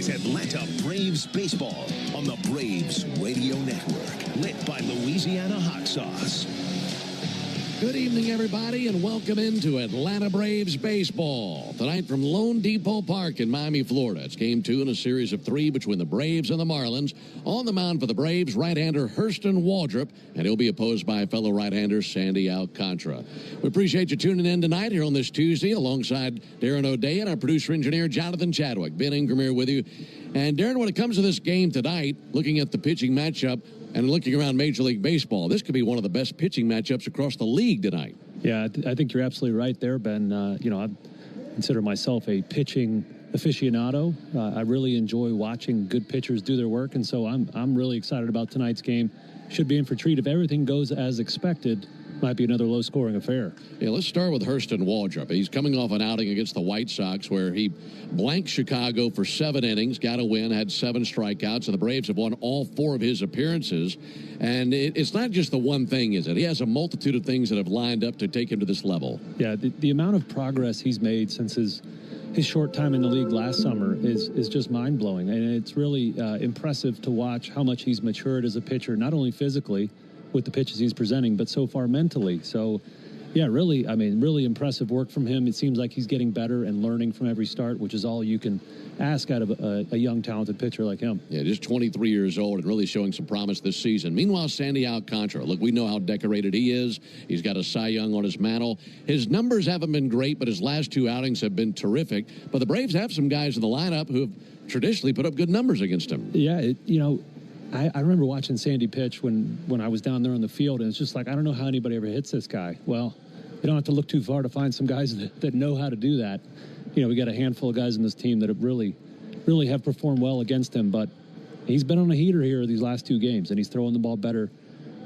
is Atlanta Braves Baseball on the Braves Radio Network, lit by Louisiana Hot Sauce. Good evening, everybody, and welcome into Atlanta Braves Baseball. Tonight from Lone Depot Park in Miami, Florida. It's Game 2 in a series of 3 between the Braves and the Marlins. On the mound for the Braves, right-hander Hurston Waldrop, and he'll be opposed by fellow right-hander Sandy Alcantara. We appreciate you tuning in tonight here on this Tuesday alongside Darren O'Day and our producer-engineer Jonathan Chadwick. Ben Ingram here with you. And, Darren, when it comes to this game tonight, looking at the pitching matchup, and looking around Major League Baseball, this could be one of the best pitching matchups across the league tonight. Yeah, I think you're absolutely right there, Ben. I consider myself a pitching aficionado. I really enjoy watching good pitchers do their work, and so I'm really excited about tonight's game. Should be in for a treat. If everything goes as expected, might be another low-scoring affair. Yeah, let's start with Hurston Waldrop. He's coming off an outing against the White Sox where he blanked Chicago for 7 innings, got a win, had 7 strikeouts, and the Braves have won all 4 of his appearances. And it's not just the one thing, is it? He has a multitude of things that have lined up to take him to this level. Yeah, the amount of progress he's made since his short time in the league last summer is just mind-blowing. And it's really impressive to watch how much he's matured as a pitcher, not only physically, with the pitches he's presenting, but so far mentally. So, yeah, really impressive work from him. It seems like he's getting better and learning from every start, which is all you can ask out of a young, talented pitcher like him. Yeah, just 23 years old and really showing some promise this season. Meanwhile, Sandy Alcantara, look, we know how decorated he is. He's got a Cy Young on his mantle. His numbers haven't been great, but his last 2 outings have been terrific. But the Braves have some guys in the lineup who have traditionally put up good numbers against him. Yeah, I remember watching Sandy pitch when I was down there on the field, and it's just like, I don't know how anybody ever hits this guy. Well, you don't have to look too far to find some guys that know how to do that. We got a handful of guys in this team that have really have performed well against him, but he's been on a heater here these last 2 games, and he's throwing the ball better,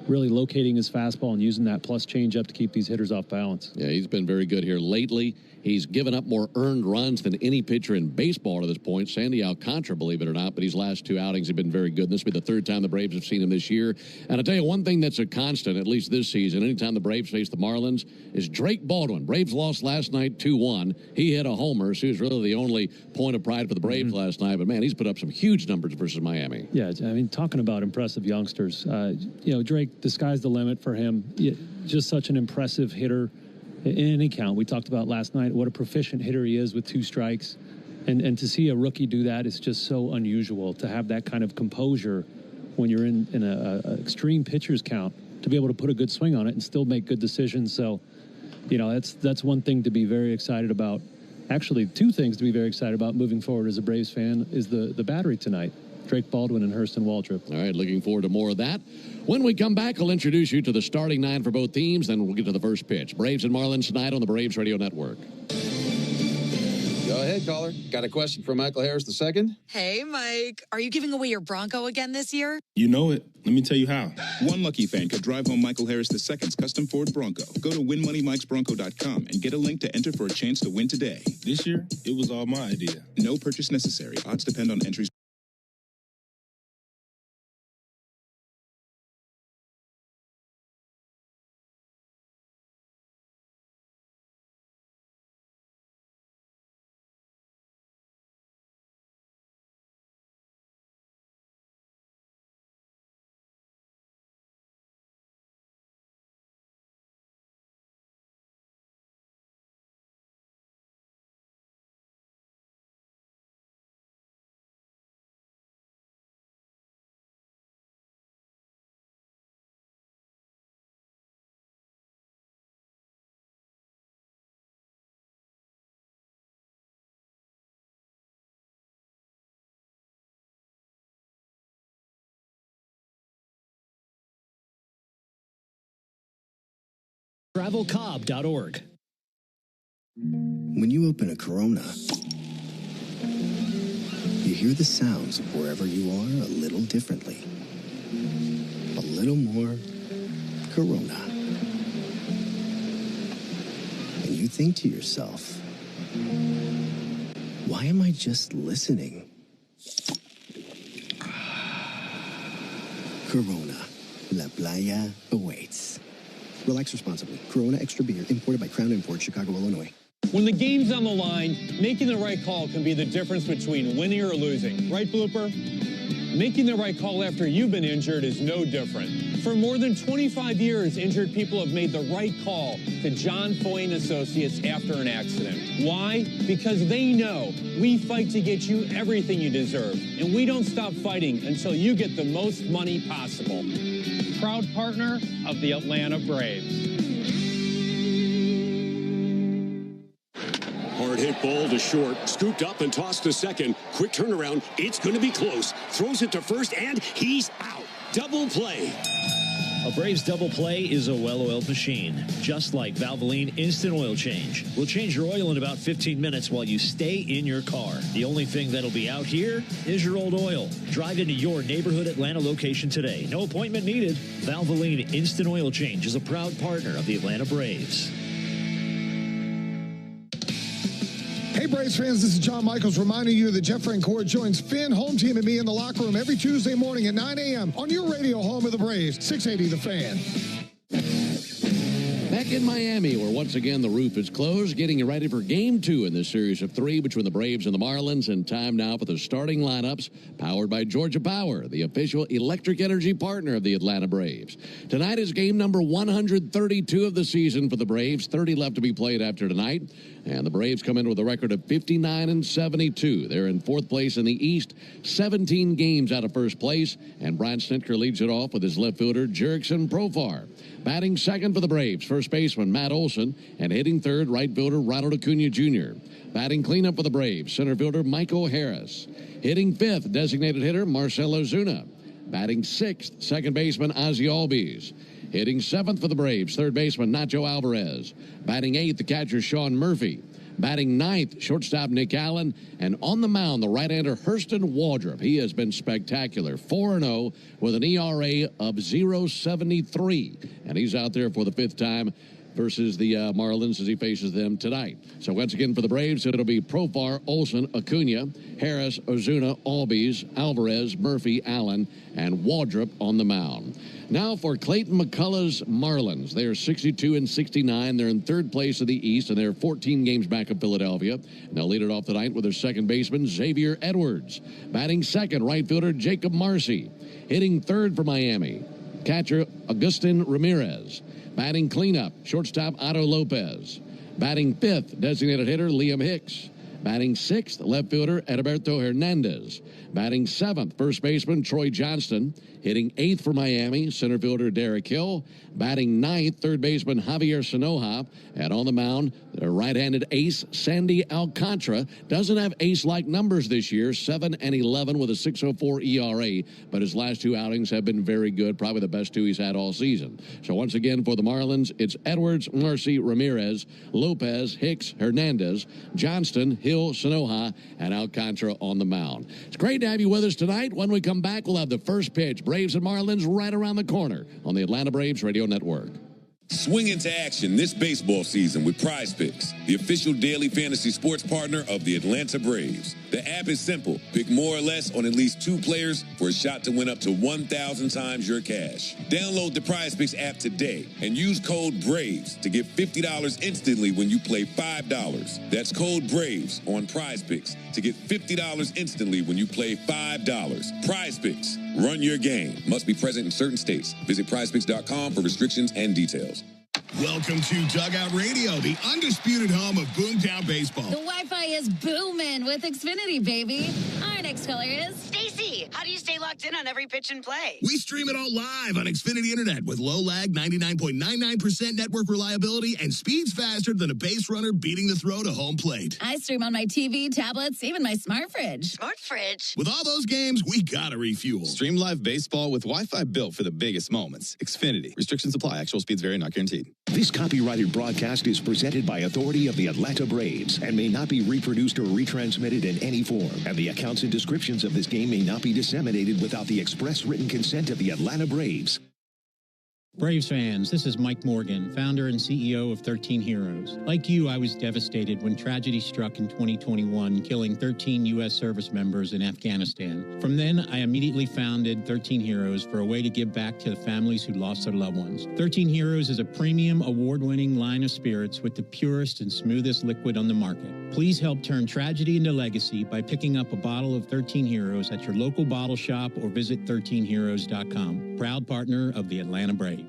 really locating his fastball and using that plus changeup to keep these hitters off balance. Yeah, he's been very good here lately. He's given up more earned runs than any pitcher in baseball to this point. Sandy Alcantara, believe it or not, but his last 2 outings have been very good. And this will be the 3rd time the Braves have seen him this year. And I'll tell you one thing that's a constant, at least this season, anytime the Braves face the Marlins, is Drake Baldwin. Braves lost last night 2-1. He hit a homer, so he was really the only point of pride for the Braves last night. But, man, he's put up some huge numbers versus Miami. Yeah, talking about impressive youngsters, Drake, the sky's the limit for him. Just such an impressive hitter. In any count, we talked about last night what a proficient hitter he is with 2 strikes. And to see a rookie do that is just so unusual, to have that kind of composure when you're in a extreme pitcher's count, to be able to put a good swing on it and still make good decisions. So, that's one thing to be very excited about. Actually, 2 things to be very excited about moving forward as a Braves fan is the battery tonight. Drake Baldwin and Hurston Waldrop. All right, looking forward to more of that. When we come back, I'll introduce you to the starting 9 for both teams, then we'll get to the first pitch. Braves and Marlins tonight on the Braves Radio Network. Go ahead, caller. Got a question for Michael Harris II? Hey, Mike. Are you giving away your Bronco again this year? You know it. Let me tell you how. One lucky fan could drive home Michael Harris II's custom Ford Bronco. Go to winmoneymikesbronco.com and get a link to enter for a chance to win today. This year, it was all my idea. No purchase necessary. Odds depend on entries. TravelCobb.org. When you open a Corona, you hear the sounds of wherever you are a little differently. A little more Corona. And you think to yourself, why am I just listening? Corona. La Playa awaits. Relax responsibly. Corona Extra Beer, imported by Crown Imports, Chicago, Illinois. When the game's on the line, making the right call can be the difference between winning or losing. Right, Blooper? Making the right call after you've been injured is no different. For more than 25 years, injured people have made the right call to John Foy and Associates after an accident. Why? Because they know we fight to get you everything you deserve, and we don't stop fighting until you get the most money possible. Proud partner of the Atlanta Braves. Hard hit ball to short, scooped up and tossed to second. Quick turnaround, it's going to be close. Throws it to first, and he's out. Double play. A Braves double play is a well-oiled machine, just like Valvoline Instant Oil Change. We'll change your oil in about 15 minutes while you stay in your car. The only thing that'll be out here is your old oil. Drive into your neighborhood Atlanta location today. No appointment needed. Valvoline Instant Oil Change is a proud partner of the Atlanta Braves. Hey, Braves fans, this is John Michaels reminding you that Jeff Francoeur joins Finn, home team, and me in the locker room every Tuesday morning at 9 a.m. on your radio home of the Braves, 680 The Fan. Back in Miami, where once again the roof is closed, getting you ready for Game 2 in this series of 3 between the Braves and the Marlins. And time now for the starting lineups, powered by Georgia Power, the official electric energy partner of the Atlanta Braves. Tonight is game number 132 of the season for the Braves. 30 left to be played after tonight. And the Braves come in with a record of 59-72. They're in fourth place in the East, 17 games out of first place. And Brian Snitker leads it off with his left fielder, Jerickson Profar. Batting second for the Braves, first baseman Matt Olson, and hitting third, right fielder Ronald Acuna Jr. Batting cleanup for the Braves, center fielder Michael Harris. Hitting fifth, designated hitter Marcell Ozuna. Batting sixth, second baseman Ozzie Albies. Hitting seventh for the Braves, third baseman Nacho Alvarez. Batting eighth, the catcher Sean Murphy. Batting ninth, shortstop Nick Allen. And on the mound, the right-hander Hurston Waldrop. He has been spectacular. 4-0 with an ERA of 0.73. And he's out there for the fifth time versus the Marlins as he faces them tonight. So once again for the Braves, it'll be Profar, Olson, Acuna, Harris, Ozuna, Albies, Alvarez, Murphy, Allen, and Waldrop on the mound. Now for Clayton McCullough's Marlins. They are 62-69. They're in third place of the East, and they're 14 games back of Philadelphia. And they'll lead it off tonight with their second baseman, Xavier Edwards. Batting second, right fielder Jacob Marcy. Hitting third for Miami, catcher Agustin Ramirez. Batting cleanup, shortstop Otto Lopez. Batting fifth, designated hitter Liam Hicks. Batting sixth, left fielder Edilberto Hernandez. Batting seventh, first baseman Troy Johnston. Hitting eighth for Miami, center fielder Derek Hill. Batting ninth, third baseman Javier Sanoja. And on the mound, the right-handed ace Sandy Alcantara. Doesn't have ace-like numbers this year, 7-11 with a 6.04 ERA. But his last two outings have been very good, probably the best two he's had all season. So once again for the Marlins, it's Edwards, Marcy, Ramirez, Lopez, Hicks, Hernandez, Johnston, Hill, Sanoja, and Alcantara on the mound. It's great to have you with us tonight. When we come back, we'll have the first pitch. Braves and Marlins right around the corner on the Atlanta Braves Radio Network. Swing into action this baseball season with Prize Picks, the official daily fantasy sports partner of the Atlanta Braves. The app is simple. Pick more or less on at least two players for a shot to win up to 1,000 times your cash. Download the Prize Picks app today and use code BRAVES to get $50 instantly when you play $5. That's code BRAVES on Prize Picks to get $50 instantly when you play $5. Prize Picks. Run your game. Must be present in certain states. Visit prizepicks.com for restrictions and details. Welcome to Dugout Radio, the undisputed home of Boomtown Baseball. The Wi-Fi is booming with Xfinity, baby. Our next caller is Stacy. How do you stay locked in on every pitch and play? We stream it all live on Xfinity Internet with low lag, 99.99% network reliability, and speeds faster than a base runner beating the throw to home plate. I stream on my TV, tablets, even my smart fridge. Smart fridge? With all those games, we gotta refuel. Stream live baseball with Wi-Fi built for the biggest moments. Xfinity. Restrictions apply. Actual speeds vary, not guaranteed. This copyrighted broadcast is presented by authority of the Atlanta Braves and may not be reproduced or retransmitted in any form. And the accounts and descriptions of this game may not be disseminated without the express written consent of the Atlanta Braves. Braves fans, this is Mike Morgan, founder and CEO of 13 Heroes. Like you, I was devastated when tragedy struck in 2021, killing 13 U.S. service members in Afghanistan. From then, I immediately founded 13 Heroes for a way to give back to the families who lost their loved ones. 13 Heroes is a premium, award-winning line of spirits with the purest and smoothest liquid on the market. Please help turn tragedy into legacy by picking up a bottle of 13 Heroes at your local bottle shop or visit 13heroes.com. Proud partner of the Atlanta Braves.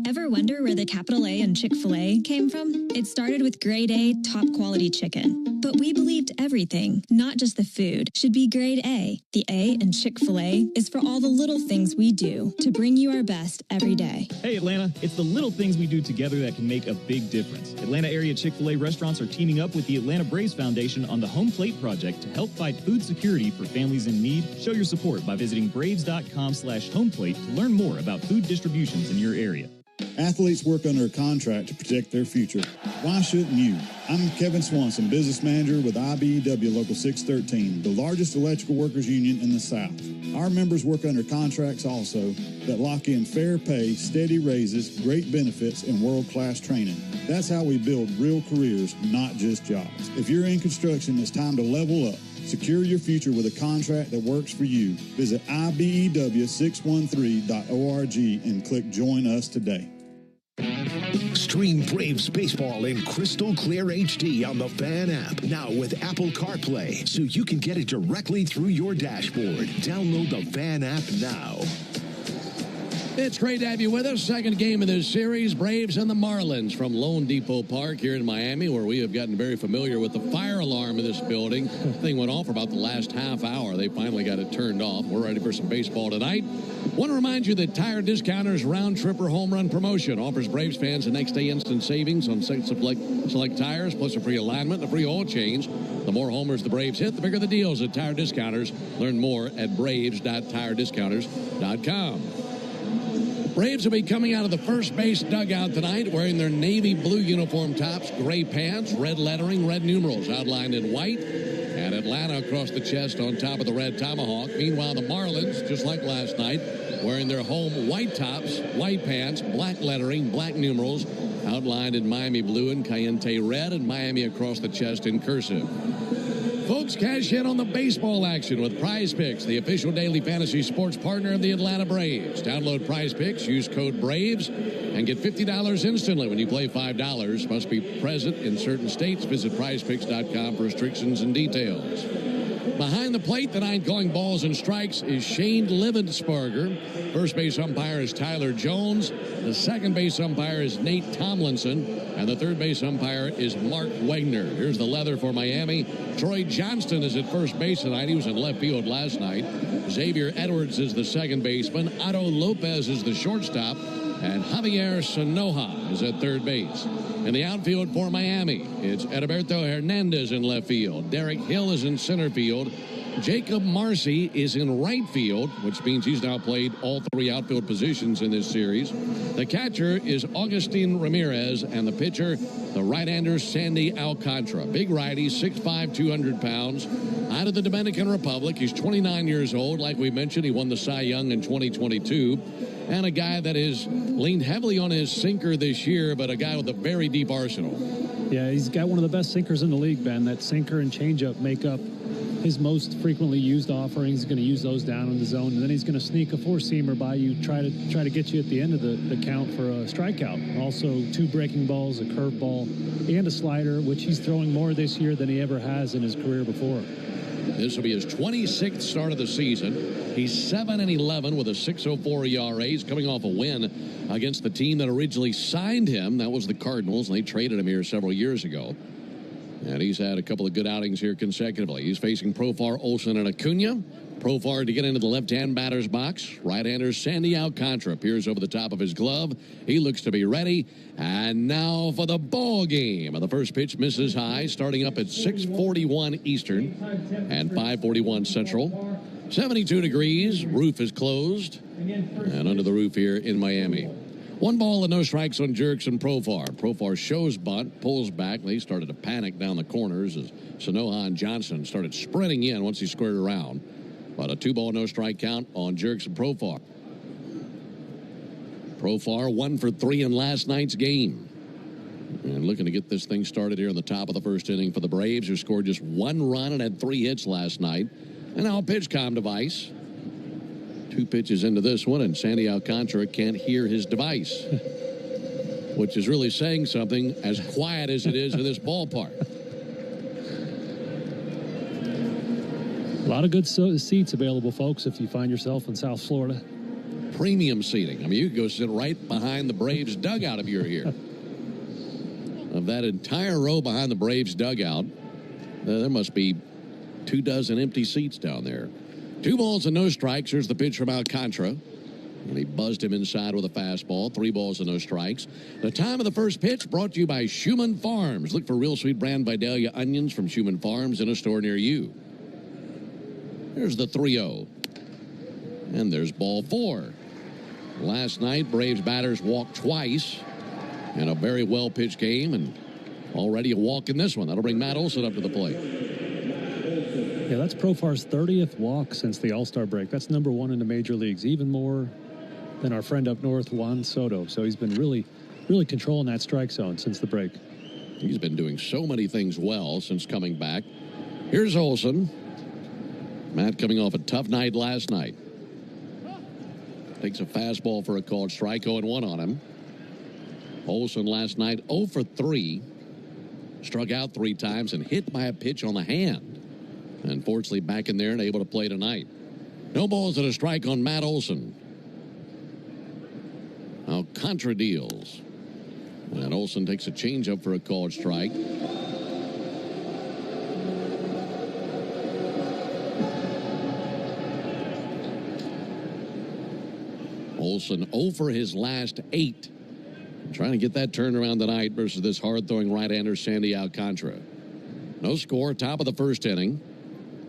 Ever wonder where the capital A in Chick-fil-A came from? It started with grade A, top quality chicken. But we believed everything, not just the food, should be grade A. The A in Chick-fil-A is for all the little things we do to bring you our best every day. Hey Atlanta, it's the little things we do together that can make a big difference. Atlanta area Chick-fil-A restaurants are teaming up with the Atlanta Braves Foundation on the Home Plate Project to help fight food security for families in need. Show your support by visiting braves.com/homeplate to learn more about food distributions in your area. Athletes work under a contract to protect their future. Why shouldn't you? I'm Kevin Swanson, business manager with IBEW Local 613, the largest electrical workers union in the South. Our members work under contracts also that lock in fair pay, steady raises, great benefits, and world-class training. That's how we build real careers, not just jobs. If you're in construction, it's time to level up. Secure your future with a contract that works for you. Visit IBEW613.org and click Join Us today. Stream Braves baseball in crystal clear HD on the Fan app. Now with Apple CarPlay, so you can get it directly through your dashboard. Download the Fan app now. It's great to have you with us. Second game of this series, Braves and the Marlins from Lone Depot Park here in Miami, where we have gotten very familiar with the fire alarm in this building. Thing went off for about the last half hour. They finally got it turned off. We're ready for some baseball tonight. Want to remind you that Tire Discounters Round Trip or Home Run promotion offers Braves fans the next day instant savings on select tires, plus a free alignment and a free oil change. The more homers the Braves hit, the bigger the deals at Tire Discounters. Learn more at braves.tirediscounters.com. Braves will be coming out of the first base dugout tonight wearing their navy blue uniform tops, gray pants, red lettering, red numerals outlined in white, and Atlanta across the chest on top of the red tomahawk. Meanwhile, the Marlins, just like last night, wearing their home white tops, white pants, black lettering, black numerals outlined in Miami blue and Cayenne red, and Miami across the chest in cursive. Folks, cash in on the baseball action with Prize Picks, the official daily fantasy sports partner of the Atlanta Braves. Download Prize Picks, use code BRAVES, and get $50 instantly when you play $5. Must be present in certain states. Visit prizepicks.com for restrictions and details. Behind the plate tonight, calling balls and strikes is Shane Livensparger. First base umpire is Tyler Jones. The second base umpire is Nate Tomlinson. And the third base umpire is Mark Wegner. Here's the leather for Miami. Troy Johnston is at first base tonight. He was in left field last night. Xavier Edwards is the second baseman. Otto Lopez is the shortstop. And Javier Sanoja is at third base. In the outfield for Miami, it's Edilberto Hernandez in left field. Derek Hill is in center field. Jacob Marcy is in right field, which means he's now played all three outfield positions in this series. The catcher is Augustin Ramirez, and the pitcher, the right-hander Sandy Alcantara. Big righty, 6'5", 200 pounds. Out of the Dominican Republic, he's 29 years old. Like we mentioned, he won the Cy Young in 2022. And a guy that has leaned heavily on his sinker this year, but a guy with a very deep arsenal. Yeah, he's got one of the best sinkers in the league, Ben. That sinker and changeup make up his most frequently used offerings. He's going to use those down in the zone, and then he's going to sneak a four-seamer by you, try to get you at the end of the count for a strikeout. Also, 2 breaking balls, a curveball, and a slider, which he's throwing more this year than he ever has in his career before. This will be his 26th start of the season. He's 7-11 with a 6.04 ERA. He's coming off a win against the team that originally signed him. That was the Cardinals, and they traded him here several years ago. And he's had a couple of good outings here consecutively. He's facing Profar, Olsen, and Acuna. Profar to get into the left-hand batter's box. Right-hander Sandy Alcantara appears over the top of his glove. He looks to be ready. And now for the ball game. The first pitch misses high, starting up at 6:41 Eastern and 5:41 Central. 72 degrees. Roof is closed. And under the roof here in Miami. 1 ball and no strikes on Jerks and Profar. Profar shows bunt, pulls back. They started to panic down the corners as Sanoja and Johnson started sprinting in once he squared around. But a 2 ball, no strike count on Jerks and Profar. Profar 1 for 3 in last night's game. And looking to get this thing started here in the top of the first inning for the Braves, who scored just 1 run and had 3 hits last night. And now a PitchCom device. 2 pitches into this one, and Sandy Alcantara can't hear his device, which is really saying something, as quiet as it is in this ballpark. A lot of good seats available, folks, if you find yourself in South Florida. Premium seating. I mean, you can go sit right behind the Braves dugout if you're here. Of that entire row behind the Braves dugout, there must be 24 empty seats down there. 2 balls and no strikes. Here's the pitch from Alcantara. And he buzzed him inside with a fastball. 3 balls and no strikes. The time of the first pitch brought to you by Schumann Farms. Look for real sweet brand Vidalia onions from Schumann Farms in a store near you. There's the 3-0. And there's ball 4. Last night, Braves batters walked twice in a very well-pitched game, and already a walk in this one. That'll bring Matt Olson up to the plate. Yeah, that's Profar's 30th walk since the All-Star break. That's number 1 in the major leagues, even more than our friend up north, Juan Soto. So he's been really controlling that strike zone since the break. He's been doing so many things well since coming back. Here's Olson. Matt coming off a tough night last night. Takes a fastball for a called strike, 0-1 on him. Olson last night 0 for 3. Struck out 3 times and hit by a pitch on the hand. Unfortunately, back in there and able to play tonight. No balls and a strike on Matt Olson. Alcantara deals. And Olson takes a changeup for a called strike. Olson 0 for his last 8. Trying to get that turned around tonight versus this hard-throwing right-hander Sandy Alcantara. No score, top of the first inning.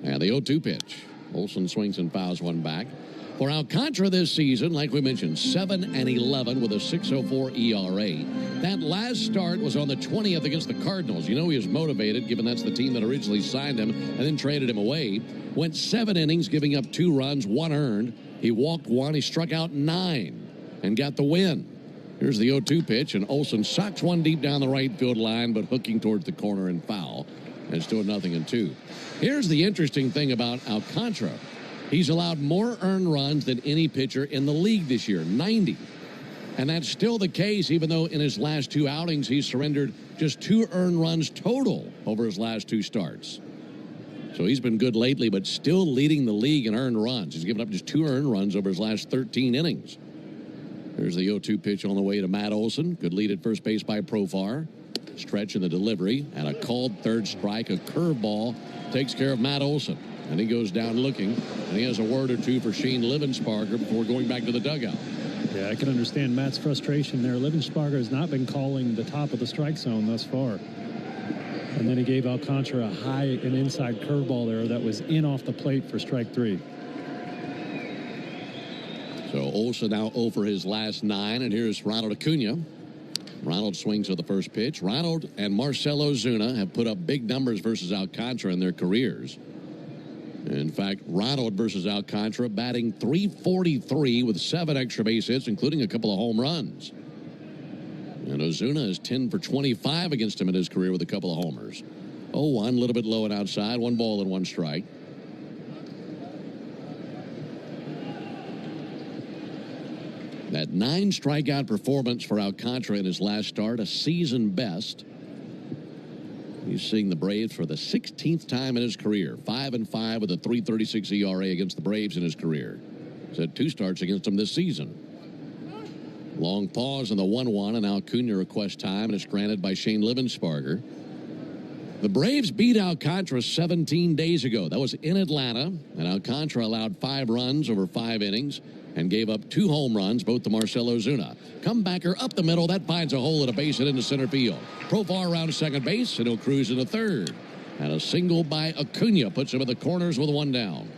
And the 0-2 pitch. Olson swings and fouls one back. For Alcantara this season, like we mentioned, 7-11 with a 6.04 ERA. That last start was on the 20th against the Cardinals. You know he was motivated, given that's the team that originally signed him and then traded him away. Went 7 innings, giving up 2 runs, 1 earned. He walked 1. He struck out 9 and got the win. Here's the 0-2 pitch, and Olson socks one deep down the right field line, but hooking towards the corner and foul. And still 0-2. Here's the interesting thing about Alcantara. He's allowed more earned runs than any pitcher in the league this year, 90. And that's still the case, even though in his last 2 outings, he's surrendered just 2 earned runs total over his last 2 starts. So he's been good lately, but still leading the league in earned runs. He's given up just 2 earned runs over his last 13 innings. There's the 0-2 pitch on the way to Matt Olson. Good lead at first base by Profar. Stretch in the delivery, and a called third strike. A curveball takes care of Matt Olson. And he goes down looking, and he has a word or 2 for Shane Livensparger before going back to the dugout. Yeah, I can understand Matt's frustration there. Livensparger has not been calling the top of the strike zone thus far. And then he gave Alcantara a high and inside curveball there that was in off the plate for strike 3. So Olson now 0 for his last 9, and here's Ronald Acuna. Ronald swings at the first pitch. Ronald and Marcell Ozuna have put up big numbers versus Alcantara in their careers. In fact, Ronald versus Alcantara batting .343 with 7 extra base hits, including a couple of home runs. And Ozuna is 10 for 25 against him in his career with a couple of homers. 0-1, a little bit low and outside, 1 ball and 1 strike. That 9 strikeout performance for Alcantara in his last start, a season best. He's seeing the Braves for the 16th time in his career. 5-5 with a .336 ERA against the Braves in his career. He's had 2 starts against them this season. Long pause in the 1-1, and Acuna requests time, and it's granted by Shane Livensparger. The Braves beat Alcantara 17 days ago. That was in Atlanta, and Alcantara allowed 5 runs over 5 innings and gave up 2 home runs, both to Marcell Ozuna. Comebacker up the middle, that finds a hole at a base hit into center field. Profar around second base, and he'll cruise into third. And a single by Acuna puts him in the corners with 1 down.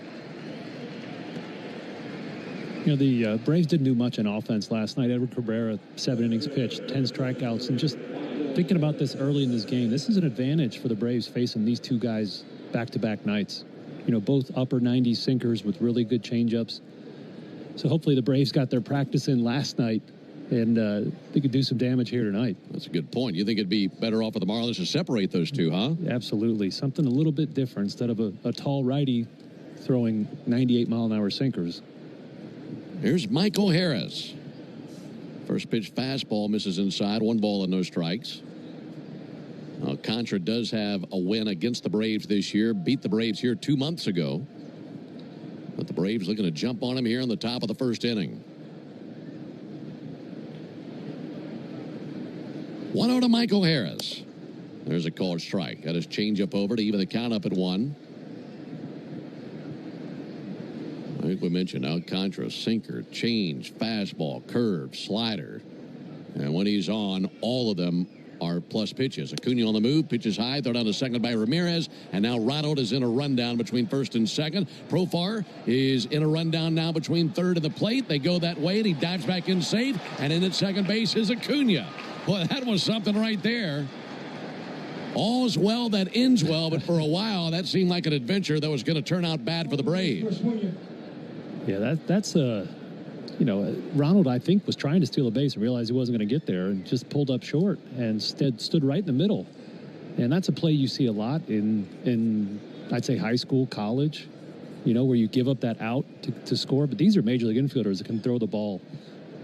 You know, the Braves didn't do much in offense last night. Edward Cabrera, 7 innings pitched, 10 strikeouts. And just thinking about this early in this game, this is an advantage for the Braves facing these 2 guys back-to-back nights. You know, both upper 90s sinkers with really good changeups. So hopefully the Braves got their practice in last night And they could do some damage here tonight. That's a good point. You think it'd be better off for the Marlins to separate those two, huh? Absolutely. Something a little bit different instead of a tall righty throwing 98-mile-an-hour sinkers. Here's Michael Harris. First pitch fastball misses inside. 1 ball and no strikes. Alcantara does have a win against the Braves this year. Beat the Braves here 2 months ago. But the Braves looking to jump on him here in the top of the first inning. 1-0 to Michael Harris. There's a called strike. Got his changeup over to even the count up at 1. I think we mentioned Alcantara, sinker, change, fastball, curve, slider. And when he's on, all of them are plus pitches. Acuna on the move, pitches high, throw down to second by Ramirez, and now Ronald is in a rundown between first and second. Profar is in a rundown now between third and the plate. They go that way, and he dives back in safe, and in at second base is Acuna. Well, that was something right there. All's well that ends well, but for a while, that seemed like an adventure that was going to turn out bad for the Braves. Yeah, that's Ronald, I think, was trying to steal a base and realized he wasn't going to get there and just pulled up short and instead stood right in the middle. And that's a play you see a lot in I'd say, high school, college, where you give up that out to score. But these are major league infielders that can throw the ball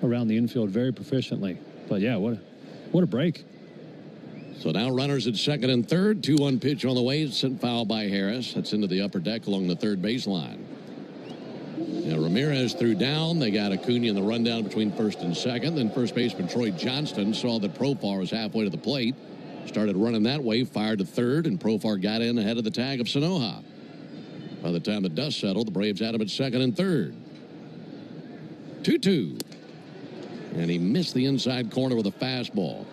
around the infield very proficiently. But, yeah, what a break. So now runners at second and third. 2-1 pitch on the way. Sent foul by Harris. That's into the upper deck along the third baseline. Now Ramirez threw down. They got Acuna in the rundown between first and second. Then first baseman Troy Johnston saw that Profar was halfway to the plate. Started running that way, fired to third, and Profar got in ahead of the tag of Sanoja. By the time the dust settled, the Braves had him at second and third. 2-2. And he missed the inside corner with a fastball.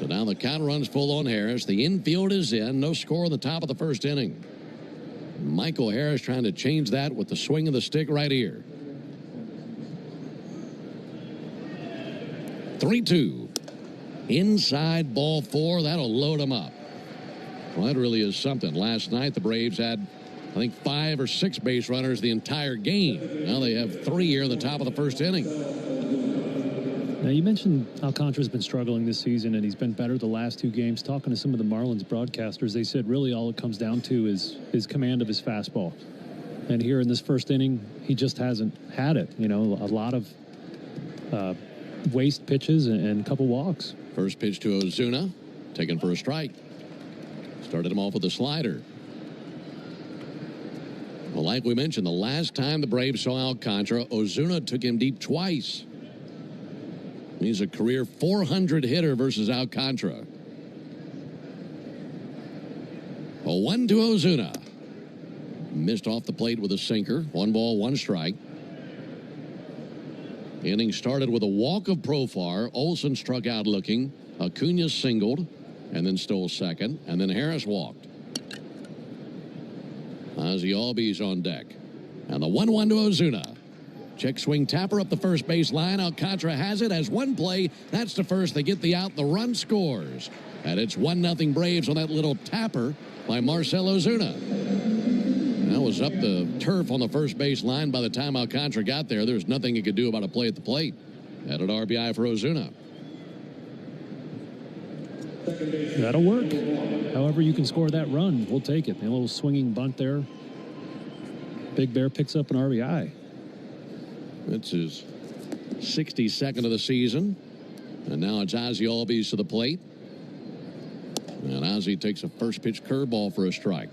So now the count runs full on Harris. The infield is in. No score in the top of the first inning. Michael Harris trying to change that with the swing of the stick right here. 3-2. Inside ball 4. That'll load them up. Well, that really is something. Last night the Braves had, I think, 5 or 6 base runners the entire game. Now they have 3 here in the top of the first inning. Now, you mentioned Alcantara's been struggling this season, and he's been better the last 2 games. Talking to some of the Marlins broadcasters, they said really all it comes down to is his command of his fastball. And here in this first inning, he just hasn't had it. A lot of waste pitches and a couple walks. First pitch to Ozuna, taken for a strike. Started him off with a slider. Well, like we mentioned, the last time the Braves saw Alcantara, Ozuna took him deep twice. He's a career 400 hitter versus Alcantara. A 1 to Ozuna. Missed off the plate with a sinker. 1 ball, 1 strike. Inning started with a walk of Profar. Olsen struck out looking. Acuna singled and then stole second. And then Harris walked. Ozzie Albies on deck. And the 1-1 to Ozuna. Check swing tapper up the first base line. Alcantara has it as 1 play. That's the first. They get the out. The run scores. And it's 1-0 Braves on that little tapper by Marcell Ozuna. That was up the turf on the first base line. By the time Alcantara got there, there's nothing he could do about a play at the plate. Added RBI for Ozuna. That'll work. However you can score that run, we'll take it. A little swinging bunt there. Big Bear picks up an RBI. It's his 62nd of the season. And now it's Ozzie Albies to the plate. And Ozzie takes a first pitch curveball for a strike.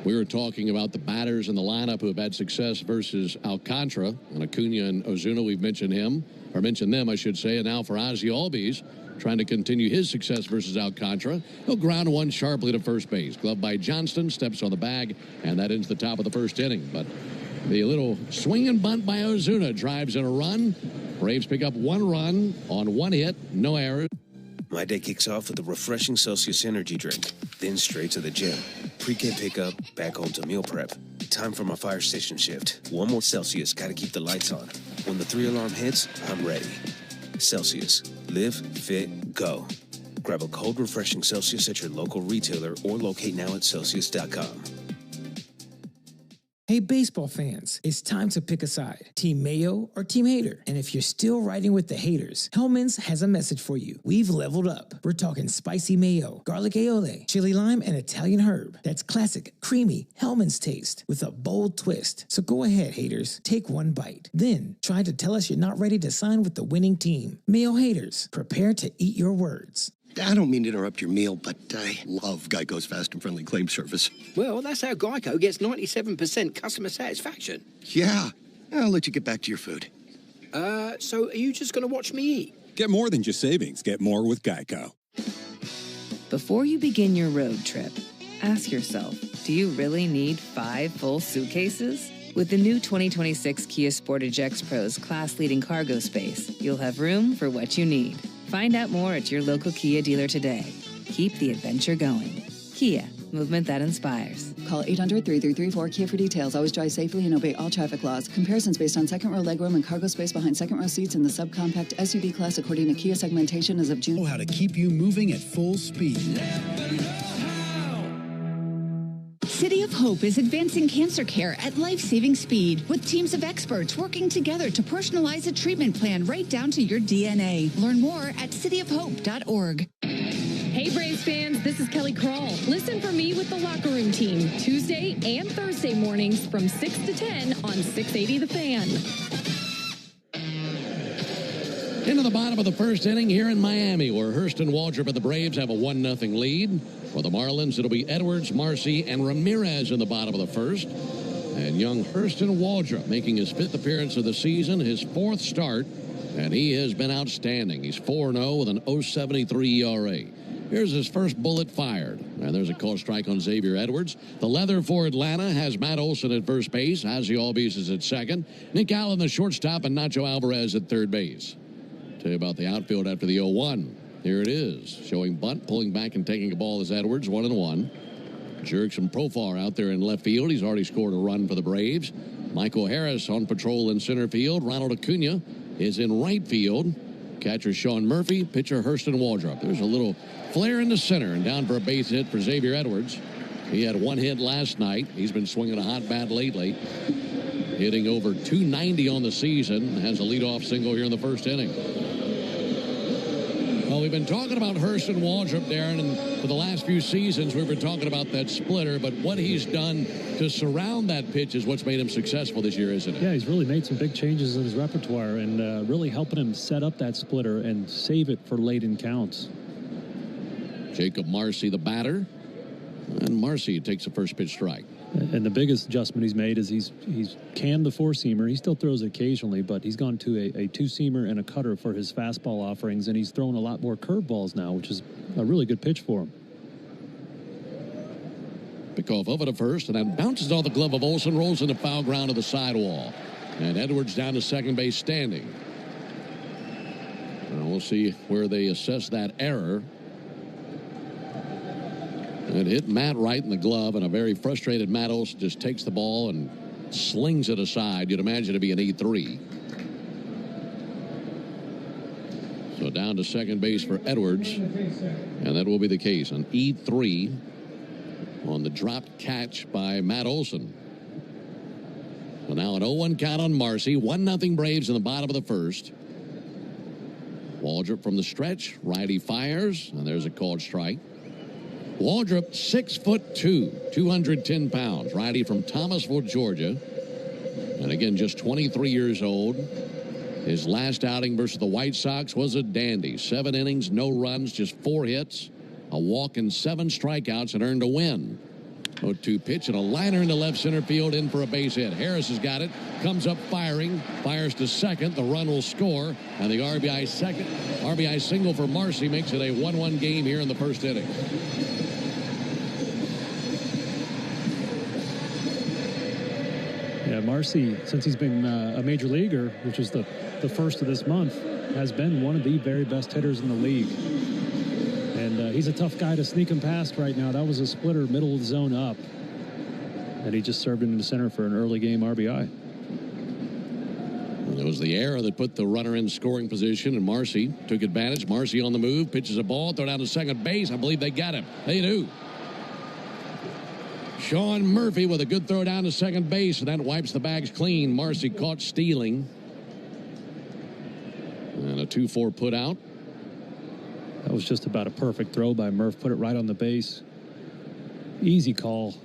We were talking about the batters in the lineup who have had success versus Alcantara. And Acuna and Ozuna, we've mentioned them, I should say. And now for Ozzie Albies, trying to continue his success versus Alcantara. He'll ground 1 sharply to first base. Glove by Johnston, steps on the bag, and that ends the top of the first inning. But the little swing and bunt by Ozuna drives in a run. Braves pick up 1 run on 1 hit, no errors. My day kicks off with a refreshing Celsius energy drink, then straight to the gym. Pre-game pickup, back home to meal prep. Time for my fire station shift. 1 more Celsius, gotta keep the lights on. When the 3-alarm hits, I'm ready. Celsius. Live, fit, go. Grab a cold, refreshing Celsius at your local retailer or locate now at Celsius.com. Hey, baseball fans, it's time to pick a side. Team Mayo or Team Hater? And if you're still riding with the haters, Hellman's has a message for you. We've leveled up. We're talking spicy mayo, garlic aioli, chili lime, and Italian herb. That's classic, creamy Hellman's taste with a bold twist. So go ahead, haters. Take one bite. Then try to tell us you're not ready to sign with the winning team. Mayo haters, prepare to eat your words. I don't mean to interrupt your meal, but I love Geico's fast and friendly claim service. Well, that's how Geico gets 97% customer satisfaction. Yeah, I'll let you get back to your food. So are you just going to watch me eat? Get more than just savings. Get more with Geico. Before you begin your road trip, ask yourself, do you really need 5 full suitcases? With the new 2026 Kia Sportage X-Pro's class-leading cargo space, you'll have room for what you need. Find out more at your local Kia dealer today. Keep the adventure going. Kia, movement that inspires. Call 800-3334-KIA for details. Always drive safely and obey all traffic laws. Comparisons based on second row legroom and cargo space behind second row seats in the subcompact SUV class according to Kia segmentation as of June. Know how to keep you moving at full speed. City of Hope is advancing cancer care at life-saving speed with teams of experts working together to personalize a treatment plan right down to your DNA. Learn more at cityofhope.org. Hey, Braves fans, this is Kelly Krall. Listen for me with the Locker Room team Tuesday and Thursday mornings from 6 to 10 on 680 The Fan. Into the bottom of the first inning here in Miami, where Hurston Waldrop and the Braves have a 1-0 lead. For the Marlins, it'll be Edwards, Marcy, and Ramirez in the bottom of the first. And young Hurston Waldrop making his 5th appearance of the season, his 4th start, and he has been outstanding. He's 4-0 with an 0.73 ERA. Here's his first bullet fired. And there's a called strike on Xavier Edwards. The leather for Atlanta has Matt Olson at first base. Ozzie Albies is at second. Nick Allen, the shortstop, and Nacho Alvarez at third base. Tell you about the outfield after the 0-1. Here it is. Showing bunt, pulling back and taking a ball is Edwards, 1-1. Jurickson Profar out there in left field. He's already scored a run for the Braves. Michael Harris on patrol in center field. Ronald Acuna is in right field. Catcher Sean Murphy, pitcher Hurston Waldrop. There's a little flare in the center and down for a base hit for Xavier Edwards. He had 1 hit last night. He's been swinging a hot bat lately. Hitting over 290 on the season. Has a leadoff single here in the first inning. Well, we've been talking about Hurston Waldrop, Darren, and for the last few seasons we've been talking about that splitter, but what he's done to surround that pitch is what's made him successful this year, isn't it? Yeah, he's really made some big changes in his repertoire and really helping him set up that splitter and save it for late in counts. Jacob Marcy, the batter, and Marcy takes the first pitch strike. And the biggest adjustment he's made is he's cammed the 4-seamer. He still throws occasionally, but he's gone to a 2-seamer and a cutter for his fastball offerings, and he's throwing a lot more curveballs now, which is a really good pitch for him. Pickoff over to first, and then bounces off the glove of Olson, rolls in the foul ground to the sidewall. And Edwards down to second base standing. And we'll see where they assess that error. It hit Matt right in the glove, and a very frustrated Matt Olson just takes the ball and slings it aside. You'd imagine it'd be an 8-3. So down to second base for Edwards, and that will be the case. An E3 on the dropped catch by Matt Olson. So now an 0-1 count on Marcy. 1-0 Braves in the bottom of the first. Waldrop from the stretch. Righty fires, and there's a called strike. Waldrop, 6'2", 210 pounds. Righty from Thomasville, Georgia. And again, just 23 years old. His last outing versus the White Sox was a dandy. 7 innings, no runs, just 4 hits, a walk and 7 strikeouts, and earned a win. 0-2 pitch and a liner into left center field, in for a base hit. Harris has got it, comes up firing, fires to second. The run will score, and the RBI single for Marcy makes it a 1-1 game here in the first inning. Yeah, Marcy, since he's been a major leaguer, which is the first of this month, has been one of the very best hitters in the league. And he's a tough guy to sneak him past right now. That was a splitter, middle of the zone up. And he just served him in the center for an early game RBI. It was the error that put the runner in scoring position, and Marcy took advantage. Marcy on the move, pitches a ball, throw down to second base. I believe they got him. They do. Sean Murphy with a good throw down to second base, and that wipes the bags clean. Marcy caught stealing. And a 2-4 put out. That was just about a perfect throw by Murph. Put it right on the base. Easy call.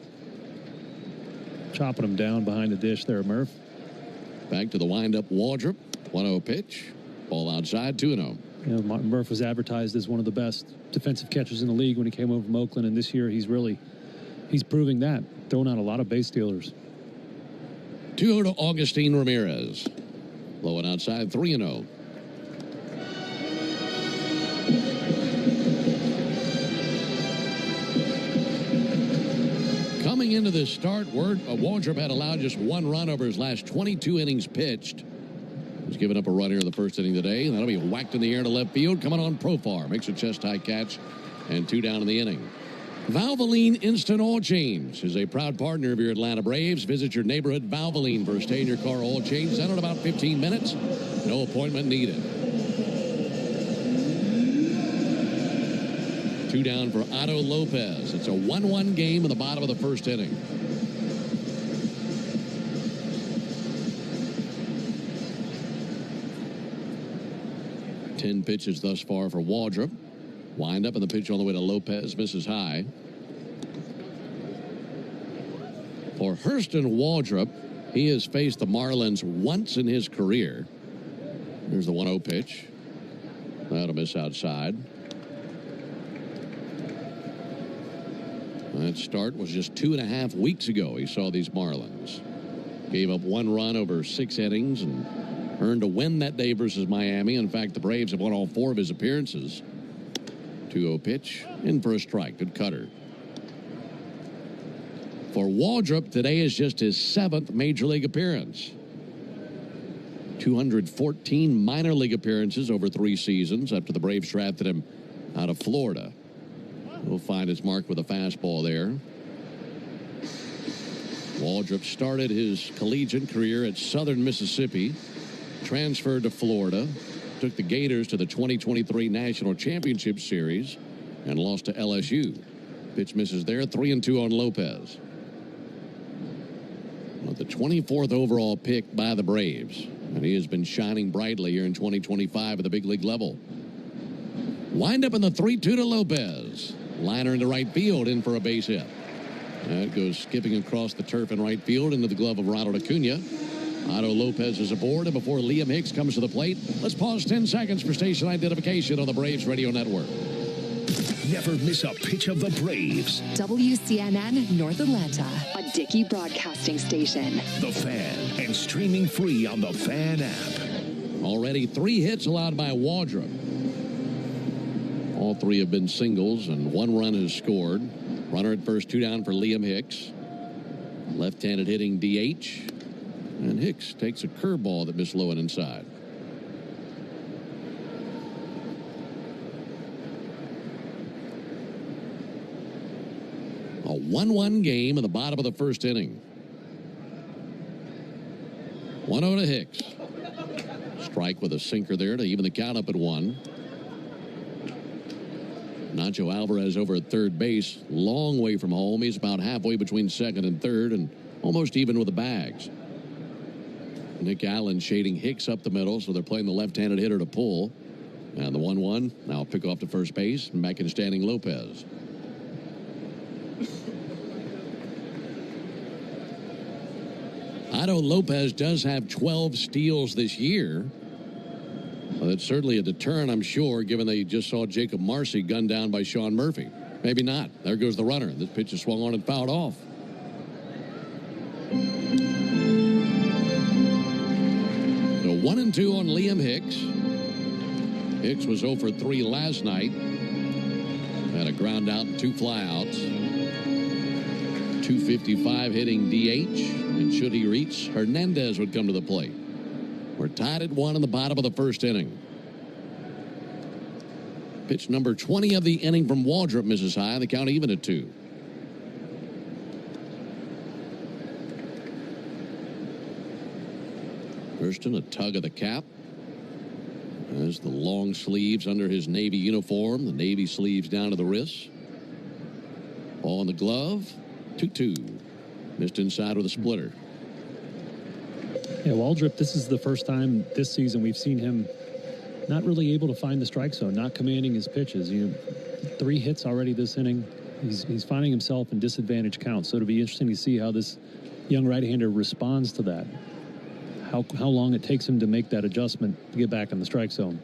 Chopping him down behind the dish there, Murph. Back to the windup, Waldrop. 1-0 pitch. Ball outside, 2-0. You know, Murph was advertised as one of the best defensive catchers in the league when he came over from Oakland, and this year he's proving that, throwing out a lot of base stealers. 2-0 to Augustine Ramirez. Low and outside, 3-0. Coming into this start, Waldrop had allowed just 1 run over his last 22 innings pitched. He's given up a run here in the first inning today, and that'll be whacked in the air to left field. Coming on Profar, makes a chest-high catch, and 2 down in the inning. Valvoline Instant Oil Change is a proud partner of your Atlanta Braves. Visit your neighborhood Valvoline for a stay-in-your-car oil change. Done in about 15 minutes. No appointment needed. 2 down for Otto Lopez. It's a 1-1 game in the bottom of the first inning. Ten pitches thus far for Waldrop. Wind up, and the pitch on the way to Lopez misses high. For Hurston Waldrop, he has faced the Marlins once in his career. Here's the 1-0 pitch. That'll miss outside. That start was just 2.5 weeks ago. He saw these Marlins. Gave up 1 run over 6 innings and earned a win that day versus Miami. In fact, the Braves have won all 4 of his appearances. 2-0 pitch, in for a strike. Good cutter. For Waldrop, today is just his 7th Major League appearance. 214 minor league appearances over 3 seasons after the Braves drafted him out of Florida. We'll find his mark with a fastball there. Waldrop started his collegiate career at Southern Mississippi, transferred to Florida, took the Gators to the 2023 National Championship Series, and lost to LSU. Pitch misses there, 3-2 on Lopez. Well, the 24th overall pick by the Braves, and he has been shining brightly here in 2025 at the big league level. Wind up in the 3-2 to Lopez. Liner into right field, in for a base hit. That goes skipping across the turf in right field into the glove of Ronald Acuna. Otto Lopez is aboard, and before Liam Hicks comes to the plate, let's pause 10 seconds for station identification on the Braves Radio Network. Never miss a pitch of the Braves. WCNN North Atlanta, a Dickey broadcasting station. The Fan, and streaming free on the Fan app. Already 3 hits allowed by Waldrop. All 3 have been singles, and 1 run has scored. Runner at first, 2 down for Liam Hicks. Left-handed hitting DH. And Hicks takes a curveball that missed low and inside. A 1-1 game in the bottom of the first inning. 1-0 to Hicks. Strike with a sinker there to even the count up at 1. Nacho Alvarez over at third base. Long way from home. He's about halfway between second and third and almost even with the bags. Nick Allen shading Hicks up the middle, so they're playing the left-handed hitter to pull. And the 1-1 now pick off to first base, and back in standing Lopez. Otto Lopez does have 12 steals this year. Well, that's certainly a deterrent, I'm sure, given they just saw Jacob Marcy gunned down by Sean Murphy. Maybe not. There goes the runner. This pitch is swung on and fouled off. So 1-2 on Liam Hicks. Hicks was 0 for 3 last night. Had a ground out and 2 flyouts. 255 hitting DH. And should he reach, Hernandez would come to the plate. We're tied at 1 in the bottom of the first inning. Pitch number 20 of the inning from Waldrop misses high. The count even at 2. Hurston, a tug of the cap. There's the long sleeves under his Navy uniform. The Navy sleeves down to the wrists. Ball in the glove. 2-2. Missed inside with a splitter. Yeah, Waldrop, this is the first time this season we've seen him not really able to find the strike zone, not commanding his pitches. 3 hits already this inning. He's finding himself in disadvantaged counts. So it'll be interesting to see how this young right-hander responds to that. How long it takes him to make that adjustment to get back in the strike zone.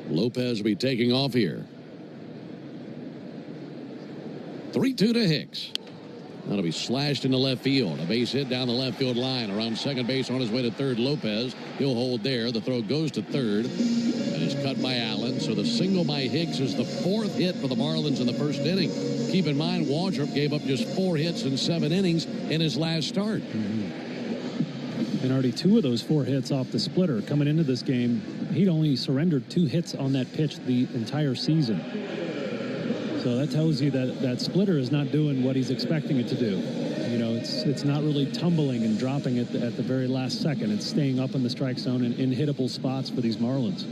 Lopez will be taking off here. 3-2 to Hicks. That'll be slashed into left field. A base hit down the left field line. Around second base on his way to third, Lopez. He'll hold there. The throw goes to third. And is cut by Allen. So the single by Hicks is the 4th hit for the Marlins in the first inning. Keep in mind, Waldrop gave up just 4 hits in 7 innings in his last start. And already 2 of those 4 hits off the splitter. Coming into this game, he'd only surrendered 2 hits on that pitch the entire season. So that tells you that that splitter is not doing what he's expecting it to do. It's not really tumbling and dropping at the very last second. It's staying up in the strike zone and in hittable spots for these Marlins.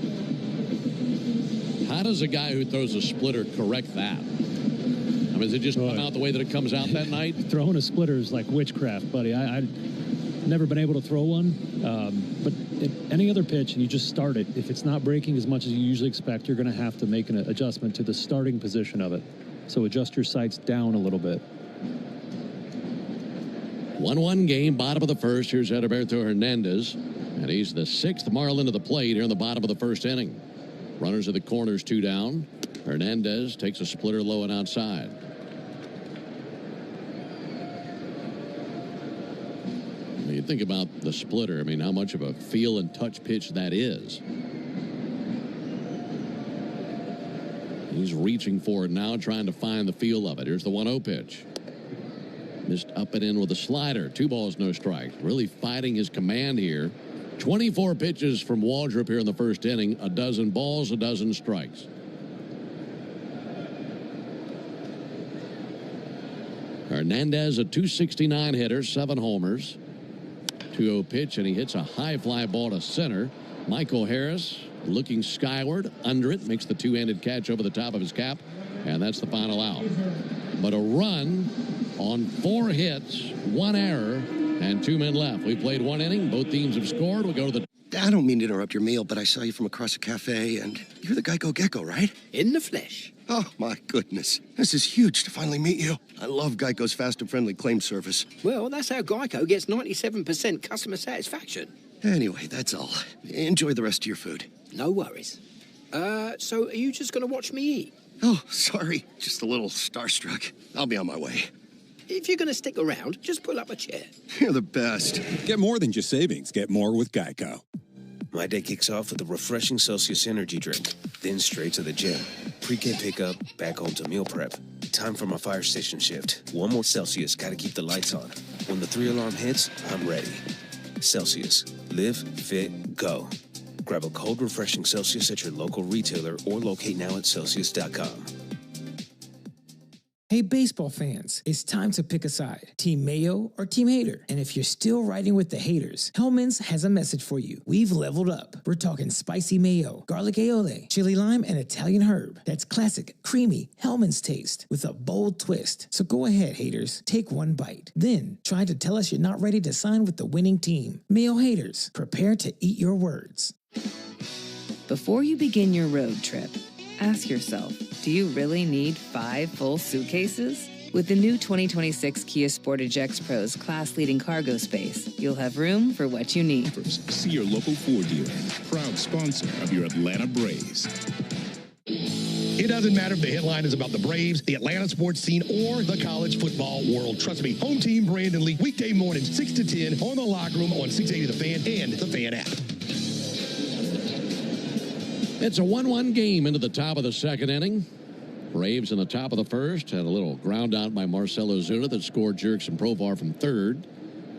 How does a guy who throws a splitter correct that? I mean, does it just come out the way that it comes out that night? Throwing a splitter is like witchcraft, buddy. I've never been able to throw one, but any other pitch and you just start it, if it's not breaking as much as you usually expect, you're going to have to make an adjustment to the starting position of it. So adjust your sights down a little bit. 1-1 game, bottom of the first. Here's Edilberto Hernandez, and he's the 6th Marlin to the plate here in the bottom of the first inning. Runners at the corners, 2 down. Hernandez takes a splitter low and outside. You think about the splitter. I mean, how much of a feel and touch pitch that is. He's reaching for it now, trying to find the feel of it. Here's the 1-0 pitch. Missed up and in with a slider. 2 balls, no strikes. Really fighting his command here. 24 pitches from Waldrop here in the first inning. 12 balls, 12 strikes. Hernandez, a .269 hitter, 7 homers. 2-0 pitch, and he hits a high fly ball to center. Michael Harris looking skyward, under it, makes the 2-handed catch over the top of his cap, and that's the final out. But a run on 4 hits, 1 error, and 2 men left. We played 1 inning. Both teams have scored. We go to the... I don't mean to interrupt your meal, but I saw you from across a cafe, and you're the Geico Gecko, right? In the flesh. Oh, my goodness. This is huge to finally meet you. I love Geico's fast and friendly claim service. Well, that's how Geico gets 97% customer satisfaction. Anyway, that's all. Enjoy the rest of your food. No worries. So are you just going to watch me eat? Oh, sorry. Just a little starstruck. I'll be on my way. If you're going to stick around, just pull up a chair. You're the best. Get more than just savings. Get more with Geico. My day kicks off with a refreshing Celsius energy drink, then straight to the gym. Pre-game pickup, back home to meal prep. Time for my fire station shift. 1 more Celsius, gotta keep the lights on. When the 3-alarm hits, I'm ready. Celsius. Live, fit, go. Grab a cold, refreshing Celsius at your local retailer or locate now at Celsius.com. Hey, baseball fans, it's time to pick a side. Team Mayo or Team Hater? And if you're still riding with the haters, Hellman's has a message for you. We've leveled up. We're talking spicy mayo, garlic aioli, chili lime, and Italian herb. That's classic, creamy Hellman's taste with a bold twist. So go ahead, haters, take 1 bite. Then try to tell us you're not ready to sign with the winning team. Mayo haters, prepare to eat your words. Before you begin your road trip, ask yourself, do you really need 5 full suitcases? With the new 2026 Kia Sportage X-Pro's class-leading cargo space, you'll have room for what you need. See your local Ford dealer, proud sponsor of your Atlanta Braves. It doesn't matter if the headline is about the Braves, the Atlanta sports scene, or the college football world. Trust me, Home Team Brandon Lee, weekday mornings 6 to 10 on the Locker Room on 680 The Fan and the Fan app. It's a 1-1 game into the top of the second inning. Braves in the top of the first had a little ground out by Marcell Ozuna that scored Jurickson Profar from third.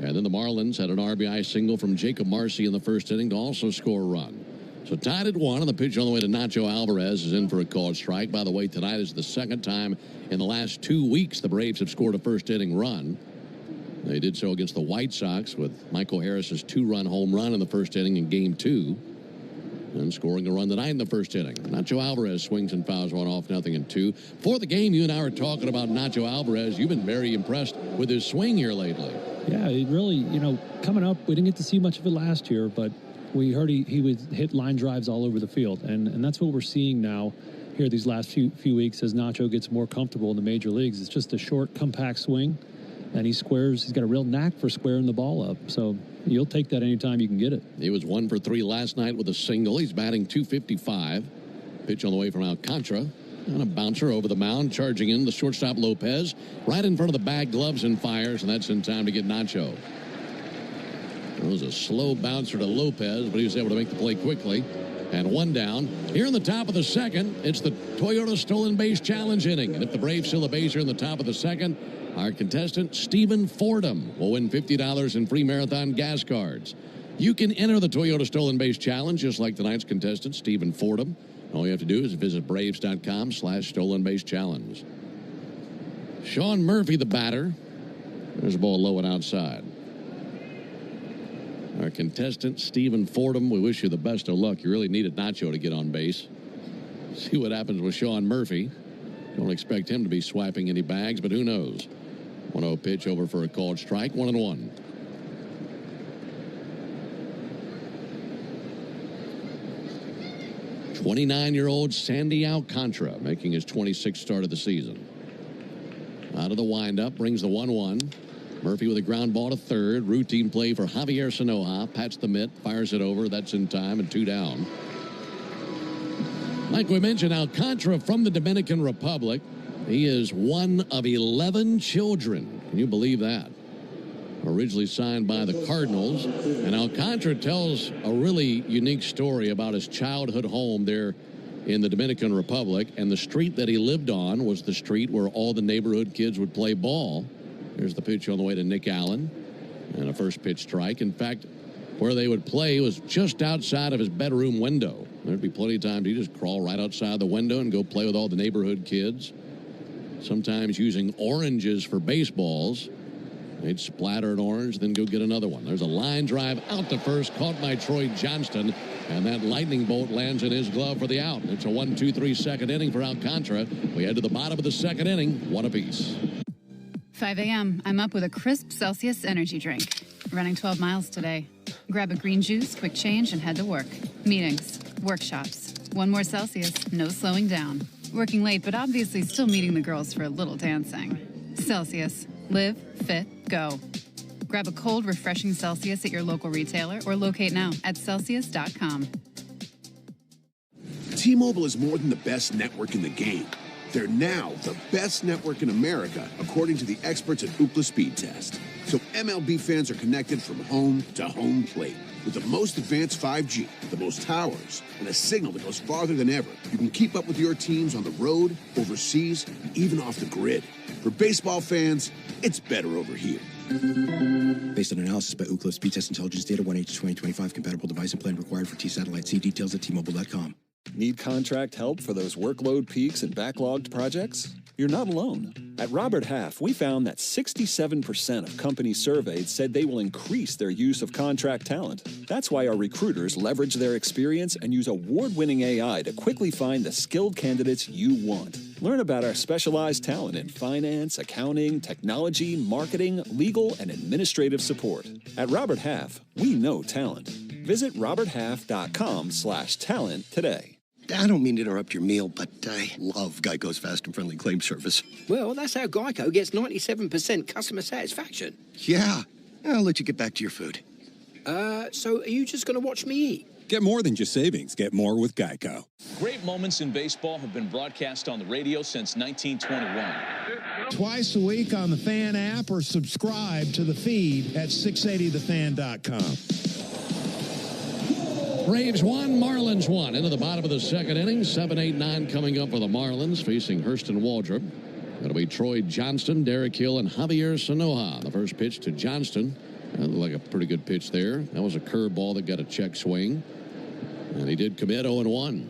And then the Marlins had an RBI single from Jacob Marcy in the first inning to also score a run. So tied at 1, and the pitch on the way to Nacho Alvarez is in for a called strike. By the way, tonight is the second time in the last 2 weeks the Braves have scored a first inning run. They did so against the White Sox with Michael Harris's 2-run home run in the first inning in Game 2. And scoring a run tonight in the first inning. Nacho Alvarez swings and fouls one off, 0-2. For the game, you and I were talking about Nacho Alvarez. You've been very impressed with his swing here lately. Yeah, it really, coming up, we didn't get to see much of it last year, but we heard he would hit line drives all over the field. And that's what we're seeing now here these last few weeks as Nacho gets more comfortable in the major leagues. It's just a short, compact swing, and he's got a real knack for squaring the ball up. So you'll take that anytime you can get it. He was 1 for 3 last night with a single. He's batting .255. Pitch on the way from Alcantara. And a bouncer over the mound, charging in the shortstop Lopez. Right in front of the bag, gloves and fires, and that's in time to get Nacho. It was a slow bouncer to Lopez, but he was able to make the play quickly. And 1 down. Here in the top of the second, it's the Toyota Stolen Base Challenge inning. And if the Braves steal a base here in the top of the second, our contestant, Stephen Fordham, will win $50 in free marathon gas cards. You can enter the Toyota Stolen Base Challenge just like tonight's contestant, Stephen Fordham. All you have to do is visit Braves.com/stolenbasechallenge. Sean Murphy, the batter. There's a ball low and outside. Our contestant, Stephen Fordham, we wish you the best of luck. You really needed Nacho to get on base. See what happens with Sean Murphy. Don't expect him to be swiping any bags, but who knows? 1-0 pitch over for a called strike, 1-1. '29-year-old Sandy Alcantara making his 26th start of the season. Out of the windup, brings the 1-1. Murphy with a ground ball to third. Routine play for Javier Sanoja. Pats the mitt, fires it over. That's in time, and 2 down. Like we mentioned, Alcantara from the Dominican Republic. He is one of 11 children. Can you believe that? Originally signed by the Cardinals. And Alcantara tells a really unique story about his childhood home there in the Dominican Republic. And the street that he lived on was the street where all the neighborhood kids would play ball. Here's the pitch on the way to Nick Allen. And a first pitch strike. In fact, where they would play was just outside of his bedroom window. There'd be plenty of times he'd just crawl right outside the window and go play with all the neighborhood kids. Sometimes using oranges for baseballs. They'd splatter an orange, then go get another one. There's a line drive out to first, caught by Troy Johnston, and that lightning bolt lands in his glove for the out. It's a 1-2-3 second inning for Alcantara. We head to the bottom of the second inning, 1 apiece. 5 a.m. I'm up with a crisp Celsius energy drink. Running 12 miles today. Grab a green juice, quick change, and head to work. Meetings, workshops. 1 more Celsius, no slowing down. Working late, but obviously still meeting the girls for a little dancing. Celsius. Live, fit, go. Grab a cold, refreshing Celsius at your local retailer or locate now at Celsius.com. T-Mobile is more than the best network in the game. They're now the best network in America, according to the experts at Ookla Speed Test. So MLB fans are connected from home to home plate. With the most advanced 5G, the most towers, and a signal that goes farther than ever, you can keep up with your teams on the road, overseas, and even off the grid. For baseball fans, it's better over here. Based on analysis by Ookla Speed Test Intelligence Data, 1H2025, compatible device and plan required for T-Satellite. See details at T-Mobile.com. Need contract help for those workload peaks and backlogged projects? You're not alone. At Robert Half, we found that 67% of companies surveyed said they will increase their use of contract talent. That's why our recruiters leverage their experience and use award-winning AI to quickly find the skilled candidates you want. Learn about our specialized talent in finance, accounting, technology, marketing, legal, and administrative support. At Robert Half, we know talent. Visit roberthalf.com/talent today. I don't mean to interrupt your meal, but I love Geico's fast and friendly claim service. Well, that's how Geico gets 97% customer satisfaction. Yeah. I'll let you get back to your food. So are you just going to watch me eat? Get more than just savings. Get more with Geico. Great moments in baseball have been broadcast on the radio since 1921. Twice a week on the Fan app or subscribe to the feed at 680thefan.com. Braves 1, Marlins 1. Into the bottom of the second inning. 7-8-9 coming up for the Marlins, facing Hurston Waldrop. It'll be Troy Johnston, Derek Hill, and Javier Sanoja. The first pitch to Johnston. That looked like a pretty good pitch there. That was a curveball that got a check swing. And he did commit 0-1.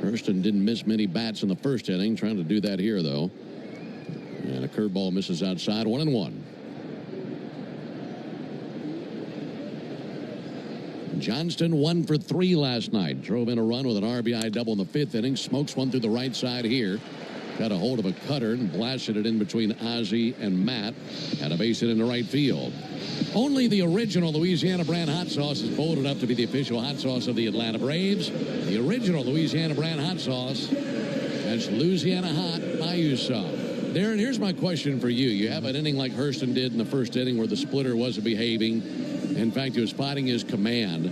Hurston didn't miss many bats in the first inning. Trying to do that here, though. And a curveball misses outside. 1-1. Johnston 1 for 3 last night. Drove in a run with an RBI double in the 5th inning. Smokes one through the right side here. Got a hold of a cutter and blasted it in between Ozzie and Matt. Had a base hit into right field. Only the original Louisiana brand hot sauce is voted up to be the official hot sauce of the Atlanta Braves. The original Louisiana brand hot sauce. That's Louisiana Hot. Buy you some. Darren, here's my question for you. You have an inning like Hurston did in the first inning where the splitter wasn't behaving. In fact, he was fighting his command.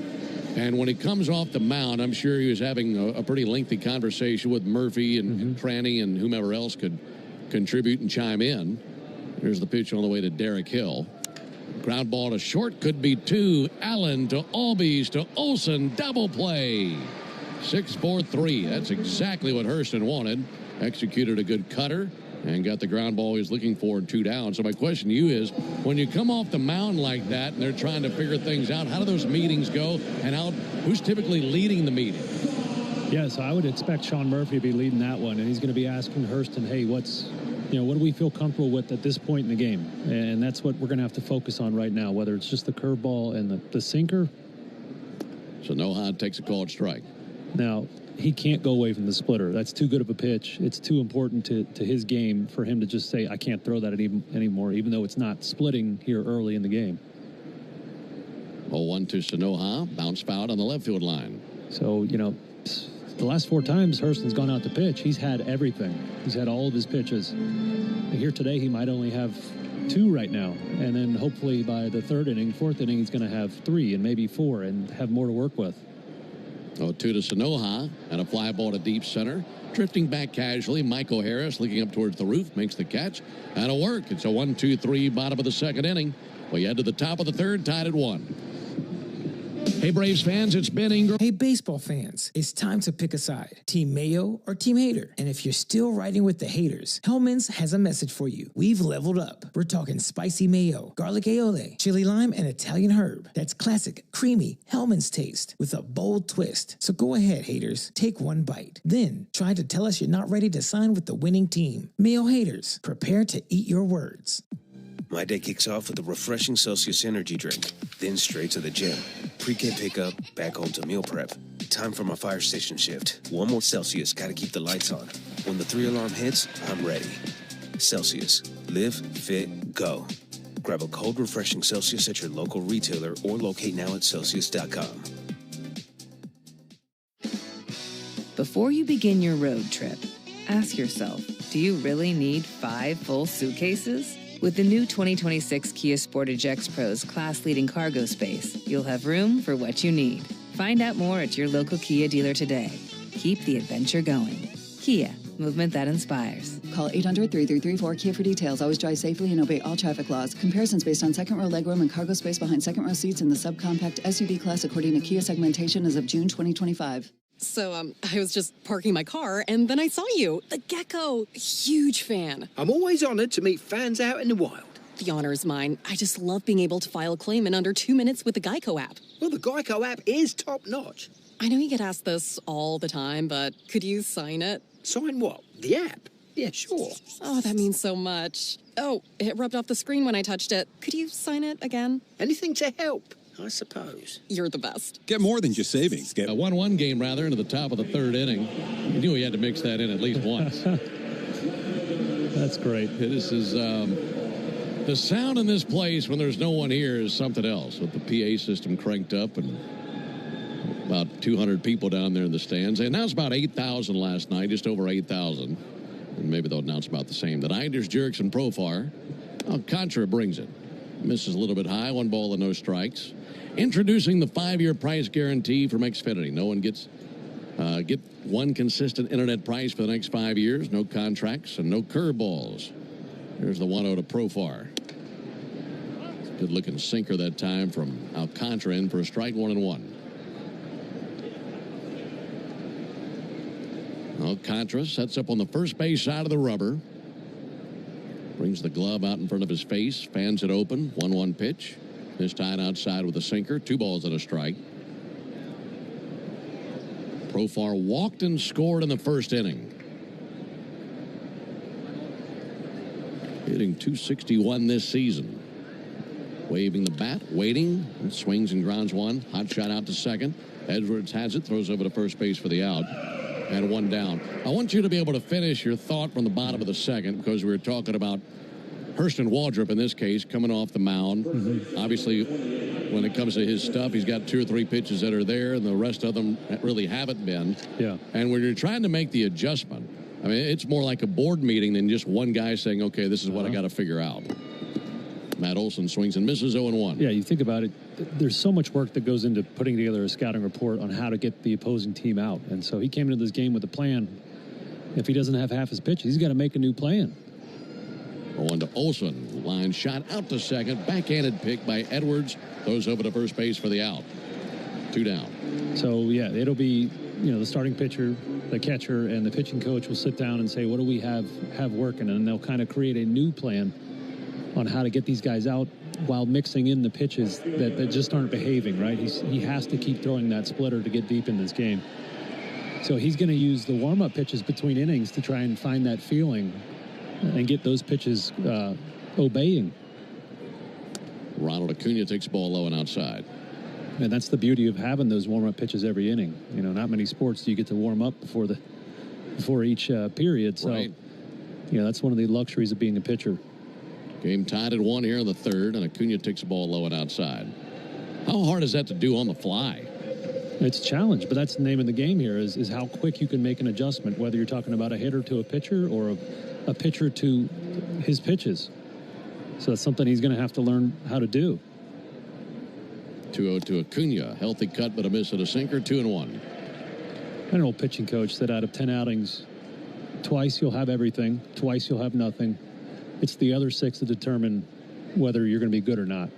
And when he comes off the mound, I'm sure he was having a pretty lengthy conversation with Murphy and Tranny and whomever else could contribute and chime in. Here's the pitch on the way to Derek Hill. Ground ball to short, could be 2. Allen to Albies to Olsen, double play. 6-4-3. That's exactly what Hurston wanted. Executed a good cutter and got the ground ball he was looking for in 2 down. So my question to you is, when you come off the mound like that and they're trying to figure things out, how do those meetings go, and who's typically leading the meeting? Yeah, so I would expect Sean Murphy to be leading that one, and he's going to be asking Hurston, hey, what do we feel comfortable with at this point in the game? And that's what we're going to have to focus on right now, whether it's just the curveball and the sinker. So Nohan takes a called strike. Now, he can't go away from the splitter. That's too good of a pitch. It's too important to his game for him to just say, I can't throw that anymore, even though it's not splitting here early in the game. 0-1 to Sanoha. Bounce foul on the left field line. So, the last 4 times Hurston's gone out to pitch, he's had everything. He's had all of his pitches. And here today, he might only have 2 right now. And then hopefully by the 3rd inning, 4th inning, he's going to have 3 and maybe 4 and have more to work with. 0-2 to Sanoha, and a fly ball to deep center. Drifting back casually, Michael Harris looking up towards the roof, makes the catch. That'll work. It's a 1-2-3 bottom of the 2nd inning. We head to the top of the 3rd, tied at 1. Hey, Braves fans, it's Ben Ingram. Hey, baseball fans, it's time to pick a side. Team Mayo or Team Hater? And if you're still riding with the haters, Hellman's has a message for you. We've leveled up. We're talking spicy mayo, garlic aioli, chili lime, and Italian herb. That's classic, creamy Hellman's taste with a bold twist. So go ahead, haters, take one bite. Then try to tell us you're not ready to sign with the winning team. Mayo haters, prepare to eat your words. My day kicks off with a refreshing Celsius energy drink, then straight to the gym. Pre-game pickup, back home to meal prep. Time for my fire station shift. One more Celsius, gotta keep the lights on. When the 3-alarm hits, I'm ready. Celsius. Live, fit, go. Grab a cold, refreshing Celsius at your local retailer or locate now at Celsius.com. Before you begin your road trip, ask yourself, do you really need 5 full suitcases? With the new 2026 Kia Sportage X Pro's class-leading cargo space, you'll have room for what you need. Find out more at your local Kia dealer today. Keep the adventure going. Kia, movement that inspires. Call 800-3334-KIA for details. Always drive safely and obey all traffic laws. Comparisons based on second row legroom and cargo space behind second row seats in the subcompact SUV class according to Kia segmentation as of June 2025. So, I was just parking my car, and then I saw you. The gecko. Huge fan. I'm always honored to meet fans out in the wild. The honor is mine. I just love being able to file a claim in under 2 minutes with the Geico app. Well, the Geico app is top-notch. I know you get asked this all the time, but could you sign it? Sign what? The app? Yeah, sure. Oh, that means so much. Oh, it rubbed off the screen when I touched it. Could you sign it again? Anything to help, I suppose. You're the best. Get more than just savings. Get a 1-1 game, rather, into the top of the 3rd inning. You knew he had to mix that in at least once. That's great. This is the sound in this place when there's no one here is something else, with the PA system cranked up and about 200 people down there in the stands. They announced about 8,000 last night, just over 8,000. And maybe they'll announce about the same tonight. Here's Jerks and Profar. Contra brings it. Misses a little bit high, 1 ball and no strikes. Introducing the 5-year price guarantee from Xfinity. No one gets get one consistent internet price for the next 5 years. No contracts and no curveballs. There's the 1-0 to Profar. Good looking sinker that time from Alcantara in for a strike, 1-1. Alcantara sets up on the first base side of the rubber. Brings the glove out in front of his face. Fans it open. 1-1 pitch. This time outside with a sinker. 2 balls and a strike. Profar walked and scored in the 1st inning. Hitting .261 this season. Waving the bat, waiting, and swings and grounds one. Hot shot out to second. Edwards has it, throws over to first base for the out. And one down. I want you to be able to finish your thought from the bottom of the second, because we were talking about Hurston Waldrop in this case coming off the mound. Obviously, when it comes to his stuff, he's got 2 or 3 pitches that are there, and the rest of them really haven't been. Yeah. And when you're trying to make the adjustment, I mean, it's more like a board meeting than just one guy saying, okay, this is what I got to figure out. Matt Olson swings and misses 0-1. Yeah, you think about it, there's so much work that goes into putting together a scouting report on how to get the opposing team out. And so he came into this game with a plan. If he doesn't have half his pitches, he's got to make a new plan. 0-1 to Olson. Line shot out to second. Backhanded pick by Edwards. Throws over to first base for the out. 2 down. So, yeah, it'll be, the starting pitcher, the catcher, and the pitching coach will sit down and say, what do we have working? And they'll kind of create a new plan on how to get these guys out while mixing in the pitches that just aren't behaving, right? He has to keep throwing that splitter to get deep in this game. So he's going to use the warm-up pitches between innings to try and find that feeling and get those pitches obeying. Ronald Acuna takes ball low and outside. And that's the beauty of having those warm-up pitches every inning. Not many sports do you get to warm up before each period. So, right. That's one of the luxuries of being a pitcher. Game tied at 1 here in the third, and Acuna takes the ball low and outside. How hard is that to do on the fly? It's a challenge, but that's the name of the game here is how quick you can make an adjustment, whether you're talking about a hitter to a pitcher or a pitcher to his pitches. So that's something he's going to have to learn how to do. 2-0 to Acuna. Healthy cut, but a miss at a sinker. 2-1. An old pitching coach said out of 10 outings, twice you'll have everything, twice you'll have nothing. It's the other 6 that determine whether you're going to be good or not.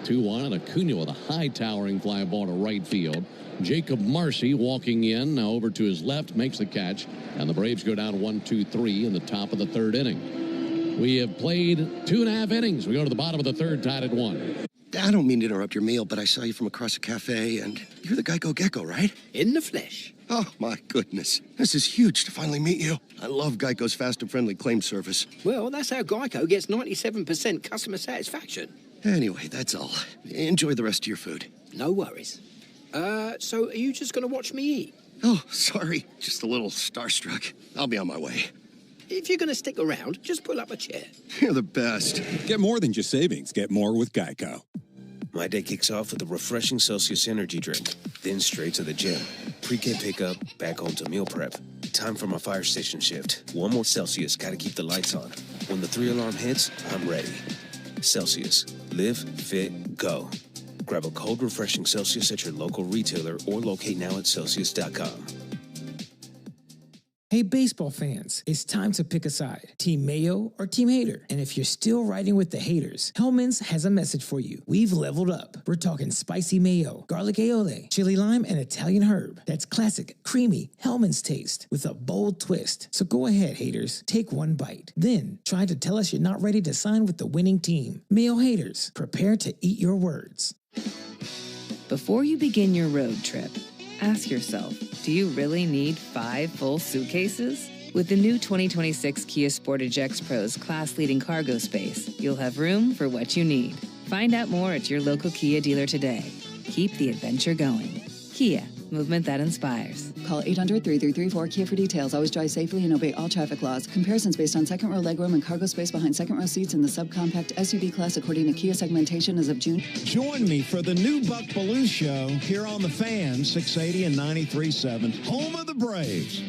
2-1, and Acuna with a high towering fly ball to right field. Jacob Marcy walking in, now over to his left, makes the catch, and the Braves go down 1-2-3 in the top of the third inning. We have played 2.5 innings. We go to the bottom of the third, tied at 1. I don't mean to interrupt your meal, but I saw you from across a cafe, and you're the Geico Gecko, right? In the flesh. Oh, my goodness. This is huge to finally meet you. I love Geico's fast and friendly claim service. Well, that's how Geico gets 97% customer satisfaction. Anyway, that's all. Enjoy the rest of your food. No worries. So are you just going to watch me eat? Oh, sorry. Just a little starstruck. I'll be on my way. If you're going to stick around, just pull up a chair. You're the best. Get more than just savings. Get more with Geico. My day kicks off with a refreshing Celsius energy drink, then straight to the gym. Pre-game pickup, back home to meal prep. Time for my fire station shift. One more Celsius, gotta keep the lights on. When the 3-alarm hits, I'm ready. Celsius. Live, fit, go. Grab a cold, refreshing Celsius at your local retailer or locate now at Celsius.com. Hey, baseball fans, it's time to pick a side. Team Mayo or Team Hater? And if you're still riding with the haters, Hellman's has a message for you. We've leveled up. We're talking spicy mayo, garlic aioli, chili lime, and Italian herb. That's classic, creamy Hellman's taste with a bold twist. So go ahead, haters, take one bite. Then try to tell us you're not ready to sign with the winning team. Mayo haters, prepare to eat your words. Before you begin your road trip, ask yourself, do you really need 5 full suitcases? With the new 2026 Kia Sportage X Pro's class-leading cargo space, you'll have room for what you need. Find out more at your local Kia dealer today. Keep the adventure going. Kia, movement that inspires. Call 800-3334-KIA for details. Always drive safely and obey all traffic laws. Comparisons based on second row legroom and cargo space behind second row seats in the subcompact SUV class according to Kia segmentation as of June. Join me for the new Buck Belue Show here on the Fan, 680 and 93.7, home of the Braves.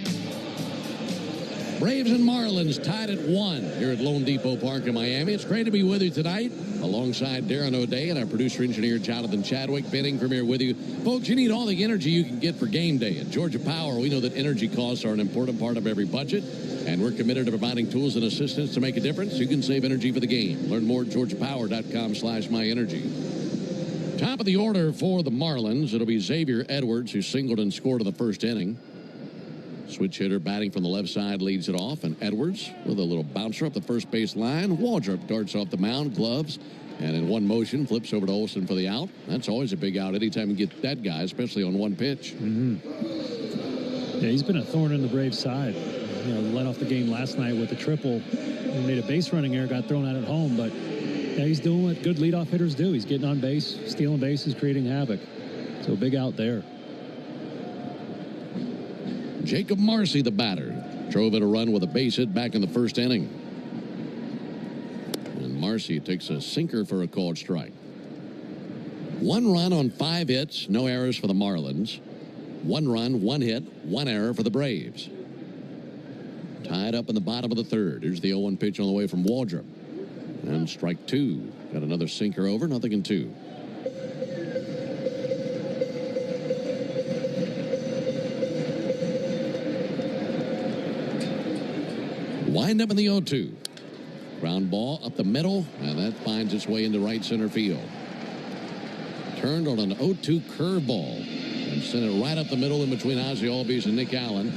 Braves and Marlins tied at 1 here at Lone Depot Park in Miami. It's great to be with you tonight alongside Darren O'Day and our producer-engineer Jonathan Chadwick. Ben Ingram here with you. Folks, you need all the energy you can get for game day. At Georgia Power, we know that energy costs are an important part of every budget, and we're committed to providing tools and assistance to make a difference. You can save energy for the game. Learn more at georgiapower.com/myenergy. Top of the order for the Marlins, it'll be Xavier Edwards, who singled and scored in the first inning. Switch hitter batting from the left side leads it off, and Edwards with a little bouncer up the first base line. Waldrop darts off the mound, gloves, and in one motion flips over to Olson for the out. That's always a big out anytime you get that guy, especially on one pitch. Yeah, he's been a thorn in the Braves' side. Led off the game last night with a triple. He made a base running error, got thrown out at home, but Yeah, he's doing what good leadoff hitters do. He's getting on base, stealing bases, creating havoc. So big out there. Jacob Marcy, the batter, drove in a run with a base hit back in the first inning. And Marcy takes a sinker for a called strike. 1 run on 5 hits, no errors for the Marlins. 1 run, 1 hit, 1 error for the Braves. Tied up in the bottom of the third. Here's the 0-1 pitch on the way from Waldrop. And strike 2. Got another sinker over, 0-2. Wind up in the 0-2. Ground ball up the middle, and that finds its way into right center field. Turned on an 0-2 curveball and sent it right up the middle in between Ozzie Albies and Nick Allen.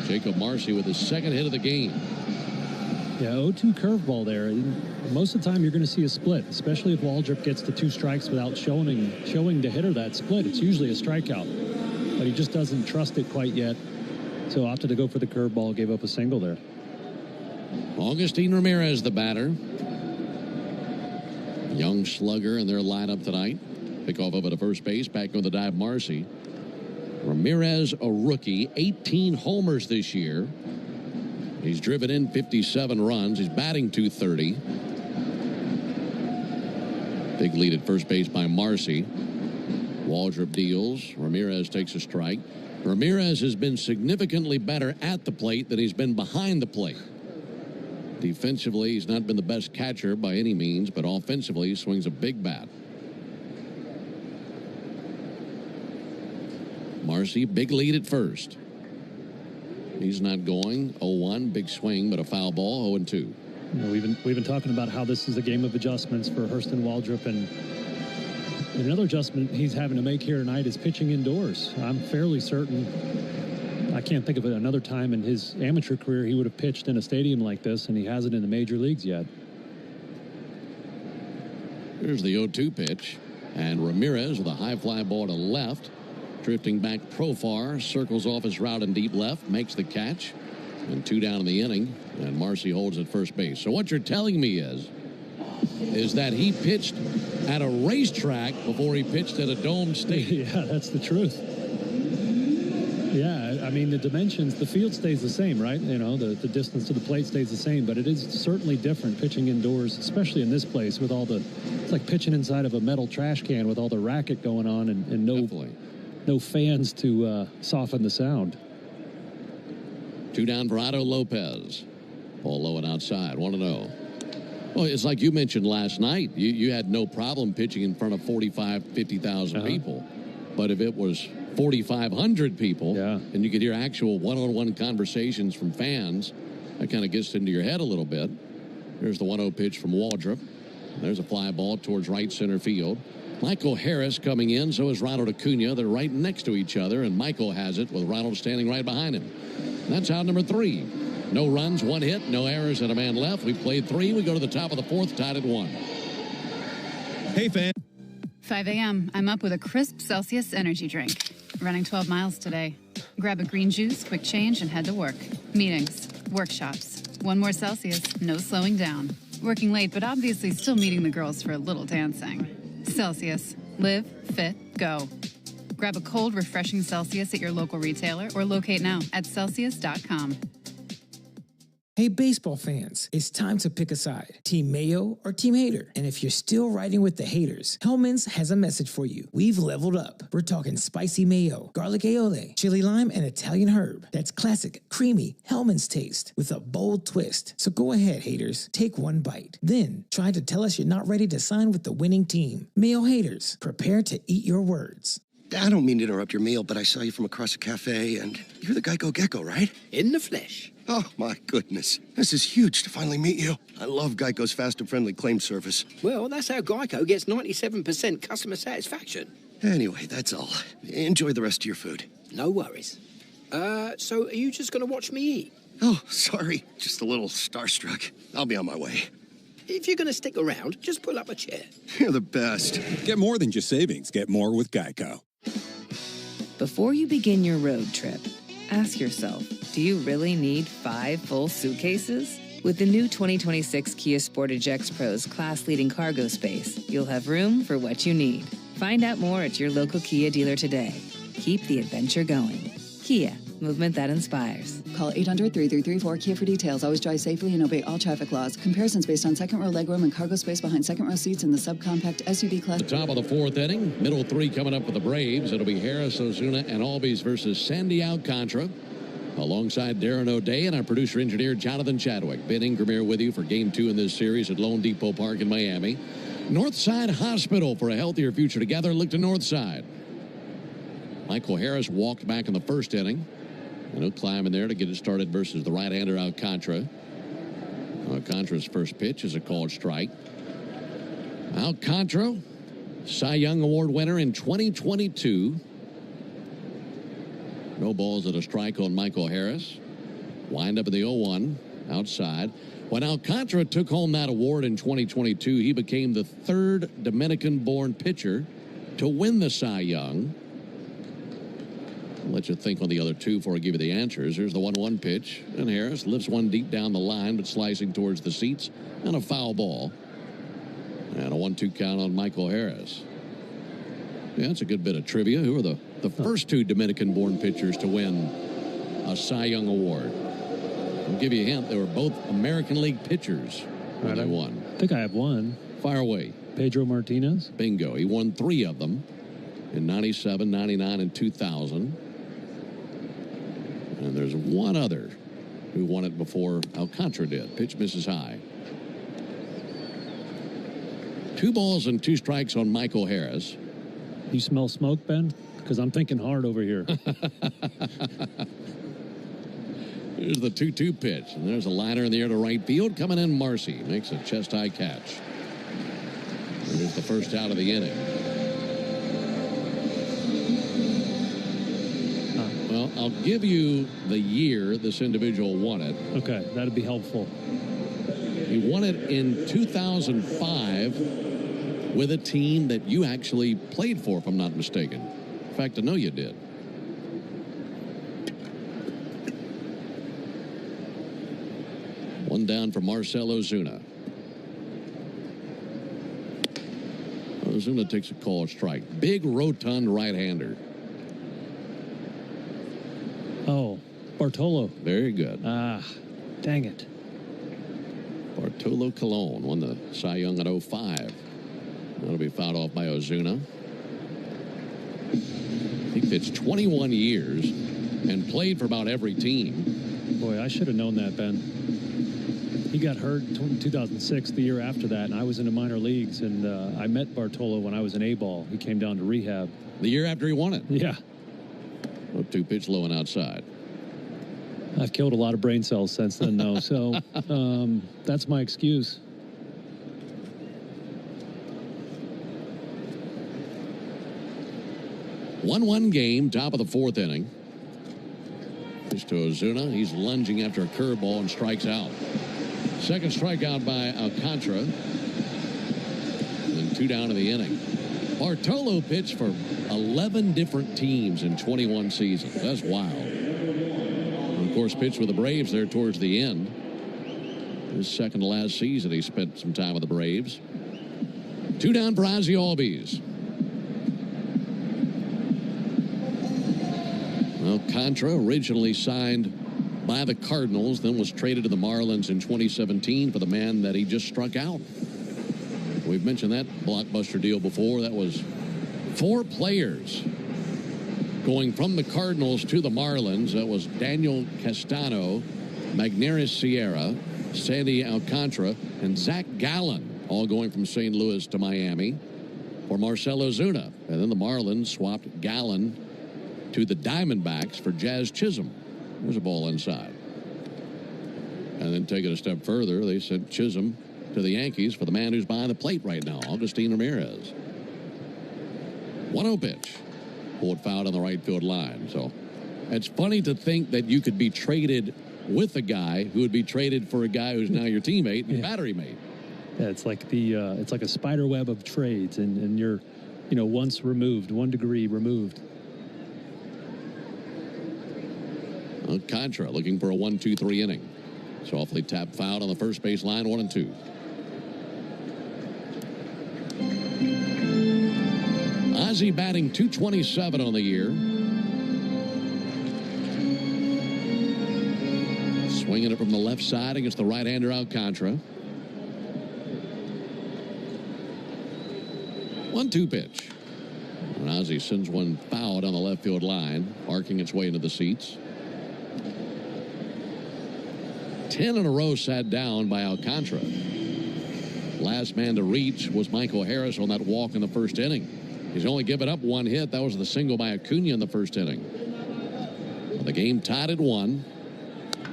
Jacob Marcy with his second hit of the game. Yeah, 0-2 curveball there. Most of the time you're going to see a split, especially if Waldrop gets to 2 strikes without showing the hitter that split. It's usually a strikeout, but he just doesn't trust it quite yet. So opted to go for the curveball, gave up a single there. Augustine Ramirez, the batter. Young slugger in their lineup tonight. Pick off over to first base, back on the dive, Marcy. Ramirez, a rookie, 18 homers this year. He's driven in 57 runs. He's batting .230. Big lead at first base by Marcy. Waldrop deals. Ramirez takes a strike. Ramirez has been significantly better at the plate than he's been behind the plate. Defensively, he's not been the best catcher by any means, but offensively, he swings a big bat. Marcy, big lead at first. He's not going. 0-1, big swing, but a foul ball, 0-2. You know, we've been talking about how this is a game of adjustments for Hurston Waldrop, and another adjustment he's having to make here tonight is pitching indoors. I'm fairly certain, I can't think of another time in his amateur career he would have pitched in a stadium like this, and he hasn't in the major leagues yet. Here's the 0-2 pitch, and Ramirez with a high fly ball to left. Drifting back Profar, circles off his route in deep left, makes the catch, and 2 down in the inning, and Marcy holds at first base. So what you're telling me is that he pitched at a racetrack before he pitched at a dome stadium. Yeah, that's the truth. Yeah, I mean, the dimensions, the field stays the same, right? You know, the distance to the plate stays the same, but it is certainly different pitching indoors, especially in this place with all the, it's like pitching inside of a metal trash can with all the racket going on and no fans to soften the sound. 2 down for Otto Lopez. Ball low and outside, 1-0. Well, it's like you mentioned last night. You had no problem pitching in front of 45, 50,000 people. But if it was 4,500 people and you could hear actual one-on-one conversations from fans, that kind of gets into your head a little bit. Here's the 1-0 pitch from Waldrop. There's a fly ball towards right center field. Michael Harris coming in, so is Ronald Acuna. They're right next to each other, and Michael has it with Ronald standing right behind him. And that's out number 3. No runs, 1 hit, no errors, and a man left. We played 3. We go to the top of the 4th, tied at 1. Hey, fan. 5 a.m. I'm up with a crisp Celsius energy drink. Running 12 miles today. Grab a green juice, quick change, and head to work. Meetings, workshops. 1 more Celsius, no slowing down. Working late, but obviously still meeting the girls for a little dancing. Celsius. Live, fit, go. Grab a cold, refreshing Celsius at your local retailer or locate now at Celsius.com. Hey, baseball fans, it's time to pick a side. Team Mayo or Team Hater. And if you're still riding with the haters, Hellman's has a message for you. We've leveled up. We're talking spicy mayo, garlic aioli, chili lime, and Italian herb. That's classic, creamy Hellman's taste with a bold twist. So go ahead, haters. Take 1 bite. Then try to tell us you're not ready to sign with the winning team. Mayo haters, prepare to eat your words. I don't mean to interrupt your meal, but I saw you from across a cafe, and you're the Geico Gecko, right? In the flesh. Oh, my goodness. This is huge to finally meet you. I love Geico's fast and friendly claim service. Well, that's how Geico gets 97% customer satisfaction. Anyway, that's all. Enjoy the rest of your food. No worries. So are you just going to watch me eat? Oh, sorry. Just a little starstruck. I'll be on my way. If you're going to stick around, just pull up a chair. You're the best. Get more than just savings. Get more with Geico. Before you begin your road trip, ask yourself, do you really need 5 full suitcases? With the new 2026 Kia Sportage X Pro's class-leading cargo space, you'll have room for what you need. Find out more at your local Kia dealer today. Keep the adventure going. Kia, movement that inspires. Call 800-3334-KIA for details. Always drive safely and obey all traffic laws. Comparisons based on second row legroom and cargo space behind second row seats in the subcompact SUV class. The top of the fourth inning, middle three coming up for the Braves. It'll be Harris, Ozuna, and Albies versus Sandy Alcantara. Alongside Darren O'Day and our producer-engineer Jonathan Chadwick. Ben Ingram here with you for Game 2 in this series at Lone Depot Park in Miami. Northside Hospital for a healthier future together. Look to Northside. Michael Harris walked back in the first inning. And he'll climb in there to get it started versus the right-hander Alcantara. Alcantara's first pitch is a called strike. Alcantara, Cy Young Award winner in 2022. No balls and a strike on Michael Harris. Wind up in the 0-1 outside. When Alcantara took home that award in 2022, he became the third Dominican-born pitcher to win the Cy Young. I'll let you think on the other two before I give you the answers. Here's the 1-1 pitch, and Harris lifts one deep down the line, but slicing towards the seats, and a foul ball. And a 1-2 count on Michael Harris. Yeah, that's a good bit of trivia. Who are the first two Dominican-born pitchers to win a Cy Young Award? I'll give you a hint. They were both American League pitchers when they won. I think I have one. Fire away. Pedro Martinez? Bingo. He won 3 of them in 97, 99, and 2000. And there's one other who won it before Alcantara did. Pitch misses high. 2 balls and 2 strikes on Michael Harris. You smell smoke, Ben? Because I'm thinking hard over here. Here's the 2-2 pitch. And there's a liner in the air to right field. Coming in, Marcy makes a chest-high catch. And here's the first out of the inning. Well, I'll give you the year this individual won it. Okay, that'd be helpful. He won it in 2005 with a team that you actually played for, if I'm not mistaken. In fact, I know you did. One down for Marcell Ozuna. Ozuna takes a call strike. Big, rotund right-hander. Oh, Bartolo. Very good. Ah, dang it. Bartolo Colon won the Cy Young at 05. That'll be fouled off by Ozuna. He pitched 21 years and played for about every team. Boy, I should have known that, Ben. He got hurt in 2006, the year after that, and I was in the minor leagues, and I met Bartolo when I was in A-ball. He came down to rehab. The year after he won it? Yeah. 2 pitch low and outside. I've killed a lot of brain cells since then, though, so that's my excuse. One game, top of the 4th inning. Pitch to Ozuna. He's lunging after a curveball and strikes out. Second strikeout by Alcantara. And 2 down in the inning. Bartolo pitched for 11 different teams in 21 seasons. That's wild. And of course, pitched with the Braves there towards the end. His second to last season, he spent some time with the Braves. 2 down for Ozzie Albies. Alcantara originally signed by the Cardinals, then was traded to the Marlins in 2017 for the man that he just struck out. We've mentioned that blockbuster deal before. That was 4 players going from the Cardinals to the Marlins. That was Daniel Castano, Magneuris Sierra, Sandy Alcantara, and Zach Gallen, all going from St. Louis to Miami for Marcell Ozuna. And then the Marlins swapped Gallen to the Diamondbacks for Jazz Chisholm. There's a ball inside. And then take it a step further, they sent Chisholm to the Yankees for the man who's behind the plate right now, Augustine Ramirez. 1-0 pitch. Pulled foul on the right field line. So it's funny to think that you could be traded with a guy who would be traded for a guy who's now your teammate and battery mate. Yeah, it's like it's like a spider web of trades, and you're, once removed, 1 degree removed. Alcantara looking for a 1-2-3 inning. Softly tapped foul on the first base line, 1-2. Ozzie batting .227 on the year. Swinging it from the left side against the right-hander Alcantara. 1-2 pitch. And Ozzie sends one foul down the left field line, arcing its way into the seats. 10 in a row sat down by Alcantara. Last man to reach was Michael Harris on that walk in the first inning. He's only given up one hit. That was the single by Acuna in the first inning. The game tied at 1.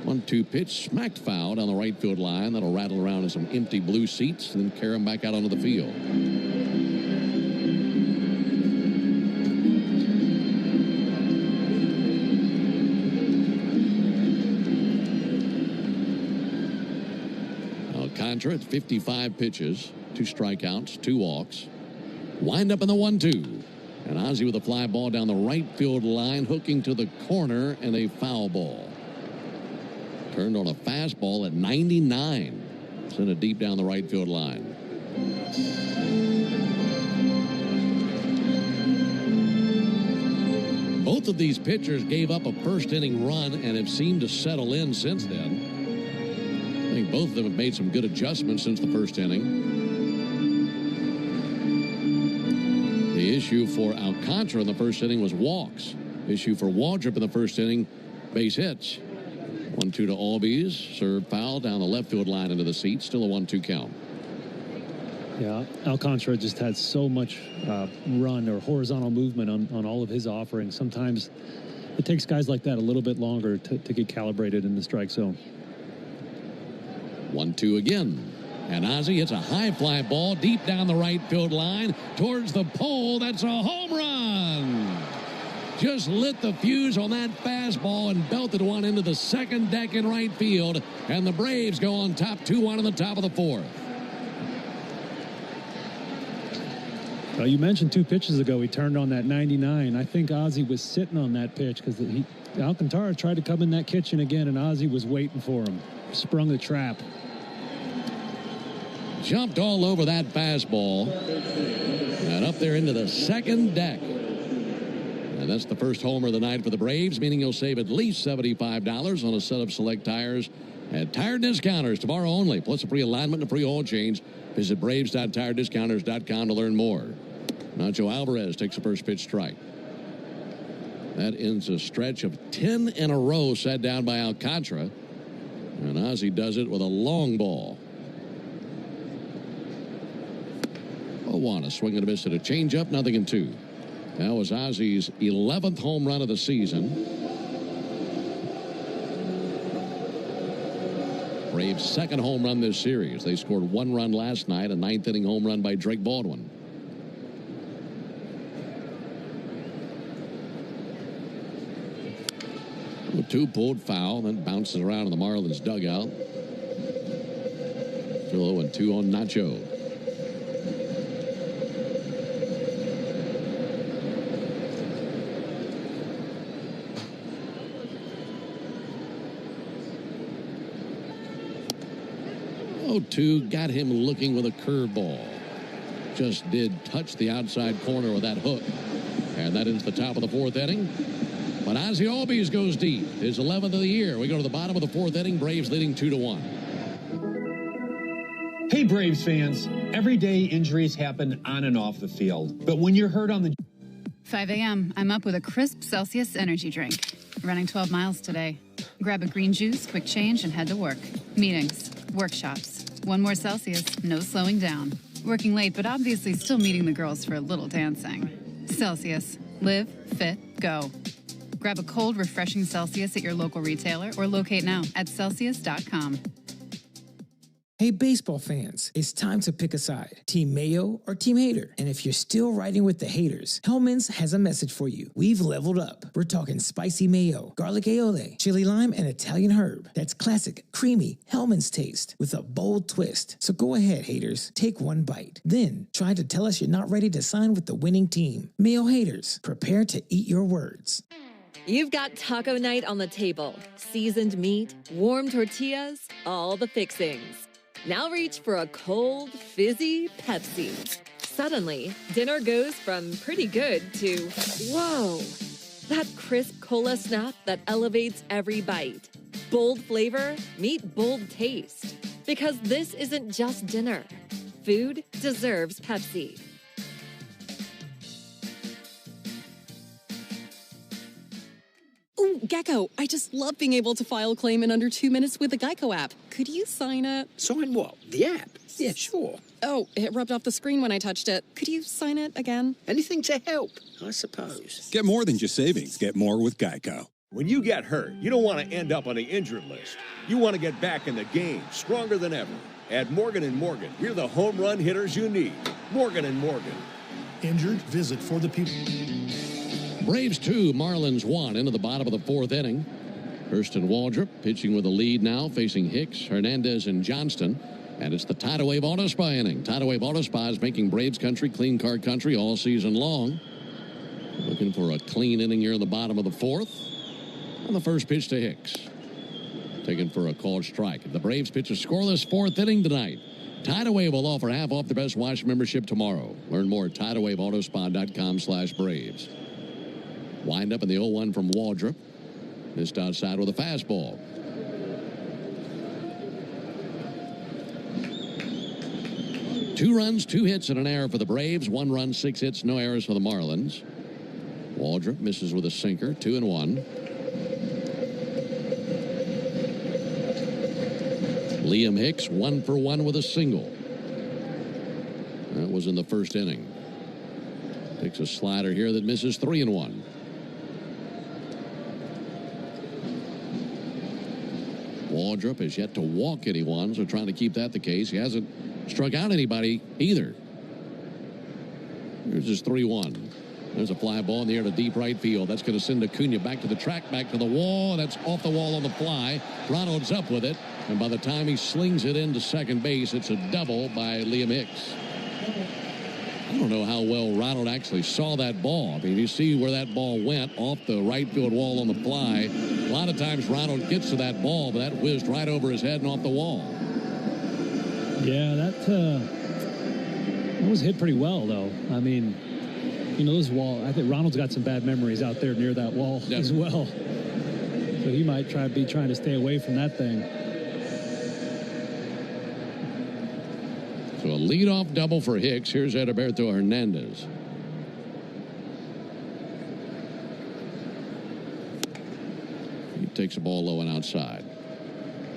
1-2 pitch, smacked foul down the right field line. That'll rattle around in some empty blue seats and then carry him back out onto the field. Alcantara at 55 pitches, 2 strikeouts, 2 walks. Wind up in the 1-2. And Ozzie with a fly ball down the right field line, hooking to the corner, and a foul ball. Turned on a fastball at 99. Sent it deep down the right field line. Both of these pitchers gave up a first inning run and have seemed to settle in since then. I think both of them have made some good adjustments since the first inning. The issue for Alcantara in the first inning was walks. Issue for Waldrop in the first inning, base hits. 1-2 to Albies. Serve foul down the left field line into the seat. Still a 1-2 count. Yeah, Alcantara just had so much run or horizontal movement on all of his offerings. Sometimes it takes guys like that a little bit longer to get calibrated in the strike zone. 1-2 again. And Ozzie hits a high fly ball deep down the right field line towards the pole. That's a home run. Just lit the fuse on that fastball and belted one into the second deck in right field. And the Braves go on top 2-1 in the top of the 4th. Well, you mentioned 2 pitches ago he turned on that 99. I think Ozzie was sitting on that pitch because Alcantara tried to come in that kitchen again, and Ozzie was waiting for him. Sprung the trap. Jumped all over that fastball. And up there into the second deck. And that's the first homer of the night for the Braves, meaning you'll save at least $75 on a set of select tires at Tire Discounters tomorrow only, plus a free alignment and a free oil change. Visit braves.tirediscounters.com to learn more. Nacho Alvarez takes the first pitch strike. That ends a stretch of 10 in a row set down by Alcantara. And Ozzie does it with a long ball. 0-1, a swing and a miss at a changeup, 0-2. That was Ozzie's 11th home run of the season. Braves' second home run this series. They scored 1 run last night, a 9th inning home run by Drake Baldwin. The 2 pulled foul, then bounces around in the Marlins dugout. Still 0-2 on Nacho. Two got him looking with a curveball. Just did touch the outside corner with that hook. And that ends the top of the 4th inning. But Ozzie Albies goes deep. His 11th of the year. We go to the bottom of the 4th inning. Braves leading 2-1. Hey, Braves fans. Every day injuries happen on and off the field. But when you're hurt on the... 5 a.m. I'm up with a crisp Celsius energy drink. Running 12 miles today. Grab a green juice, quick change, and head to work. Meetings, workshops. 1 more Celsius, no slowing down. Working late, but obviously still meeting the girls for a little dancing. Celsius. Live, fit, go. Grab a cold, refreshing Celsius at your local retailer or locate now at Celsius.com. Hey, baseball fans, it's time to pick a side. Team Mayo or Team Hater. And if you're still riding with the haters, Hellman's has a message for you. We've leveled up. We're talking spicy mayo, garlic aioli, chili lime, and Italian herb. That's classic, creamy Hellman's taste with a bold twist. So go ahead, haters. Take 1 bite. Then try to tell us you're not ready to sign with the winning team. Mayo haters, prepare to eat your words. You've got taco night on the table. Seasoned meat, warm tortillas, all the fixings. Now reach for a cold, fizzy Pepsi. Suddenly, dinner goes from pretty good to, whoa, that crisp cola snap that elevates every bite. Bold flavor, meet bold taste. Because this isn't just dinner. Food deserves Pepsi. Ooh, Gecko, I just love being able to file a claim in under 2 minutes with the Geico app. Could you sign it? Sign what? The app? Yeah, sure. Oh, it rubbed off the screen when I touched it. Could you sign it again? Anything to help, I suppose. Get more than just savings. Get more with Geico. When you get hurt, you don't want to end up on the injured list. You want to get back in the game, stronger than ever. At Morgan & Morgan, we're the home run hitters you need. Morgan & Morgan. Injured? Visit for the people. Braves 2, Marlins 1 into the bottom of the fourth inning. Hurston Waldrop pitching with a lead now, facing Hicks, Hernandez, and Johnston. And it's the Tidal Wave Auto Spa inning. Tidal Wave Auto Spa is making Braves country clean car country all season long. Looking for a clean inning here in the bottom of the fourth. And the first pitch to Hicks. Taken for a called strike. The Braves pitch a scoreless fourth inning tonight. Tidal Wave will offer half off the Best Watch membership tomorrow. Learn more at TidalWaveAutoSpa.com/Braves. Wind up in the 0-1 from Waldrop. Missed outside with a fastball. Two runs, 2 hits, and an error for the Braves. 1 run, 6 hits, no errors for the Marlins. Waldrop misses with a sinker, 2-1. Liam Hicks, 1 for 1 with a single. That was in the first inning. Takes a slider here that misses, 3-1. Waldrop has yet to walk anyone, so trying to keep that the case. He hasn't struck out anybody either. Here's his 3-1. There's a fly ball in the air to deep right field. That's going to send Acuna back to the track, back to the wall. That's off the wall on the fly. Ronald's up with it. And by the time he slings it into second base, it's a double by Liam Hicks. I don't know how well Ronald actually saw that ball. I mean, you see where that ball went off the right field wall on the fly. A lot of times Ronald gets to that ball, but that whizzed right over his head and off the wall. Yeah, that was hit pretty well, though. I mean, you know, this wall, I think Ronald's got some bad memories out there near that wall as well. So he might be trying to stay away from that thing. So a leadoff double for Hicks. Here's Edilberto Hernandez. He takes a ball low and outside.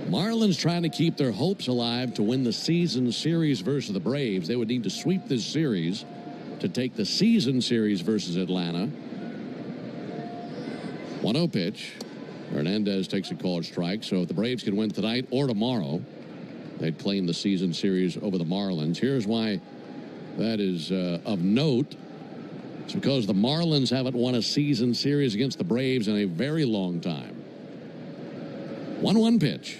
Marlins trying to keep their hopes alive to win the season series versus the Braves. They would need to sweep this series to take the season series versus Atlanta. 1-0 pitch. Hernandez takes a called strike. So if the Braves can win tonight or tomorrow, they'd claim the season series over the Marlins. Here's why that is of note. It's because the Marlins haven't won a season series against the Braves in a very long time. 1-1 pitch.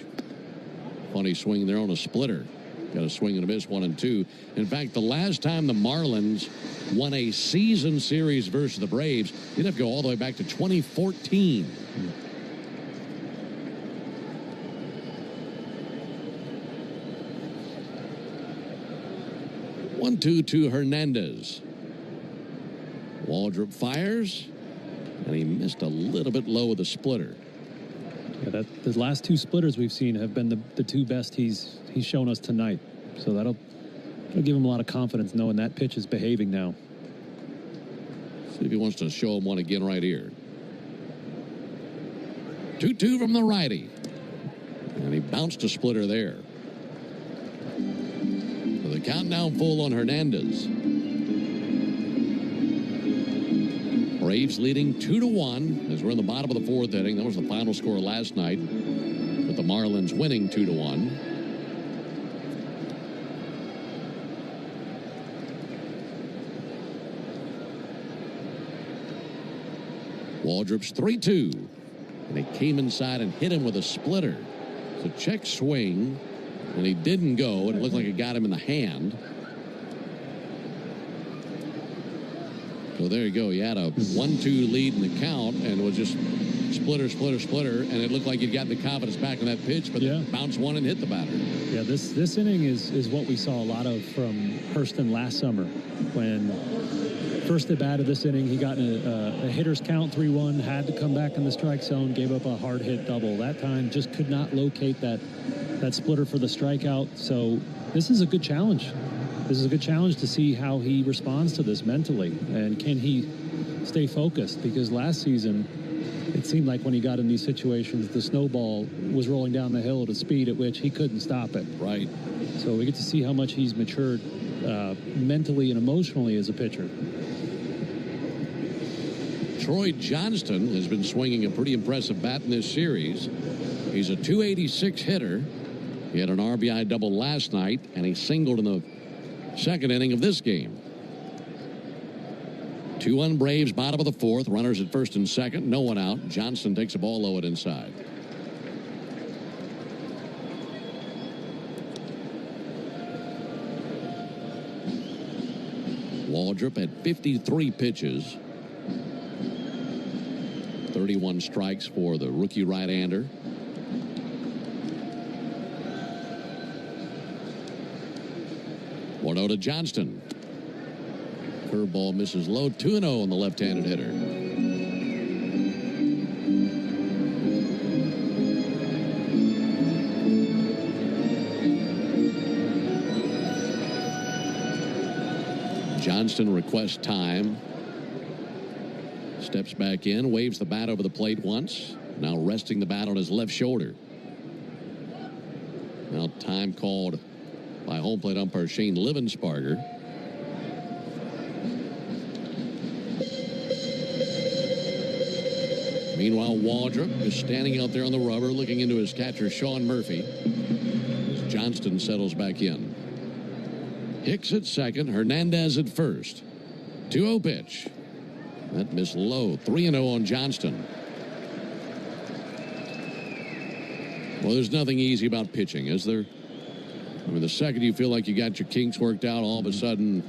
Funny swing there on a splitter. Got a swing and a miss, 1-2. In fact, the last time the Marlins won a season series versus the Braves, you'd have to go all the way back to 2014. One, 2 to Hernandez. Waldrop fires, and he missed a little bit low with the splitter. Yeah, the last 2 splitters we've seen have been the 2 best he's shown us tonight. So that'll give him a lot of confidence knowing that pitch is behaving now. See if he wants to show him one again right here. 2-2 from the righty. And he bounced a splitter there. So the countdown full on Hernandez. Braves leading 2-1 as we're in the bottom of the fourth inning. That was the final score last night, with the Marlins winning 2-1. Waldrop's 3-2, and he came inside and hit him with a splitter. It's a check swing, and he didn't go. It looked like it got him in the hand. So there you go. He had a 1-2 lead in the count and was just splitter, and it looked like he'd gotten the confidence back in that pitch, but then bounced one and hit the batter. Yeah, this inning is what we saw a lot of from Hurston last summer. When first at bat of this inning, he got in a hitter's count 3-1, had to come back in the strike zone, gave up a hard hit double. That time just could not locate that splitter for the strikeout. So this is a good challenge. This is a good challenge to see how he responds to this mentally, and can he stay focused, because last season it seemed like when he got in these situations, the snowball was rolling down the hill at a speed at which he couldn't stop it. Right. So we get to see how much he's matured mentally and emotionally as a pitcher. Troy Johnston has been swinging a pretty impressive bat in this series. He's a .286 hitter. He had an RBI double last night, and he singled in the second inning of this game. 2-1 Braves, bottom of the fourth. Runners at first and second. No one out. Johnston takes a ball low and inside. Waldrop had 53 pitches. 31 strikes for the rookie right-hander. One-0 to Johnston. Curveball misses low. 2-0 on the left-handed hitter. Johnston requests time. Steps back in, waves the bat over the plate once. Now resting the bat on his left shoulder. Now time called by home plate umpire Shane Livensparger. Meanwhile, Waldrop is standing out there on the rubber looking into his catcher Sean Murphy. As Johnston settles back in. Hicks at second, Hernandez at first. 2-0 pitch. That missed low. 3-0 on Johnston. Well, there's nothing easy about pitching, is there? I mean, the second you feel like you got your kinks worked out, all of a sudden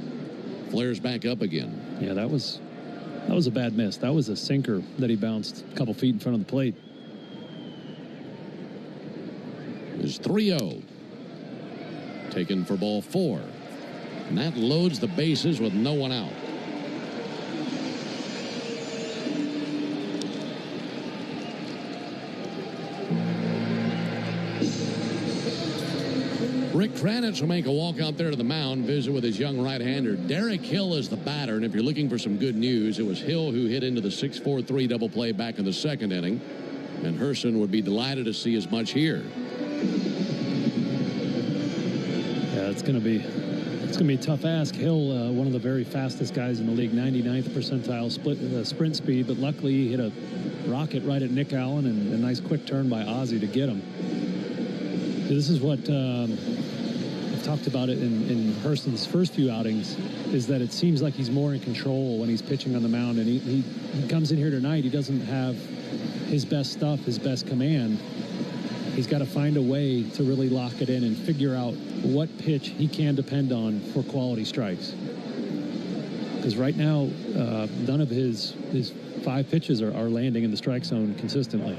flares back up again. Yeah, that was a bad miss. That was a sinker that he bounced a couple feet in front of the plate. Is 3-0. Taken for ball 4. And that loads the bases with no one out. Rick Kranitz will make a walk out there to the mound, visit with his young right-hander. Derek Hill is the batter, and if you're looking for some good news, it was Hill who hit into the 6-4-3 double play back in the second inning, and Hurston would be delighted to see as much here. Yeah, it's going to be a tough ask. Hill, one of the very fastest guys in the league, 99th percentile sprint speed, but luckily he hit a rocket right at Nick Allen, and a nice quick turn by Ozzie to get him. This is what I've talked about it in Hurston's first few outings, is that it seems like he's more in control when he's pitching on the mound, and he comes in here tonight. He doesn't have his best stuff, his best command. He's got to find a way to really lock it in and figure out what pitch he can depend on for quality strikes. Because right now, none of his 5 pitches are landing in the strike zone consistently.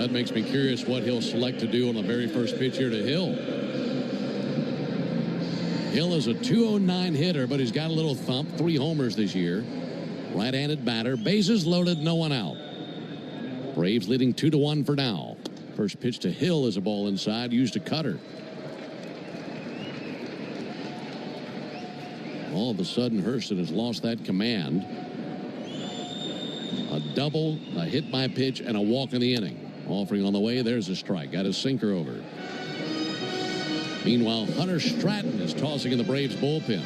That makes me curious what he'll select to do on the very first pitch here to Hill. Hill is a .209 hitter, but he's got a little thump. 3 homers this year. Right-handed batter. Bases loaded, no one out. Braves leading 2-1 for now. First pitch to Hill is a ball inside, used a cutter. All of a sudden, Hurston has lost that command. A double, a hit by pitch, and a walk in the inning. Offering on the way, there's a strike. Got his sinker over. Meanwhile, Hunter Stratton is tossing in the Braves bullpen.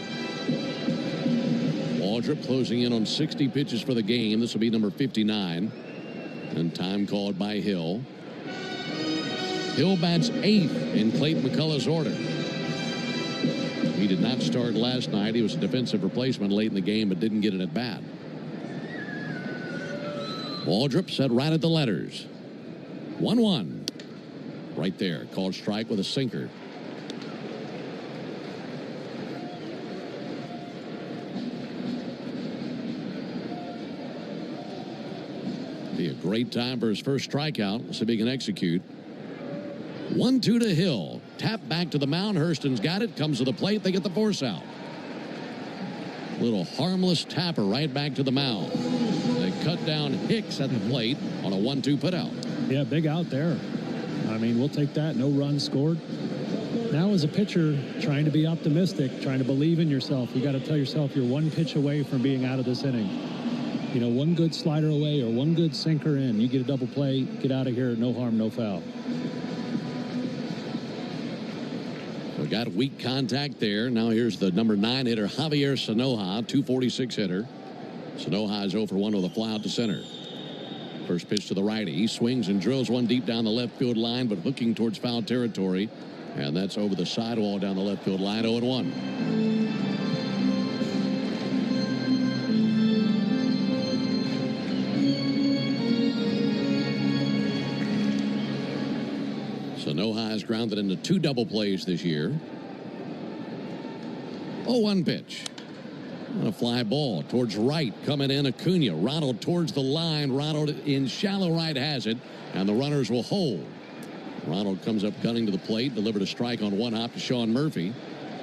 Waldrop closing in on 60 pitches for the game. This will be number 59. And time called by Hill. Hill bats 8th in Clayton McCullough's order. He did not start last night. He was a defensive replacement late in the game, but didn't get an at bat. Waldrop set right at the letters. 1-1. Right there. Called strike with a sinker. Great time for his first strikeout. Let's see if he can execute. 1-2 to Hill. Tap back to the mound. Hurston's got it. Comes to the plate. They get the force out. Little harmless tapper right back to the mound. They cut down Hicks at the plate on a 1-2 putout. Yeah, big out there. I mean, we'll take that. No runs scored. Now as a pitcher, trying to be optimistic, trying to believe in yourself. You got to tell yourself you're one pitch away from being out of this inning. You know, one good slider away or one good sinker in. You get a double play, get out of here, no harm, no foul. We got weak contact there. Now here's the number 9 hitter, Javier Sanoja, 246 hitter. Sanoja is 0 for 1 with a fly out to center. First pitch to the righty. He swings and drills one deep down the left field line, but hooking towards foul territory. And that's over the sidewall down the left field line, 0-1. Sanoja has grounded into 2 double plays this year. 0-1 pitch. And a fly ball towards right. Coming in, Acuna. Ronald towards the line. Ronald in shallow right has it. And the runners will hold. Ronald comes up gunning to the plate. Delivered a strike on one hop to Sean Murphy.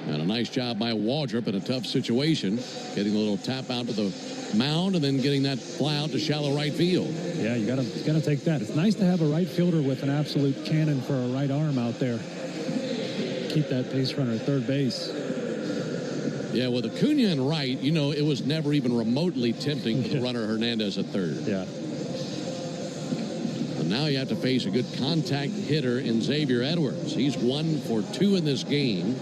And a nice job by Waldrop in a tough situation. Getting a little tap out to the mound and then getting that fly out to shallow right field. Yeah, you gotta take that. It's nice to have a right fielder with an absolute cannon for a right arm out there. Keep that base runner at third base. Yeah, with Acuna in right, you know, it was never even remotely tempting for the runner Hernandez at third. Yeah. And now you have to face a good contact hitter in Xavier Edwards. He's 1 for 2 in this game.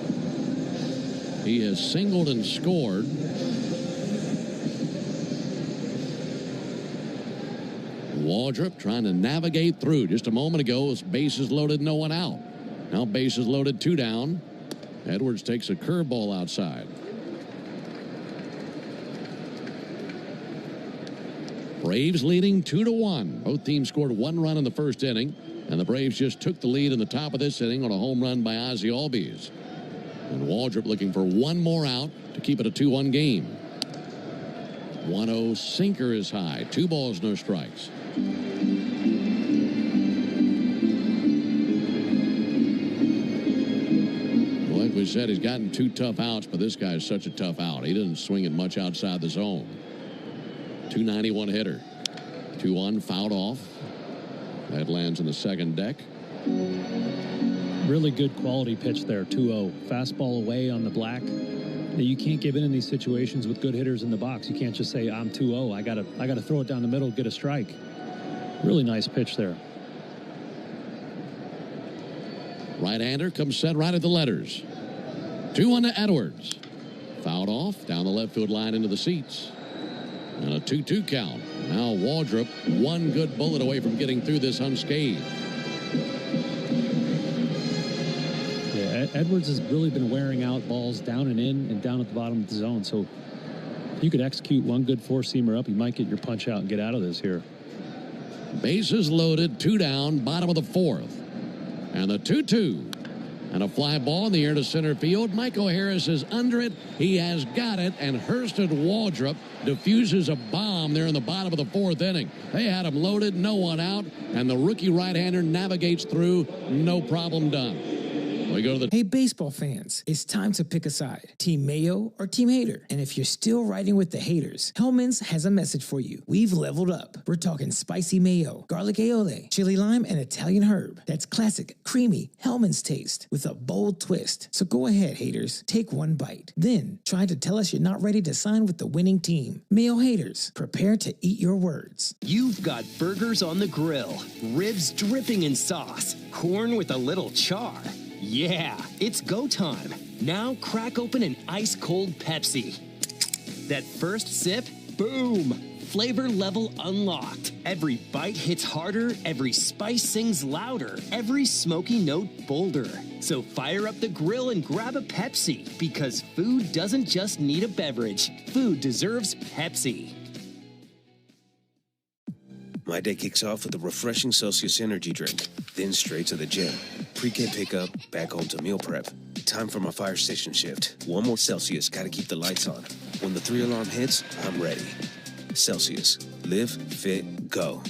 He has singled and scored. Waldrop trying to navigate through. Just a moment ago, it was bases loaded, no one out. Now bases loaded, 2 down. Edwards takes a curveball outside. Braves leading 2-1. Both teams scored 1 run in the first inning, and the Braves just took the lead in the top of this inning on a home run by Ozzie Albies. And Waldrop looking for 1 more out to keep it a 2-1 game. 1-0 sinker is high. 2 balls, no strikes. Well, like we said, he's gotten 2 tough outs, but this guy is such a tough out. He doesn't swing it much outside the zone. 291 hitter. 2-1 fouled off. That lands in the second deck. Really good quality pitch there, 2-0. Fastball away on the black. You can't give in these situations with good hitters in the box. You can't just say, I'm 2-0. I gotta throw it down the middle, get a strike. Really nice pitch there. Right-hander comes set right at the letters. 2-1 to Edwards. Fouled off down the left field line into the seats. And a 2-2 count. Now Waldrop 1 good bullet away from getting through this unscathed. Yeah, Edwards has really been wearing out balls down and in and down at the bottom of the zone. So if you could execute 1 good 4-seamer up, you might get your punch out and get out of this here. Bases loaded, 2 down, bottom of the 4th. And the 2-2. And a fly ball in the air to center field. Michael Harris is under it. He has got it. And Hurston Waldrop diffuses a bomb there in the bottom of the 4th inning. They had him loaded, no one out. And the rookie right-hander navigates through. No problem done. We go to the... Hey, baseball fans, it's time to pick a side. Team Mayo or Team Hater. And if you're still riding with the haters, Hellman's has a message for you. We've leveled up. We're talking spicy mayo, garlic aioli, chili lime, and Italian herb. That's classic, creamy Hellman's taste with a bold twist. So go ahead, haters. Take 1 bite. Then try to tell us you're not ready to sign with the winning team. Mayo haters, prepare to eat your words. You've got burgers on the grill, ribs dripping in sauce, corn with a little char. Yeah, it's go time. Now crack open an ice-cold Pepsi. That first sip, boom, flavor level unlocked. Every bite hits harder, every spice sings louder, every smoky note bolder. So fire up the grill and grab a Pepsi, because food doesn't just need a beverage. Food deserves Pepsi. My day kicks off with a refreshing Celsius energy drink, then straight to the gym. Pre-game pickup, back home to meal prep. Time for my fire station shift. 1 more Celsius, gotta keep the lights on. When the 3 alarm hits, I'm ready. Celsius, live, fit, go.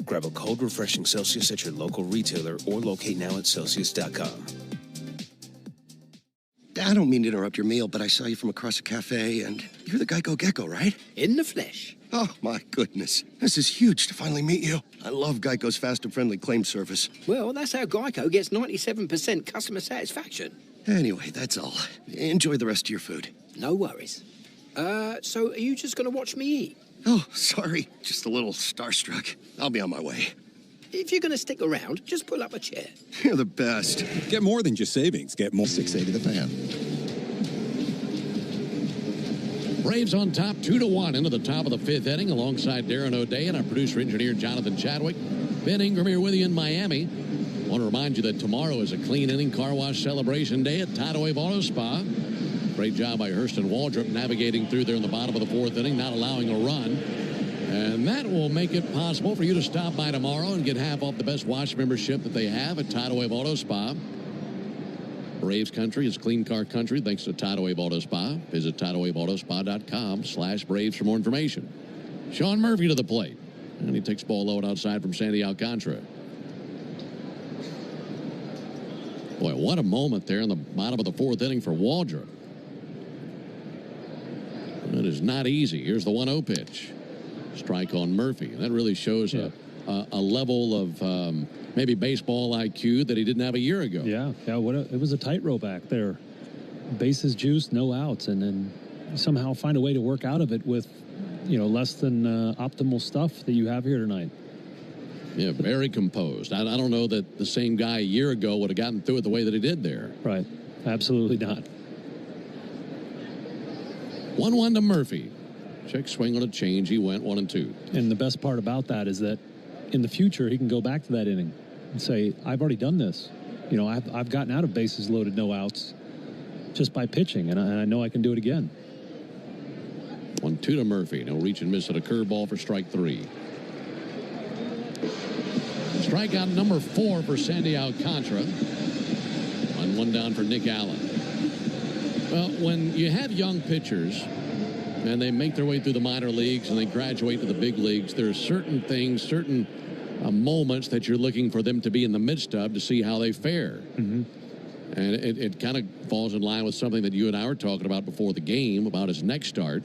Grab a cold, refreshing Celsius at your local retailer or locate now at Celsius.com. I don't mean to interrupt your meal, but I saw you from across a cafe, and you're the Geico Gecko, right? In the flesh. Oh, my goodness. This is huge to finally meet you. I love Geico's fast and friendly claim service. Well, that's how Geico gets 97% customer satisfaction. Anyway, that's all. Enjoy the rest of your food. No worries. So are you just going to watch me eat? Oh, sorry. Just a little starstruck. I'll be on my way. If you're going to stick around, just pull up a chair. You're the best. Get more than just savings. Get more. 680 The Fan. Braves on top 2-1 into the top of the fifth inning alongside Darren O'Day and our producer-engineer Jonathan Chadwick. Ben Ingram here with you in Miami. I want to remind you that tomorrow is a clean inning car wash celebration day at Tidal Wave Auto Spa. Great job by Hurston Waldrop navigating through there in the bottom of the fourth inning, not allowing a run. And that will make it possible for you to stop by tomorrow and get half off the best wash membership that they have at Tidal Wave Auto Spa. Braves country is clean car country thanks to Tidal Wave Auto Spa. Visit TidalWaveAutoSpa.com/Braves for more information. Sean Murphy to the plate. And he takes ball low and outside from Sandy Alcantara. Boy, what a moment there in the bottom of the fourth inning for Waldrop. It is not easy. Here's the 1-0 pitch. Strike on Murphy. That really shows a level of maybe baseball IQ that he didn't have a year ago. Yeah. It was a tightrope act there. Bases juiced, no outs, and then somehow find a way to work out of it with, less than optimal stuff that you have here tonight. Yeah, very composed. I don't know that the same guy a year ago would have gotten through it the way that he did there. Right. Absolutely not. 1-1 to Murphy. Check swing on a change. He went 1-2. And the best part about that is that in the future, he can go back to that inning and say, I've already done this. I've gotten out of bases loaded, no outs just by pitching, and I know I can do it again. 1-2 to Murphy. No reach and miss at a curveball for strike 3. Strikeout number 4 for Sandy Alcantara. 1-1 down for Nick Allen. Well, when you have young pitchers and they make their way through the minor leagues and they graduate to the big leagues, there are certain things, certain moments that you're looking for them to be in the midst of to see how they fare. Mm-hmm. And it kind of falls in line with something that you and I were talking about before the game about his next start.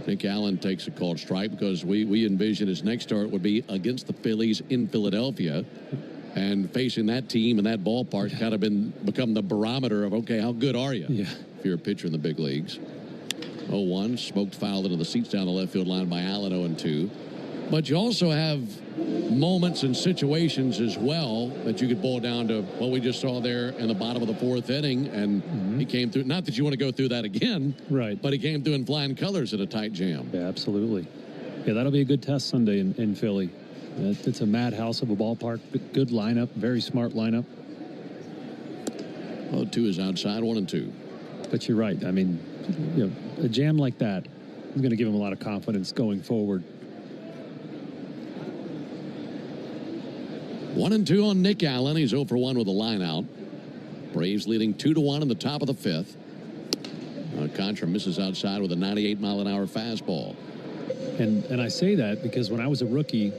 Nick Allen takes a called strike because we envision his next start would be against the Phillies in Philadelphia. And facing that team and that ballpark kind of become the barometer of, okay, how good are you? Yeah. If you're a pitcher in the big leagues. 0-1, smoked fouled into the seats down the left field line by Allen, 0-2. But you also have moments and situations as well that you could boil down to what we just saw there in the bottom of the fourth inning, and he came through. Not that you want to go through that again, right? But he came through in flying colors at a tight jam. Yeah, absolutely. Yeah, that'll be a good test Sunday in Philly. It's a madhouse of a ballpark. Good lineup, very smart lineup. 0-2 is outside, 1-2. But you're right. I mean, a jam like that is going to give him a lot of confidence going forward. 1-2 on Nick Allen. He's 0 for 1 with a line out. Braves leading 2-1 in the top of the fifth. Contra misses outside with a 98-mile-an-hour fastball. And I say that because when I was a rookie,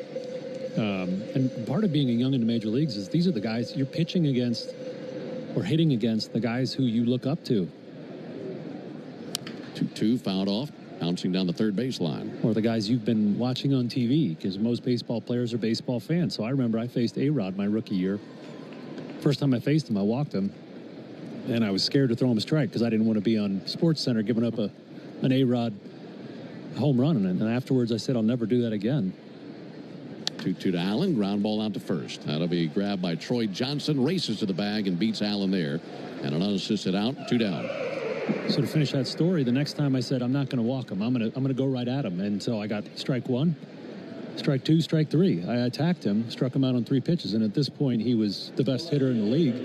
and part of being a young in the major leagues is these are the guys you're pitching against or hitting against, the guys who you look up to. 2-2 fouled off, bouncing down the third baseline. Or the guys you've been watching on TV, because most baseball players are baseball fans. So I remember I faced A-Rod my rookie year. First time I faced him, I walked him, and I was scared to throw him a strike because I didn't want to be on SportsCenter giving up an A-Rod home run. And afterwards I said, I'll never do that again. 2-2 to Allen, ground ball out to first. That'll be grabbed by Troy Johnson, races to the bag and beats Allen there. And an unassisted out, 2 down. So to finish that story, the next time I said, I'm not going to walk him. I'm going to go right at him. And so I got strike 1, strike 2, strike 3. I attacked him, struck him out on 3 pitches. And at this point, he was the best hitter in the league.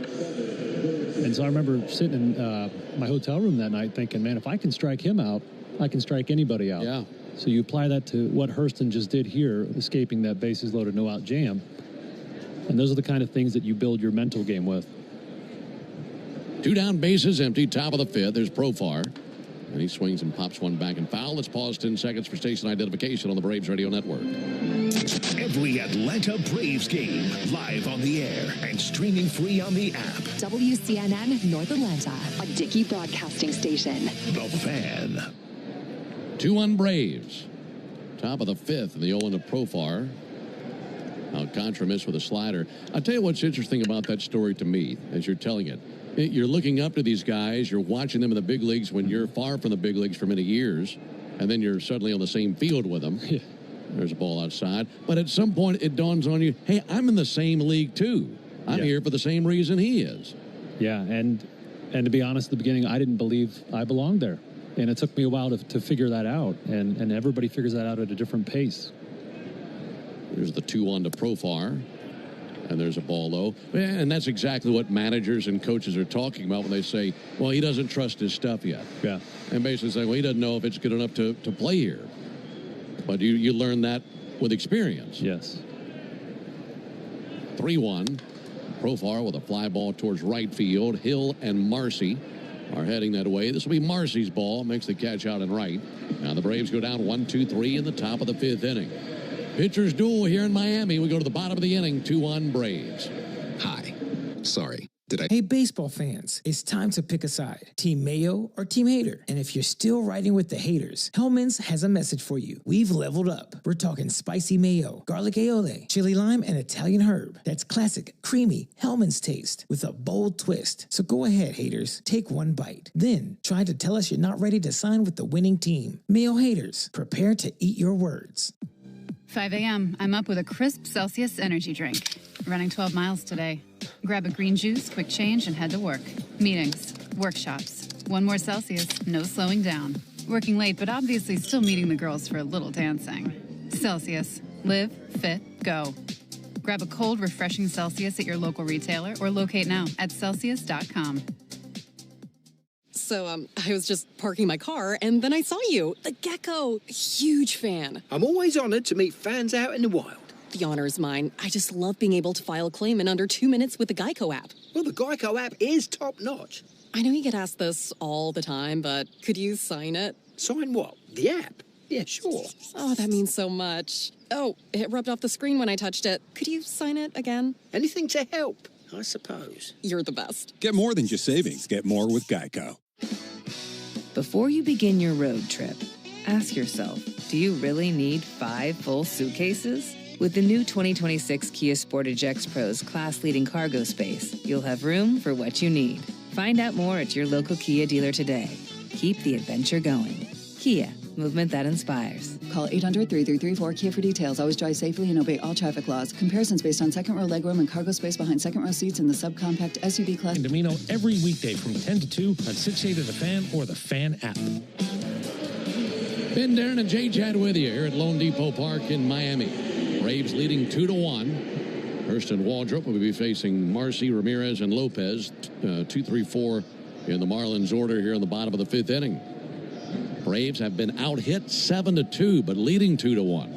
And so I remember sitting in my hotel room that night thinking, man, if I can strike him out, I can strike anybody out. Yeah. So you apply that to what Hurston just did here, escaping that bases loaded, no out jam. And those are the kind of things that you build your mental game with. 2 down, bases empty, top of the fifth. There's Profar. And he swings and pops one back and foul. Let's pause 10 seconds for station identification on the Braves Radio Network. Every Atlanta Braves game live on the air and streaming free on the app. WCNN North Atlanta, a Dickey broadcasting station. The Fan. 2-1 Braves. Top of the fifth in the 0-1 to Profar. Alcantara missed with a slider. I'll tell you what's interesting about that story to me as you're telling it. You're looking up to these guys. You're watching them in the big leagues when you're far from the big leagues for many years. And then you're suddenly on the same field with them. Yeah. There's a ball outside. But at some point, it dawns on you, hey, I'm in the same league, too. I'm here for the same reason he is. Yeah, and to be honest, at the beginning, I didn't believe I belonged there. And it took me a while to figure that out. And everybody figures that out at a different pace. There's the 2-1 to Profar. And there's a ball low. And that's exactly what managers and coaches are talking about when they say, well, he doesn't trust his stuff yet. Yeah. And basically saying, well, he doesn't know if it's good enough to play here. But you learn that with experience. Yes. 3-1. Profar with a fly ball towards right field. Hill and Marcy are heading that way. This will be Marcy's ball. Makes the catch out and right. Now the Braves go down 1-2-3 in the top of the fifth inning. Pitchers duel here in Miami. We go to the bottom of the inning. 2-1 Braves. Hi. Sorry. Hey, baseball fans, it's time to pick a side. Team Mayo or Team Hater. And if you're still riding with the haters, Hellman's has a message for you. We've leveled up. We're talking spicy mayo, garlic aioli, chili lime, and Italian herb. That's classic, creamy Hellman's taste with a bold twist. So go ahead, haters. Take one bite. Then try to tell us you're not ready to sign with the winning team. Mayo haters, prepare to eat your words. 5 a.m. I'm up with a crisp Celsius energy drink. Running 12 miles today. Grab a green juice, quick change, and head to work. Meetings, workshops. One more Celsius, no slowing down. Working late, but obviously still meeting the girls for a little dancing. Celsius. Live, fit, go. Grab a cold, refreshing Celsius at your local retailer or locate now at Celsius.com. So, I was just parking my car, and then I saw you, the gecko. Huge fan. I'm always honored to meet fans out in the wild. The honor is mine. I just love being able to file a claim in under 2 minutes with the Geico app. Well, the Geico app is top-notch. I know you get asked this all the time, but could you sign it? Sign what? The app? Yeah, sure. Oh, that means so much. Oh, it rubbed off the screen when I touched it. Could you sign it again? Anything to help, I suppose. You're the best. Get more than just savings. Get more with Geico. Before you begin your road trip, ask yourself, do you really need 5 full suitcases? With the new 2026 Kia Sportage X Pro's class-leading cargo space, you'll have room for what you need. Find out more at your local Kia dealer today. Keep the adventure going. Kia, movement that inspires. Call 800-3334-KIA for details. Always drive safely and obey all traffic laws. Comparisons based on second row legroom and cargo space behind second row seats in the subcompact SUV class. In Domino every weekday from 10 to 2 on 680 The Fan or the Fan app. Ben Darren and Jay Chad with you here at Lone Depot Park in Miami. Braves leading 2-1. Hurston Waldrop will be facing Marcy, Ramirez, and Lopez. 2-3-4 in the Marlins order here in the bottom of the fifth inning. Braves have been out-hit 7-2, but leading 2-1.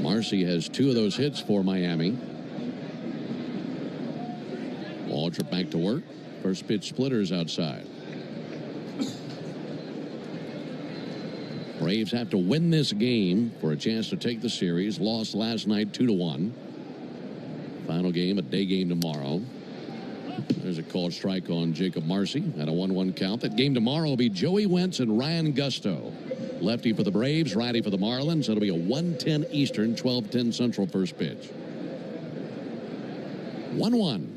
Marcy has 2 of those hits for Miami. Waldrop back to work. First pitch splitters outside. Braves have to win this game for a chance to take the series. Lost last night 2-1. Final game, a day game tomorrow. There's a called strike on Jacob Marcy at a 1-1 count. That game tomorrow will be Joey Wentz and Ryan Gusto. Lefty for the Braves, righty for the Marlins. It'll be a 1:10 Eastern, 12:10 Central first pitch. 1-1.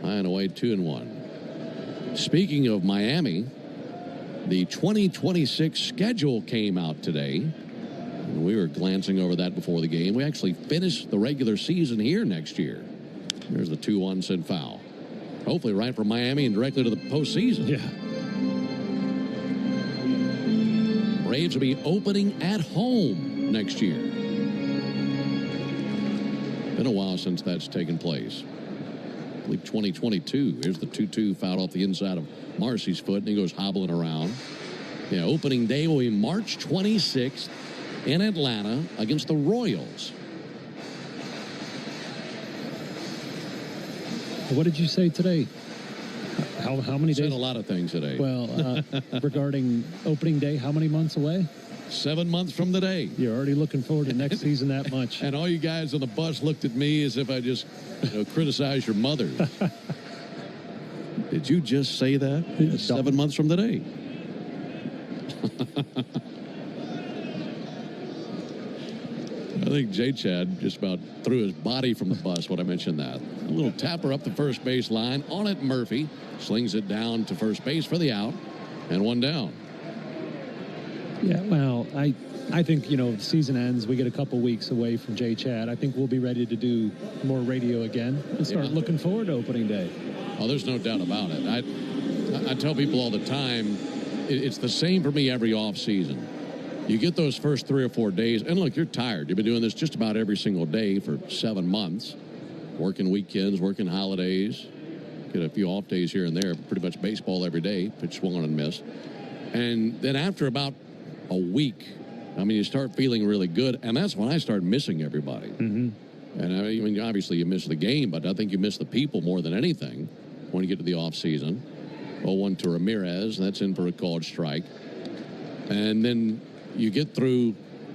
High and away, 2-1. Speaking of Miami, the 2026 schedule came out today. We were glancing over that before the game. We actually finished the regular season here next year. There's the 2-1 sent foul. Hopefully right from Miami and directly to the postseason. Yeah. Braves will be opening at home next year. Been a while since that's taken place. I believe 2022. Here's the 2-2 foul off the inside of Marcy's foot, and he goes hobbling around. Yeah, opening day will be March 26th in Atlanta against the Royals. What did you say today? How many days? Said a lot of things today. Well, regarding opening day, how many months away? 7 months from today. You're already looking forward to next season that much. And all you guys on the bus looked at me as if I just criticized your mothers. Did you just say that? 7 months from today. I think J-Chad just about threw his body from the bus when I mentioned that. A little tapper up the first base line. On it, Murphy slings it down to first base for the out. And one down. Yeah, well, I think, season ends. We get a couple weeks away from J-Chad. I think we'll be ready to do more radio again and start looking forward to opening day. Oh, there's no doubt about it. I tell people all the time, it's the same for me every off season. You get those first 3 or 4 days, and look, you're tired. You've been doing this just about every single day for 7 months, working weekends, working holidays, get a few off days here and there, pretty much baseball every day, pitch, swung and miss. And then after about a week, you start feeling really good, and that's when I start missing everybody. Mm-hmm. And obviously you miss the game, but I think you miss the people more than anything when you get to the off season. 0-1 to Ramirez, that's in for a called strike. And then you get through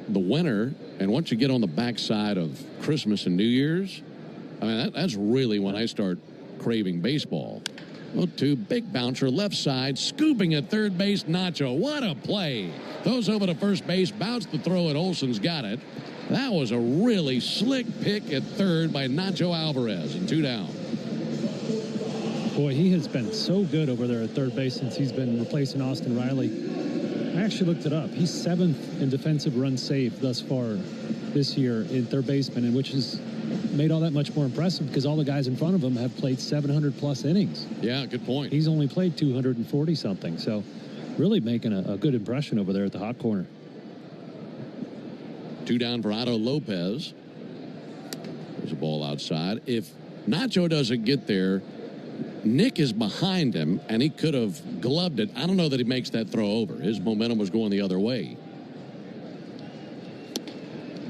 the winter, and once you get on the backside of Christmas and New Year's, that's really when I start craving baseball. 0-2, big bouncer, left side, scooping at third base, Nacho. What a play. Throws over to first base, bounced the throw, and Olson's got it. That was a really slick pick at third by Nacho Alvarez, and 2 down. Boy, he has been so good over there at third base since he's been replacing Austin Riley. I actually looked it up. He's 7th in defensive runs saved thus far this year in third baseman, and which has made all that much more impressive because all the guys in front of him have played 700-plus innings. Yeah, good point. He's only played 240-something, so really making a good impression over there at the hot corner. 2 down for Otto Lopez. There's a ball outside. If Nacho doesn't get there, Nick is behind him, and he could have gloved it. I don't know that he makes that throw over. His momentum was going the other way.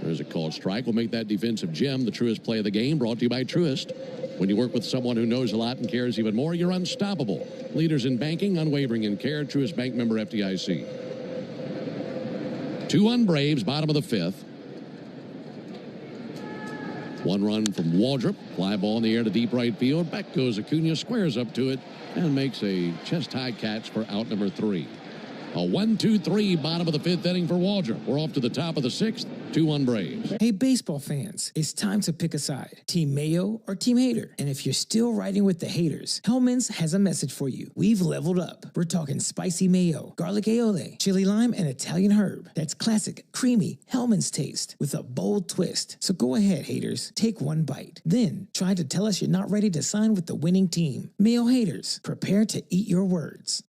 There's a called strike. We'll make that defensive gem the truest play of the game, brought to you by Truist. When you work with someone who knows a lot and cares even more, you're unstoppable. Leaders in banking, unwavering in care. Truist Bank member FDIC. 2-1 Braves, bottom of the 5th. 1 run from Waldrop. Fly ball in the air to deep right field. Back goes Acuna, squares up to it, and makes a chest-high catch for out number 3. A 1-2-3 bottom of the 5th inning for Waldrop. We're off to the top of the 6th. 2-1 Braves. Hey, baseball fans, it's time to pick a side. Team Mayo or Team Hater. And if you're still riding with the haters, Hellman's has a message for you. We've leveled up. We're talking spicy mayo, garlic aioli, chili lime, and Italian herb. That's classic, creamy Hellman's taste with a bold twist. So go ahead, haters. Take one bite. Then try to tell us you're not ready to sign with the winning team. Mayo haters, prepare to eat your words.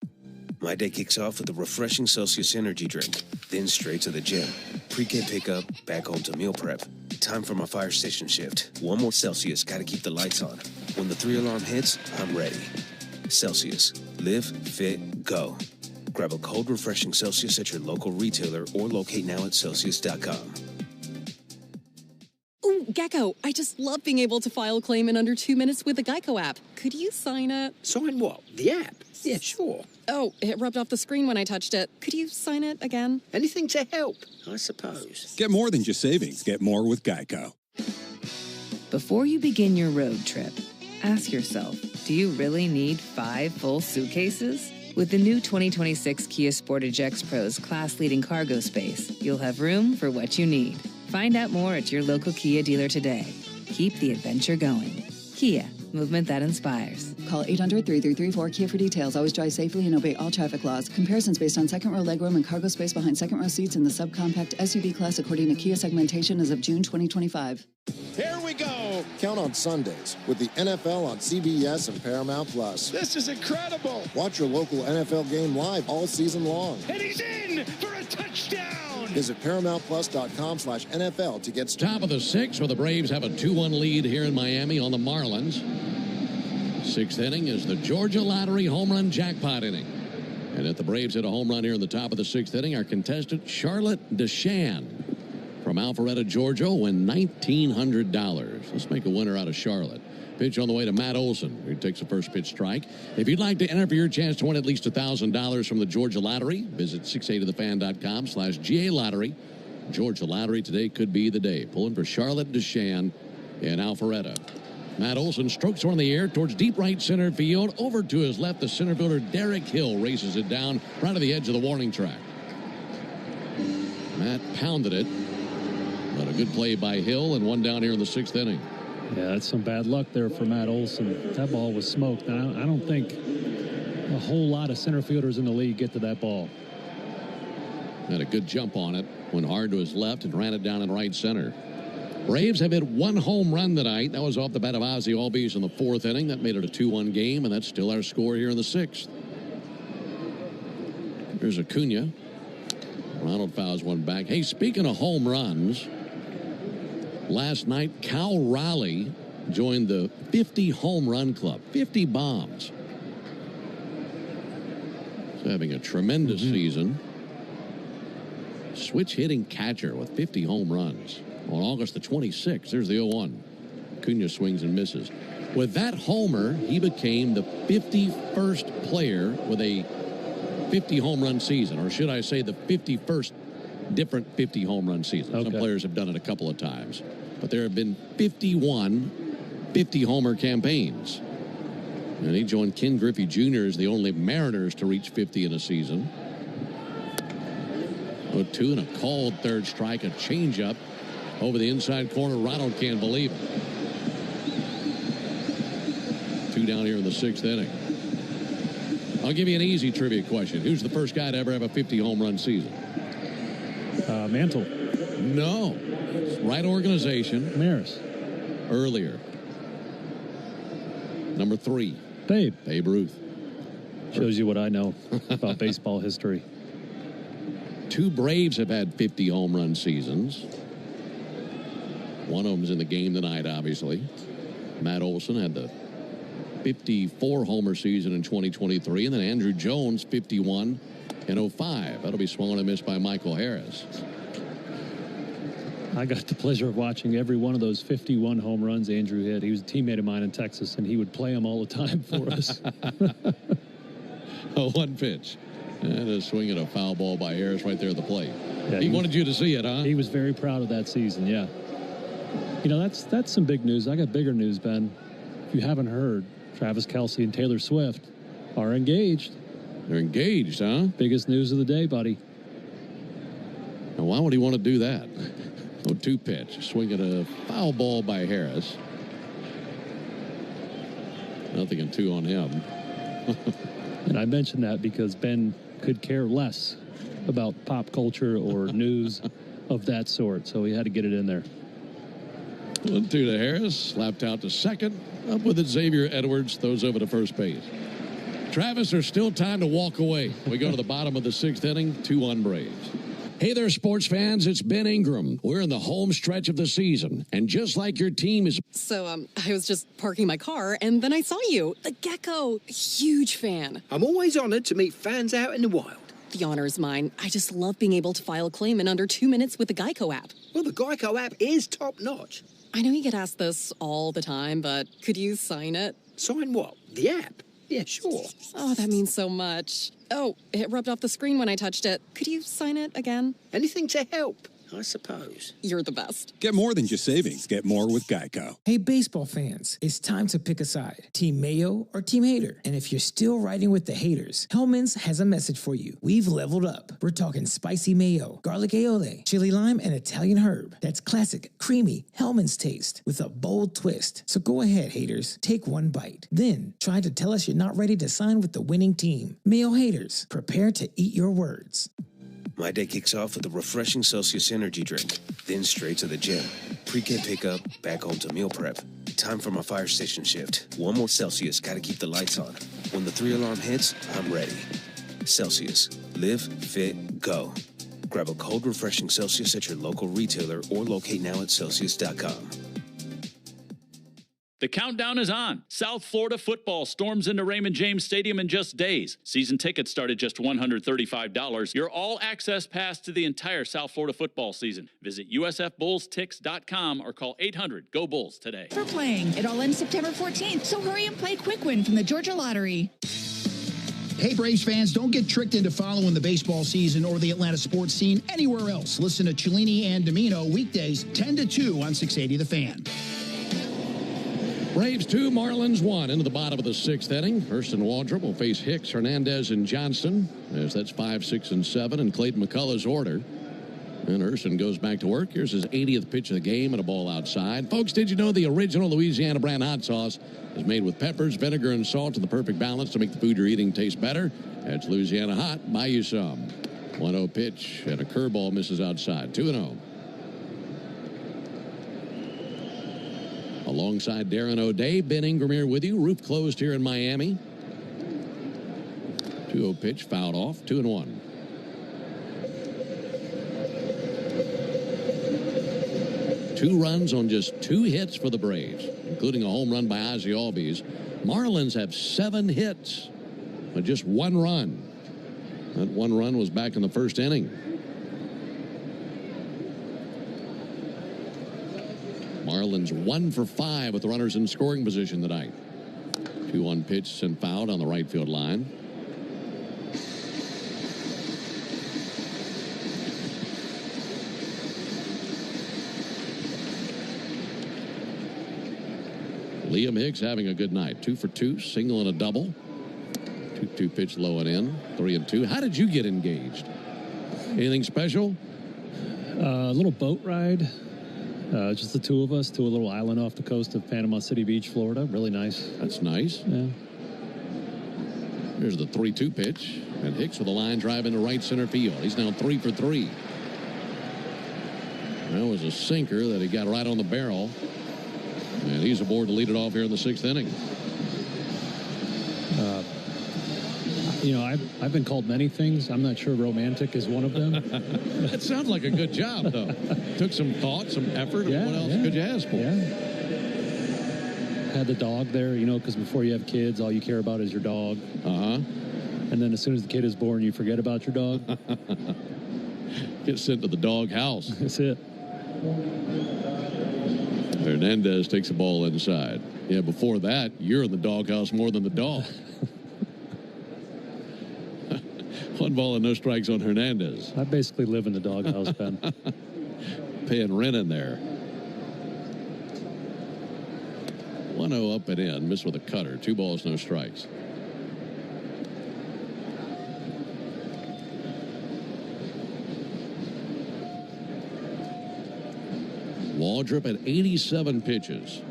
My day kicks off with a refreshing Celsius energy drink, then straight to the gym. Pre-game pickup, back home to meal prep. Time for my fire station shift. 1 more Celsius, gotta keep the lights on. When the 3-alarm hits, I'm ready. Celsius. Live, fit, go. Grab a cold, refreshing Celsius at your local retailer or locate now at Celsius.com. Ooh, Gecko, I just love being able to file a claim in under 2 minutes with the Geico app. Could you sign it? Sign what? The app? Yeah, sure. Oh, it rubbed off the screen when I touched it. Could you sign it again? Anything to help, I suppose. Get more than just savings. Get more with Geico. Before you begin your road trip, ask yourself, do you really need 5 full suitcases? With the new 2026 Kia Sportage X-Pro's class-leading cargo space, you'll have room for what you need. Find out more at your local Kia dealer today. Keep the adventure going. Kia, movement that inspires. Call 800-3334-KIA for details. Always drive safely and obey all traffic laws. Comparisons based on second row legroom and cargo space behind second row seats in the subcompact SUV class according to Kia segmentation as of June 2025. Here we go. Count on Sundays with the NFL on CBS and Paramount Plus. This is incredible. Watch your local NFL game live all season long. And he's in for a touchdown. Visit ParamountPlus.com/NFL to get started. Top of the 6th, where the Braves have a 2-1 lead here in Miami on the Marlins. 6th inning is the Georgia Lottery home run jackpot inning. And if the Braves hit a home run here in the top of the 6th inning, our contestant, Charlotte Deshan from Alpharetta, Georgia, will win $1,900. Let's make a winner out of Charlotte. Pitch on the way to Matt Olson, who takes the first pitch strike. If you'd like to enter for your chance to win at least $1,000 from the Georgia Lottery, visit 680thefan.com/GA Lottery. Georgia Lottery today could be the day. Pulling for Charlotte Deshawn in Alpharetta. Matt Olson strokes one in the air towards deep right center field. Over to his left, the center fielder Derek Hill races it down right to the edge of the warning track. Matt pounded it, but a good play by Hill and one down here in the 6th inning. Yeah, that's some bad luck there for Matt Olson. That ball was smoked. Now, I don't think a whole lot of center fielders in the league get to that ball. Had a good jump on it, went hard to his left and ran it down in right center. Braves have hit one home run tonight. That was off the bat of Ozzie Albies in the 4th inning. That made it a 2-1 game, and that's still our score here in the 6th. Here's Acuna. Ronald fouls one back. Hey, speaking of home runs, last night, Cal Raleigh joined the 50 home run club. 50 bombs. He's having a tremendous season. Switch hitting catcher with 50 home runs. On August the 26th, there's the 0-1. Acuna swings and misses. With that homer, he became the 51st player with a 50 home run season, or should I say the 51st different 50 home run season. Okay. Some players have done it a couple of times, but there have been 51 50 homer campaigns. And he joined Ken Griffey Jr. as the only Mariners to reach 50 in a season. 0-2 and a called third strike, a changeup over the inside corner. Ronald can't believe it. 2 down here in the 6th inning. I'll give you an easy trivia question. Who's the first guy to ever have a 50 home run season? Mantle. No. Right organization. Maris. Earlier. Number 3. Babe Ruth. Shows you what I know about baseball history. 2 Braves have had 50 home run seasons. One of them's in the game tonight, obviously. Matt Olson had the 54 homer season in 2023, and then Andrew Jones 51 in 05. That'll be swung and missed by Michael Harris. I got the pleasure of watching every one of those 51 home runs Andrew hit. He was a teammate of mine in Texas, and he would play them all the time for us. 1 pitch. And a swing and a foul ball by Harris right there at the plate. Yeah, he wanted you to see it, huh? He was very proud of that season, yeah. You know, that's some big news. I got bigger news, Ben. If you haven't heard, Travis Kelce and Taylor Swift are engaged. They're engaged, huh? Biggest news of the day, buddy. Now, why would he want to do that? 0-2 pitch. Swinging a foul ball by Harris. Nothing in 2 on him. And I mentioned that because Ben could care less about pop culture or news of that sort, so he had to get it in there. 1-2 to Harris, slapped out to second. Up with it, Xavier Edwards throws over to first base. Travis, there's still time to walk away. We go to the bottom of the 6th inning, 2-1 Braves. Hey there, sports fans. It's Ben Ingram. We're in the home stretch of the season, and just like your team is... So, I was just parking my car, and then I saw you. The Gecko. Huge fan. I'm always honored to meet fans out in the wild. The honor is mine. I just love being able to file a claim in under 2 minutes with the Geico app. Well, the Geico app is top-notch. I know you get asked this all the time, but could you sign it? Sign what? The app? Yeah, sure. Oh, that means so much. Oh, it rubbed off the screen when I touched it. Could you sign it again? Anything to help, I suppose. You're the best. Get more than just savings. Get more with Geico. Hey, baseball fans, it's time to pick a side. Team Mayo or Team Hater. And if you're still riding with the haters, Hellman's has a message for you. We've leveled up. We're talking spicy mayo, garlic aioli, chili lime, and Italian herb. That's classic, creamy Hellman's taste with a bold twist. So go ahead, haters. Take 1 bite. Then try to tell us you're not ready to sign with the winning team. Mayo haters, prepare to eat your words. My day kicks off with a refreshing Celsius energy drink, then straight to the gym. Pre-game pickup, back home to meal prep. Time for my fire station shift. 1 more Celsius, gotta keep the lights on. When the 3-alarm hits, I'm ready. Celsius. Live, fit, go. Grab a cold, refreshing Celsius at your local retailer or locate now at Celsius.com. The countdown is on. South Florida football storms into Raymond James Stadium in just days. Season tickets start at just $135. Your all-access pass to the entire South Florida football season. Visit usfbullstix.com or call 800-GO-BULLS today. For playing. It all ends September 14th, so hurry and play Quick Win from the Georgia Lottery. Hey, Braves fans, don't get tricked into following the baseball season or the Atlanta sports scene anywhere else. Listen to Cellini and Domino weekdays 10 to 2 on 680 The Fan. Braves 2, Marlins 1 into the bottom of the 6th inning. Hurston Waldrop will face Hicks, Hernandez, and Johnston, as that's 5, 6, and 7 in Clayton McCullough's order. And Hurston goes back to work. Here's his 80th pitch of the game and a ball outside. Folks, did you know the original Louisiana brand hot sauce is made with peppers, vinegar, and salt to the perfect balance to make the food you're eating taste better? That's Louisiana Hot. Buy you some. 1-0 pitch, and a curveball misses outside. 2-0. Alongside Darren O'Day, Ben Ingram here with you. Roof closed here in Miami. 2-0 pitch, fouled off. 2-1. Two runs on just 2 hits for the Braves, including a home run by Ozzie Albies. Marlins have 7 hits, but just 1 run. That 1 run was back in the 1st inning. Marlins 1 for 5 with the runners in scoring position tonight. 2-1 pitch sent fouled on the right field line. Liam Hicks having a good night. 2 for 2, single and a double. 2-2 pitch low and in. 3-2. How did you get engaged? Anything special? A little boat ride. Just the 2 of us to a little island off the coast of Panama City Beach, Florida. Really nice. That's nice. Yeah. Here's the 3-2 pitch. And Hicks with a line drive into right center field. He's now 3 for 3. That was a sinker that he got right on the barrel. And he's aboard to lead it off here in the 6th inning. You know, I've been called many things. I'm not sure romantic is one of them. That sounds like a good job, though. Took some thought, some effort. Yeah, what else could you ask for? Yeah. Had the dog there, you know, because before you have kids, all you care about is your dog. Uh-huh. And then as soon as the kid is born, you forget about your dog. Get sent to the dog house. That's it. Hernandez takes the ball inside. Yeah, before that, you're in the doghouse more than the dog. 1 ball and no strikes on Hernandez. I basically live in the doghouse, Ben. Paying rent in there. 1-0 up and in. Missed with a cutter. 2 balls, no strikes. Waldrop at 87 pitches.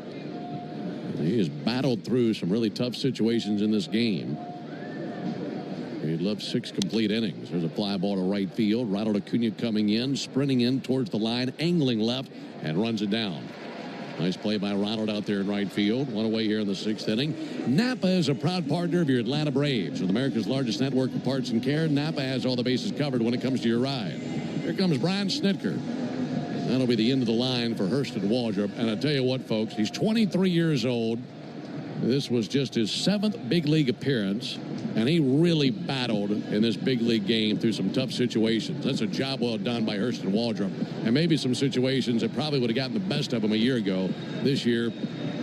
He has battled through some really tough situations in this game. He'd love 6 complete innings. There's a fly ball to right field. Ronald Acuna coming in, sprinting in towards the line, angling left, and runs it down. Nice play by Ronald out there in right field. 1 away here in the 6th inning. Napa is a proud partner of your Atlanta Braves. With America's largest network of parts and care, Napa has all the bases covered when it comes to your ride. Here comes Brian Snitker. That'll be the end of the line for Hurston Waldrop. And I tell you what, folks, he's 23 years old. This was just his 7th big league appearance, and he really battled in this big league game through some tough situations. That's a job well done by Hurston Waldrop. And maybe some situations that probably would have gotten the best of him a year ago. This year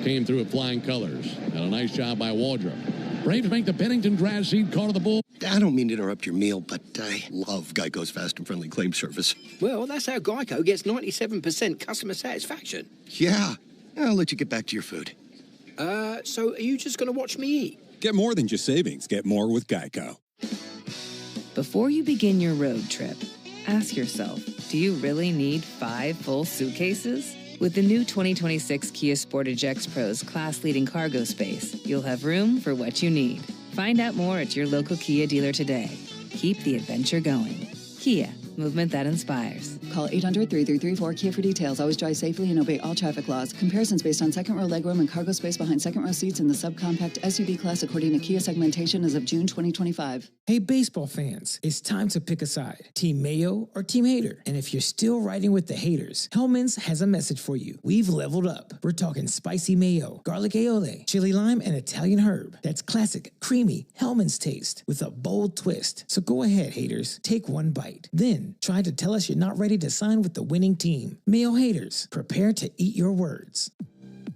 came through with flying colors. And a nice job by Waldrop. Braves make the Pennington grass seed call to the bull. I don't mean to interrupt your meal, but I love Geico's fast and friendly claim service. Well, that's how Geico gets 97% customer satisfaction. Yeah. I'll let you get back to your food. So are you just going to watch me eat? Get more than just savings. Get more with Geico. Before you begin your road trip, ask yourself, do you really need 5 full suitcases? With the new 2026 Kia Sportage X-Pro's class-leading cargo space, you'll have room for what you need. Find out more at your local Kia dealer today. Keep the adventure going. Kia, movement that inspires. Call 800-3334-KIA for details. Always drive safely and obey all traffic laws. Comparisons based on second row legroom and cargo space behind second row seats in the subcompact SUV class according to Kia segmentation as of June 2025. Hey, baseball fans, it's time to pick a side. Team Mayo or Team Hater? And if you're still riding with the haters, Hellman's has a message for you. We've leveled up. We're talking spicy mayo, garlic aioli, chili lime, and Italian herb. That's classic, creamy Hellman's taste with a bold twist. So go ahead, haters. Take one bite. Then try to tell us you're not ready to sign with the winning team. Mayo haters, prepare to eat your words.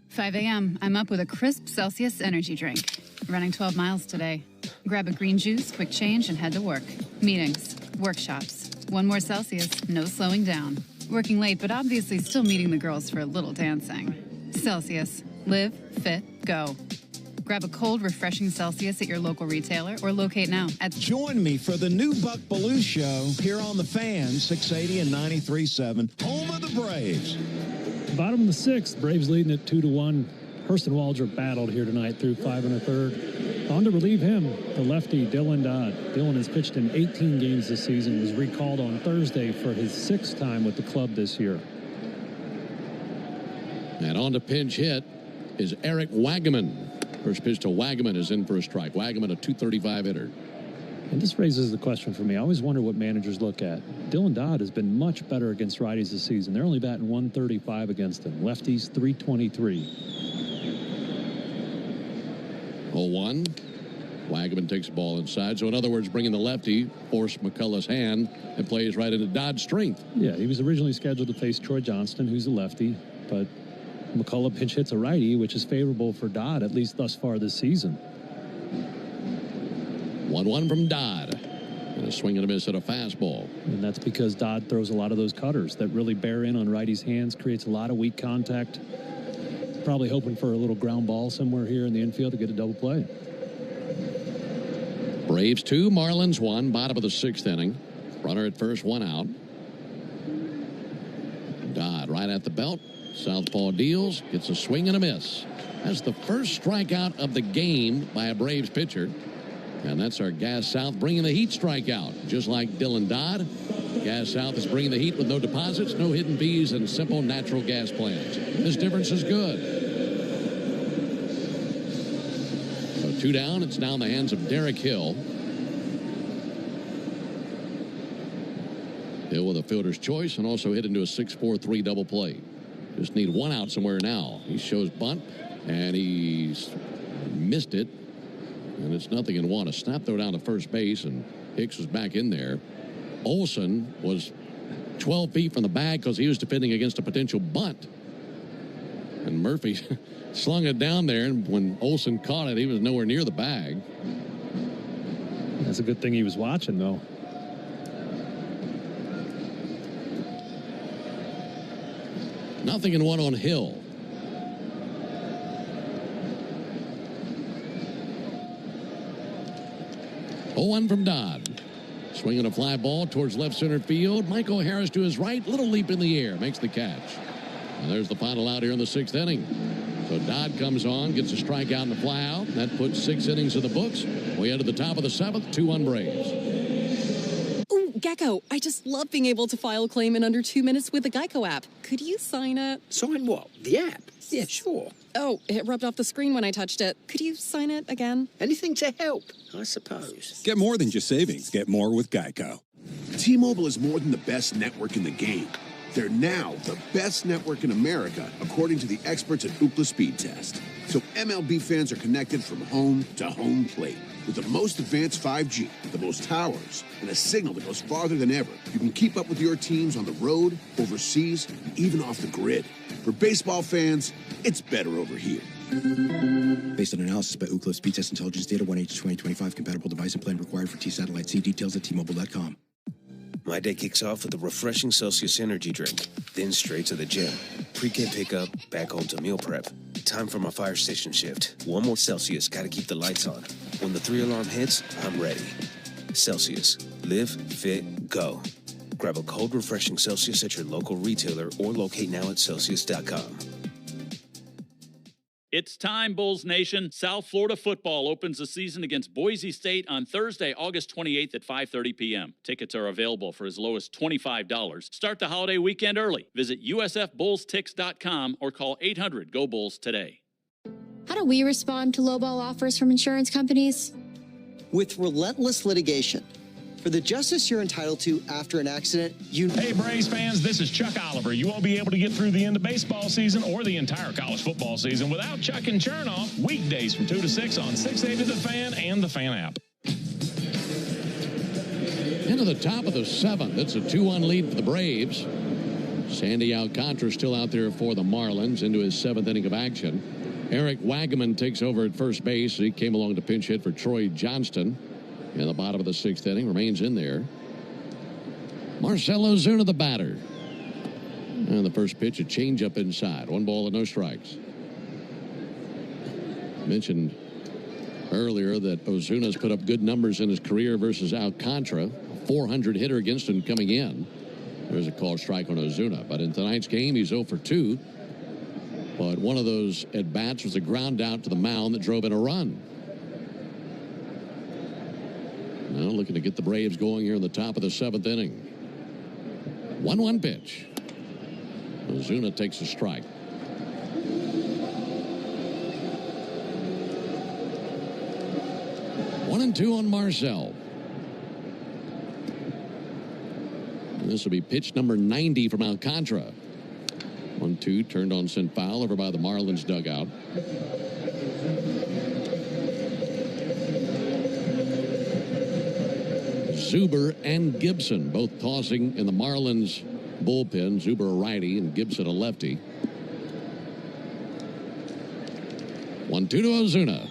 5 a.m. I'm up with a crisp Celsius energy drink. Running 12 miles today. Grab a green juice, quick change, and head to work. Meetings, workshops. One more Celsius, no slowing down. Working late, but obviously still meeting the girls for a little dancing. Celsius. Live, fit, go. Grab a cold, refreshing Celsius at your local retailer or locate now at... Join me for the new Buck Belue Show here on The Fan, 680 and 93.7, home of the Braves. Bottom of the sixth, Braves leading at 2-1. Hurston Waldrop battled here tonight through 5 1/3. On to relieve him, the lefty Dylan Dodd. Dylan has pitched in 18 games this season, was recalled on Thursday for his 6th time with the club this year. And on to pinch hit is Eric Wagaman. First pitch to Wagaman is in for a strike. Wagaman, a .235 hitter. And this raises the question for me. I always wonder what managers look at. Dylan Dodd has been much better against righties this season. They're only batting .135 against him. Lefties, .323. 0-1. Wagaman takes the ball inside. So in other words, bringing the lefty, force McCullough's hand, and plays right into Dodd's strength. Yeah, he was originally scheduled to face Troy Johnston, who's a lefty, but McCullough pinch hits a righty, which is favorable for Dodd, at least thus far this season. 1-1 from Dodd. And a swing and a miss at a fastball. And that's because Dodd throws a lot of those cutters that really bear in on righties' hands, creates a lot of weak contact. Probably hoping for a little ground ball somewhere here in the infield to get a double play. Braves 2, Marlins 1, bottom of the 6th inning. Runner at first, 1 out. Dodd right at the belt. Southpaw deals, gets a swing and a miss. That's the first strikeout of the game by a Braves pitcher. And that's our Gas South bringing the heat strikeout. Just like Dylan Dodd, Gas South is bringing the heat with no deposits, no hidden fees, and simple natural gas plants. This difference is good. So 2 down. It's now in the hands of Derek Hill. Hill with a fielder's choice and also hit into a 6-4-3 double play. Just need 1 out somewhere now. He shows bunt, and he's missed it. And it's 0-1. A snap throw down to first base, and Hicks was back in there. Olson was 12 feet from the bag because he was defending against a potential bunt. And Murphy slung it down there, and when Olson caught it, he was nowhere near the bag. That's a good thing he was watching, though. 0-1 on Hill. Oh, 0-1 from Dodd. Swinging a fly ball towards left center field. Michael Harris to his right. Little leap in the air. Makes the catch. And there's the final out here in the 6th inning. So Dodd comes on, gets a strikeout and a fly out. That puts 6 innings in the books. We head to the top of the 7th. 2-1 Braves. Ooh, Gecko, I just love being able to file a claim in under 2 minutes with the Geico app. Could you sign it? Sign what? The app? Yeah, sure. Oh, it rubbed off the screen when I touched it. Could you sign it again? Anything to help, I suppose. Get more than just savings. Get more with Geico. T-Mobile is more than the best network in the game. They're now the best network in America, according to the experts at Ookla Speed Test. So MLB fans are connected from home to home plate. With the most advanced 5G, the most towers, and a signal that goes farther than ever, you can keep up with your teams on the road, overseas, and even off the grid. For baseball fans, it's better over here. Based on analysis by Ookla Speed Test Intelligence Data, 1H2025 compatible device and plan required for T-Satellite. See details at T-Mobile.com. My day kicks off with a refreshing Celsius energy drink, then straight to the gym. Pre-game pickup, back home to meal prep. Time for my fire station shift. 1 more Celsius, gotta keep the lights on. When the 3-alarm hits, I'm ready. Celsius. Live, fit, go. Grab a cold, refreshing Celsius at your local retailer or locate now at Celsius.com. It's time, Bulls Nation. South Florida football opens the season against Boise State on Thursday, August 28th at 5:30 p.m. Tickets are available for as low as $25. Start the holiday weekend early. Visit usfbullstix.com or call 800-GO-BULLS today. How do we respond to lowball offers from insurance companies? With relentless litigation. For the justice you're entitled to after an accident, Hey, Braves fans, this is Chuck Oliver. You won't be able to get through the end of baseball season or the entire college football season without Chuck and Chernoff. Weekdays from 2 to 6 on 680 The Fan and the Fan app. Into the top of the 7th. It's a 2-1 lead for the Braves. Sandy Alcantara still out there for the Marlins into his 7th inning of action. Eric Wagaman takes over at first base. He came along to pinch hit for Troy Johnston. In the bottom of the 6th inning, remains in there. Marcell Ozuna, the batter. And the first pitch, a changeup inside. 1 ball and no strikes. Mentioned earlier that Ozuna's put up good numbers in his career versus Alcantara. 400 hitter against him coming in. There's a called strike on Ozuna. But in tonight's game, he's 0 for 2. But one of those at-bats was a ground out to the mound that drove in a run. Now looking to get the Braves going here in the top of the 7th inning. 1-1 pitch. Ozuna takes a strike. One and two on Marcell. This will be pitch number 90 from Alcantara. 1-2 turned on, sent foul over by the Marlins dugout. Zuber and Gibson both tossing in the Marlins bullpen. Zuber a righty and Gibson a lefty. 1-2 to Ozuna.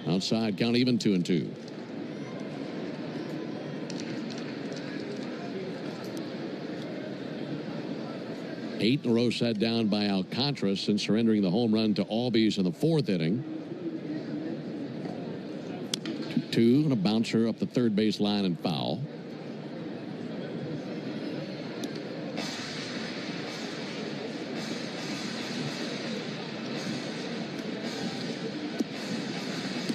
Outside count even 2-2. Eight in a row set down by Alcantara since surrendering the home run to Albies in the 4th inning. 2 and a bouncer up the third base line and foul.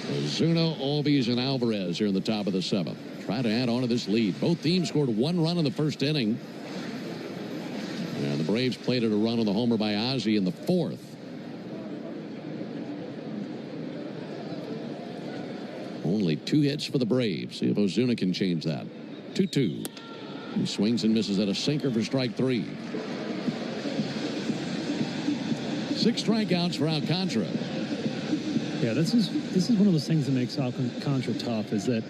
Ozuna, Albies, and Alvarez here in the top of the 7th. Try to add on to this lead. Both teams scored 1 run in the 1st inning. And the Braves played it a run on the homer by Ozzie in the 4th. Only 2 hits for the Braves. See if Ozuna can change that. 2-2. He swings and misses at a sinker for strike 3. 6 strikeouts for Alcantara. Yeah, this is one of those things that makes Alcantara tough, is that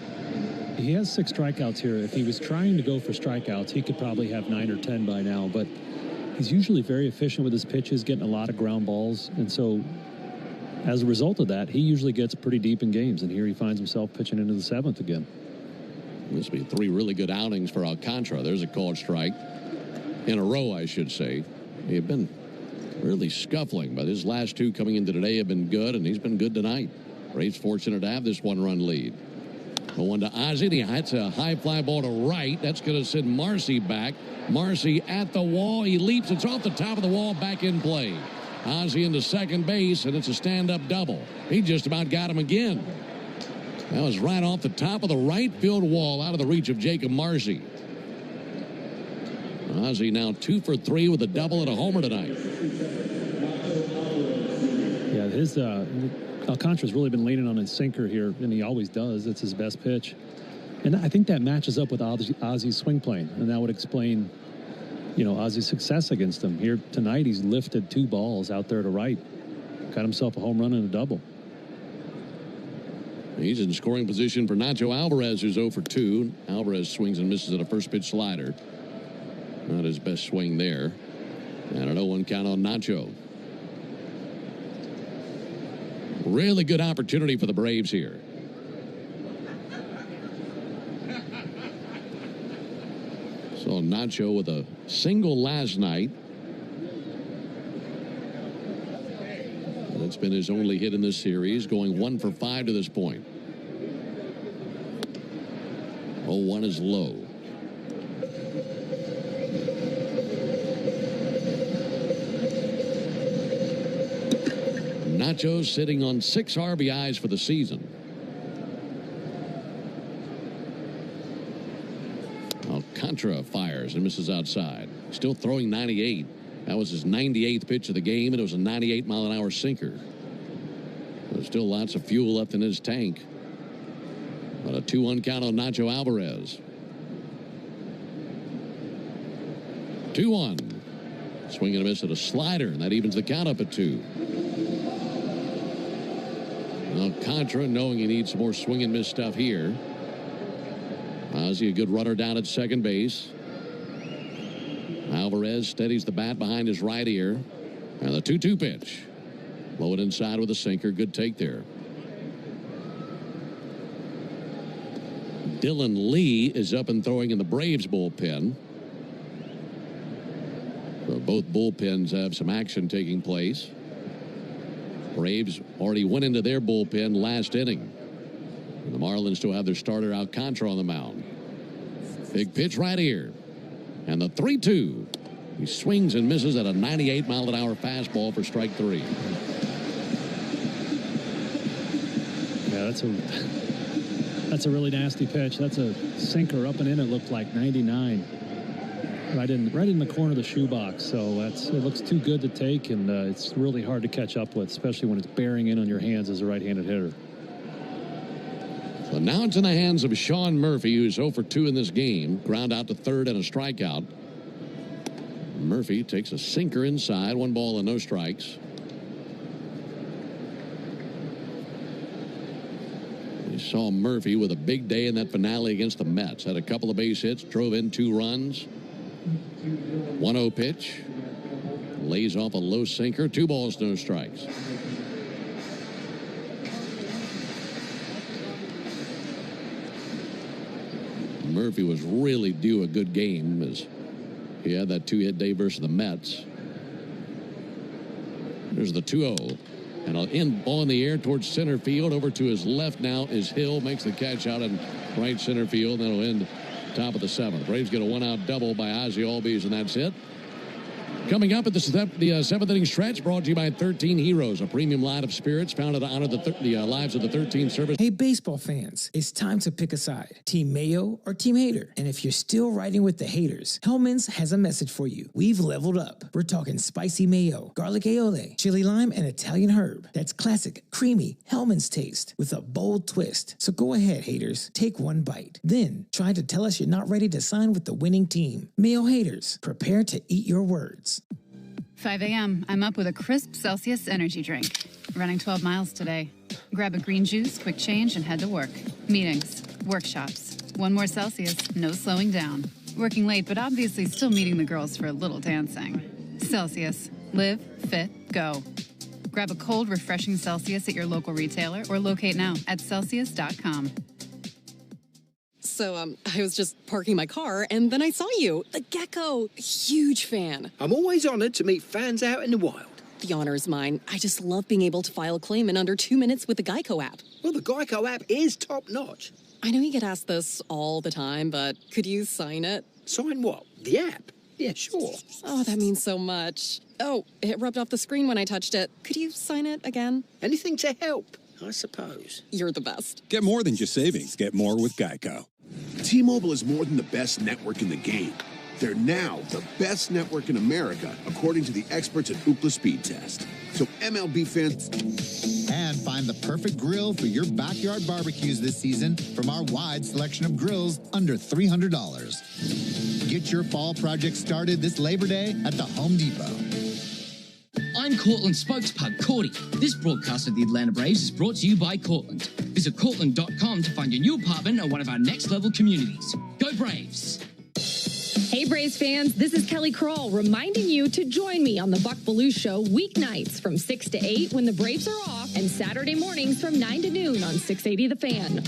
he has 6 strikeouts here. If he was trying to go for strikeouts, he could probably have 9 or 10 by now. But he's usually very efficient with his pitches, getting a lot of ground balls. And so as a result of that, he usually gets pretty deep in games, and here he finds himself pitching into the 7th again. This will be 3 really good outings for Alcantara. There's a called strike. In a row, I should say. He had been really scuffling, but his last 2 coming into today have been good, and he's been good tonight. Braves fortunate to have this 1-run lead. The 1 to Ozzie. He hits a high fly ball to right. That's going to send Marcy back. Marcy at the wall. He leaps. It's off the top of the wall. Back in play. Ozzie into second base, and it's a stand-up double. He just about got him again. That was right off the top of the right field wall, out of the reach of Jacob Marcy. Ozzie now 2 for 3 with a double and a homer tonight. Yeah, his Alcantara's really been leaning on his sinker here, and he always does. It's his best pitch. And I think that matches up with Ozzie's swing plane, and that would explain, Ozzie's success against him. Here tonight, he's lifted 2 balls out there to right. Got himself a home run and a double. He's in scoring position for Nacho Alvarez, who's 0 for 2. Alvarez swings and misses at a first pitch slider. Not his best swing there. And an 0-1 count on Nacho. Really good opportunity for the Braves here. So Nacho with a single last night. That's been his only hit in this series, going 1 for 5 to this point. 0-1 is low. Nacho sitting on 6 RBIs for the season. Alcantara fires and misses outside. Still throwing 98. That was his 98th pitch of the game, and it was a 98-mile-an-hour sinker. There's still lots of fuel left in his tank. But a 2-1 count on Nacho Alvarez. 2-1. Swing and a miss at a slider, and that evens the count up at 2. Alcantara, knowing he needs some more swing and miss stuff here. Ozzie, a good runner down at second base. Alvarez steadies the bat behind his right ear. And the 2-2 pitch. Low it inside with a sinker. Good take there. Dylan Lee is up and throwing in the Braves bullpen. So both bullpens have some action taking place. Braves already went into their bullpen last inning. And the Marlins still have their starter Alcantara on the mound. Big pitch right here. And the 3-2. He swings and misses at a 98-mile-an-hour fastball for strike 3. Yeah, that's a really nasty pitch. That's a sinker up and in. It looked like 99. Right in the corner of the shoebox. So it looks too good to take, and it's really hard to catch up with, especially when it's bearing in on your hands as a right-handed hitter. So now it's in the hands of Sean Murphy, who's 0 for 2 in this game. Ground out to third and a strikeout. Murphy takes a sinker inside. 1 ball and no strikes. We saw Murphy with a big day in that finale against the Mets. Had a couple of base hits, drove in 2 runs. 1-0 pitch. Lays off a low sinker. 2 balls, no strikes. Murphy was really due a good game as he had that 2-hit day versus the Mets. There's the 2-0. And an in ball in the air towards center field. Over to his left now is Hill. Makes the catch out in right center field. That'll end top of the 7th. Braves get a 1-out double by Ozzie Albies, and that's it. Coming up at the 7th inning stretch, brought to you by 13 Heroes, a premium line of spirits founded to honor the lives of the 13 service. Hey, baseball fans, it's time to pick a side. Team Mayo or Team Hater. And if you're still riding with the haters, Hellman's has a message for you. We've leveled up. We're talking spicy mayo, garlic aioli, chili lime, and Italian herb. That's classic, creamy Hellman's taste with a bold twist. So go ahead, haters. Take 1 bite. Then try to tell us you're not ready to sign with the winning team. Mayo haters, prepare to eat your words. 5 a.m. I'm up with a crisp Celsius energy drink. Running 12 miles today. Grab a green juice, quick change, and head to work. Meetings, workshops. 1 more Celsius, no slowing down. Working late, but obviously still meeting the girls for a little dancing. Celsius. Live, fit, go. Grab a cold, refreshing Celsius at your local retailer or locate now at Celsius.com. So, I was just parking my car, and then I saw you, the gecko. Huge fan. I'm always honored to meet fans out in the wild. The honor is mine. I just love being able to file a claim in under 2 minutes with the Geico app. Well, the Geico app is top-notch. I know you get asked this all the time, but could you sign it? Sign what? The app? Yeah, sure. Oh, that means so much. Oh, it rubbed off the screen when I touched it. Could you sign it again? Anything to help, I suppose. You're the best. Get more than just savings. Get more with Geico. T-Mobile is more than the best network in the game. They're now the best network in America, according to the experts at Ookla Speed Test. So MLB fans... And find the perfect grill for your backyard barbecues this season from our wide selection of grills under $300. Get your fall project started this Labor Day at the Home Depot. I'm Cortland spokespug Cordy. This broadcast of the Atlanta Braves is brought to you by Cortland. Visit Cortland.com to find your new apartment or one of our next-level communities. Go Braves! Hey, Braves fans, this is Kelly Kroll reminding you to join me on the Buck Belue Show weeknights from 6 to 8 when the Braves are off and Saturday mornings from 9 to noon on 680 The Fan.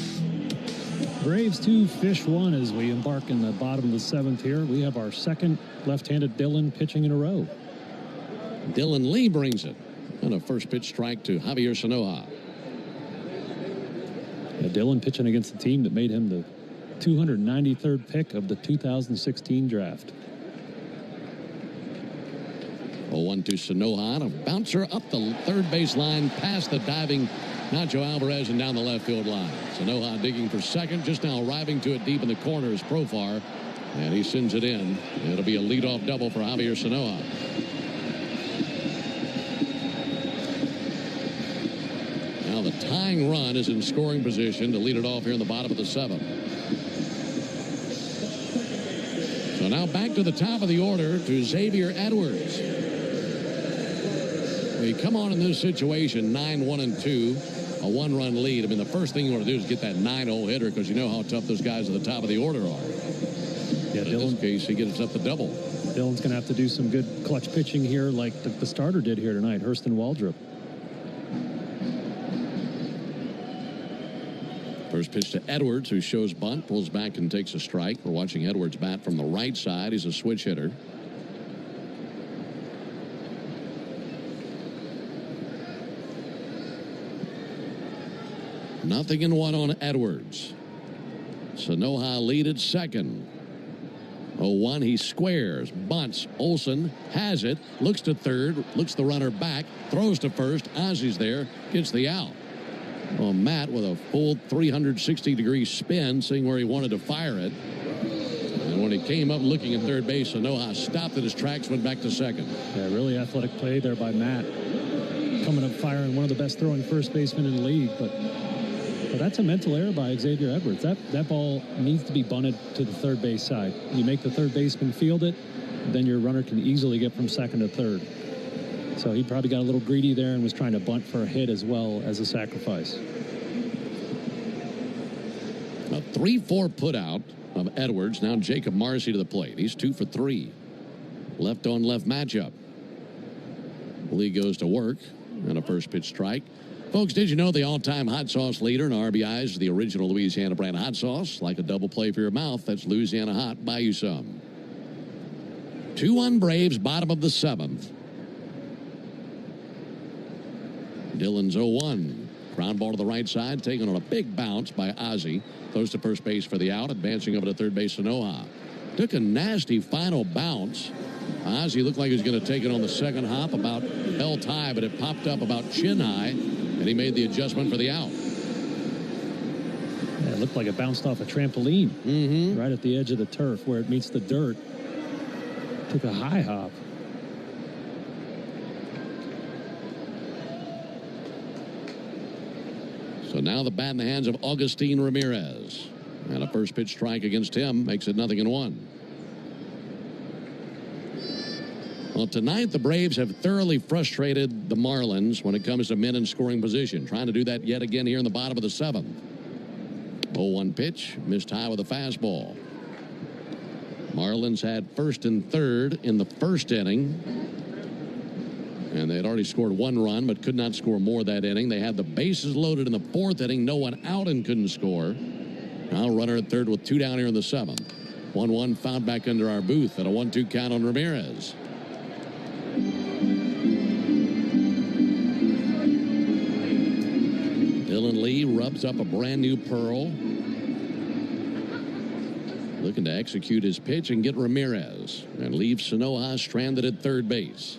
Braves 2, Fish 1 as we embark in the bottom of the 7th here. We have our second left-handed Dylan pitching in a row. Dylan Lee brings it. And a first pitch strike to Javier Sanoja. Yeah, Dylan pitching against the team that made him the 293rd pick of the 2016 draft. 0-1 to Sanoja. A bouncer up the third base line past the diving Nacho Alvarez and down the left field line. Sanoja digging for second, just now arriving to it deep in the corner is Profar, and he sends it in. It'll be a leadoff double for Javier Sanoja. Now the tying run is in scoring position to lead it off here in the bottom of the seventh. So now back to the top of the order to Xavier Edwards. We come on in this situation 9-1-2, a one-run lead. I mean, the first thing you want to do is get that 9-0 hitter because you know how tough those guys at the top of the order are. Yeah, in this case, he gets up the double. Dylan's going to have to do some good clutch pitching here like the starter did here tonight, Hurston Waldrop. First pitch to Edwards, who shows bunt, pulls back and takes a strike. We're watching Edwards bat from the right side. He's a switch hitter. Nothing in one on Edwards. Sanoja lead at second. 0-1, he squares, bunts. Olsen has it, looks to third, looks the runner back, throws to first. Ozzy's there, gets the out. Well, Matt with a full 360-degree spin, seeing where he wanted to fire it. And when he came up looking at third base, Sanoja stopped at his tracks, went back to second. Yeah, really athletic play there by Matt. Coming up firing, one of the best throwing first basemen in the league, but that's a mental error by Xavier Edwards. That ball needs to be bunted to the third base side. You make the third baseman field it, then your runner can easily get from second to third. So he probably got a little greedy there and was trying to bunt for a hit as well as a sacrifice. A 3-4 putout of Edwards. Now Jacob Marcy to the plate. He's 2 for 3. Left on left matchup. Lee goes to work and a first pitch strike. Folks, did you know the all-time hot sauce leader in RBIs is the original Louisiana brand hot sauce? Like a double play for your mouth, that's Louisiana Hot. Buy you some. 2-1 Braves, bottom of the seventh. Dillon's 0-1. Ground ball to the right side, taken on a big bounce by Ozzy. Throws to first base for the out, advancing over to third base Sanoja. Took a nasty final bounce. Ozzy looked like he was going to take it on the second hop, about held high, but it popped up about chin high, and he made the adjustment for the out. Yeah, it looked like it bounced off a trampoline right at the edge of the turf where it meets the dirt. Took a high hop. So now the bat in the hands of Agustin Ramirez. And a first pitch strike against him makes it 0-1. Well, tonight the Braves have thoroughly frustrated the Marlins when it comes to men in scoring position. Trying to do that yet again here in the bottom of the seventh. 0-1 pitch, missed high with a fastball. Marlins had first and third in the first inning. And they had already scored 1 run, but could not score more that inning. They had the bases loaded in the fourth inning. No one out and couldn't score. Now runner at third with 2 down here in the seventh. 1-1 found back under our booth at a 1-2 count on Ramirez. Dylan Lee rubs up a brand new pearl. Looking to execute his pitch and get Ramirez. And leave Sanoja stranded at third base.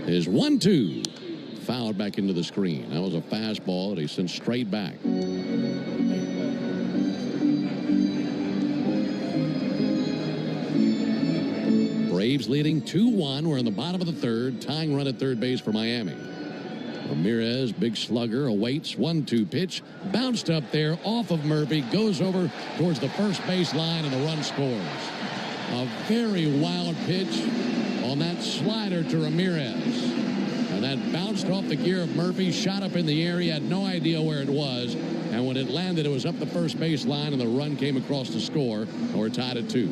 His 1-2 fouled back into the screen. That was a fastball that he sent straight back. Braves leading 2-1. We're in the bottom of the third. Tying run at third base for Miami. Ramirez, big slugger, awaits. 1-2 pitch. Bounced up there off of Murphy. Goes over towards the first base line and the run scores. A very wild pitch on that slider to Ramirez. And that bounced off the gear of Murphy, shot up in the air. He had no idea where it was. And when it landed, it was up the first base line, and the run came across to score. And we're tied at 2.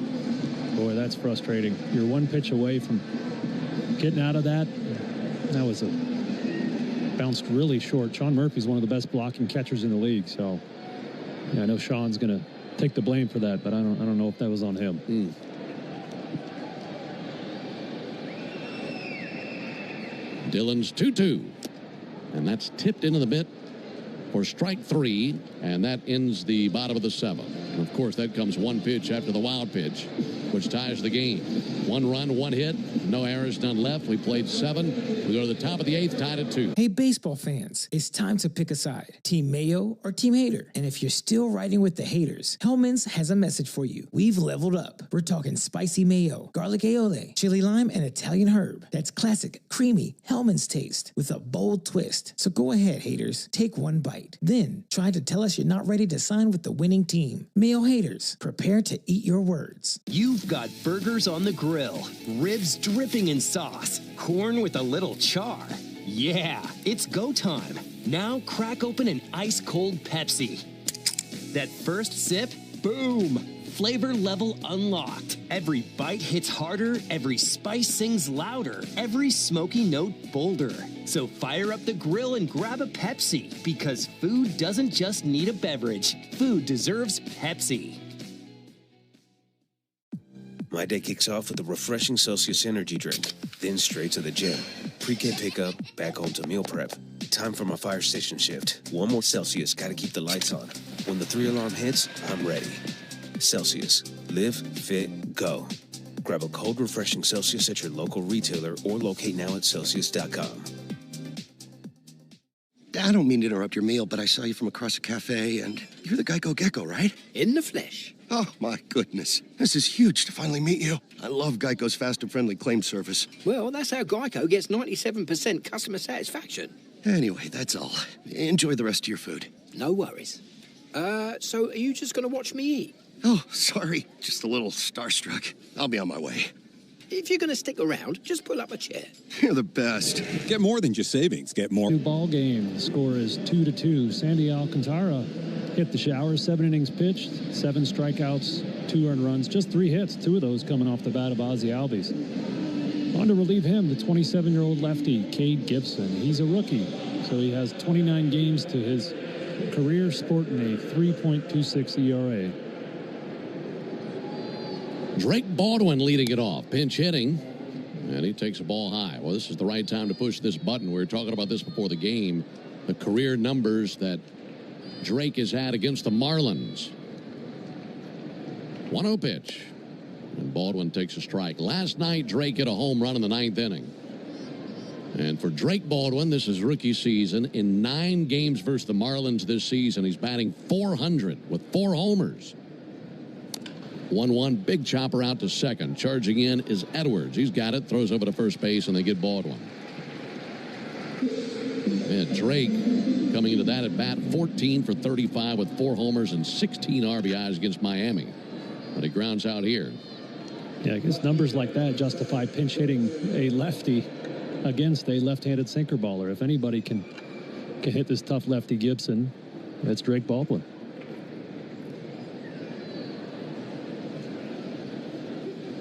Boy, that's frustrating. You're 1 pitch away from getting out of that. That was bounced really short. Sean Murphy's one of the best blocking catchers in the league. So yeah, I know Sean's going to take the blame for that, but I don't know if that was on him. Dillon's 2-2. And that's tipped into the mitt for strike 3. And that ends the bottom of the seventh. And of course, that comes 1 pitch after the wild pitch. which ties the game. 1 run, 1 hit, no errors, none left. We played 7. We go to the top of the 8th, tied at 2. Hey, baseball fans, it's time to pick a side. Team Mayo or Team Hater? And if you're still riding with the haters, Hellman's has a message for you. We've leveled up. We're talking spicy mayo, garlic aioli, chili lime, and Italian herb. That's classic, creamy Hellman's taste with a bold twist. So go ahead, haters, take one bite. Then try to tell us you're not ready to sign with the winning team. Mayo haters, prepare to eat your words. You've got burgers on the grill, ribs dripping in sauce, corn with a little char. Yeah, it's go time. Now crack open an ice-cold Pepsi. That first sip, boom, flavor level unlocked. Every bite hits harder, every spice sings louder, every smoky note bolder. So fire up the grill and grab a Pepsi, because food doesn't just need a beverage. Food deserves Pepsi. My day kicks off with a refreshing Celsius energy drink, then straight to the gym. Pre-game pickup, back home to meal prep. Time for my fire station shift. 1 more Celsius, gotta keep the lights on. When the 3-alarm hits, I'm ready. Celsius. Live, fit, go. Grab a cold, refreshing Celsius at your local retailer or locate now at Celsius.com. I don't mean to interrupt your meal, but I saw you from across the cafe, and you're the Geico Gecko, right? In the flesh. Oh, my goodness. This is huge to finally meet you. I love Geico's fast and friendly claim service. Well, that's how Geico gets 97% customer satisfaction. Anyway, that's all. Enjoy the rest of your food. No worries. So are you just going to watch me eat? Oh, sorry. Just a little starstruck. I'll be on my way. If you're going to stick around, just pull up a chair. You're the best. Get more than just savings. Get more. New ball game. The score is 2-2. Sandy Alcantara hit the shower. 7 innings pitched, 7 strikeouts, 2 earned runs, just 3 hits. 2 of those coming off the bat of Ozzie Albies. On to relieve him, the 27-year-old lefty, Cade Gibson. He's a rookie, so he has 29 games to his career, sporting a 3.26 ERA. Drake Baldwin leading it off, pinch hitting, and he takes a ball high. Well, this is the right time to push this button. We were talking about this before the game, the career numbers that Drake has had against the Marlins. 1-0 pitch, and Baldwin takes a strike. Last night, Drake hit a home run in the 9th inning. And for Drake Baldwin, this is rookie season. In 9 games versus the Marlins this season, he's batting .400 with 4 homers. 1-1, big chopper out to second. Charging in is Edwards. He's got it, throws over to first base, and they get Baldwin. And Drake coming into that at bat, 14 for 35 with 4 homers and 16 RBIs against Miami. But he grounds out here. Yeah, I guess numbers like that justify pinch hitting a lefty against a left-handed sinker baller. If anybody can hit this tough lefty Gibson, that's Drake Baldwin.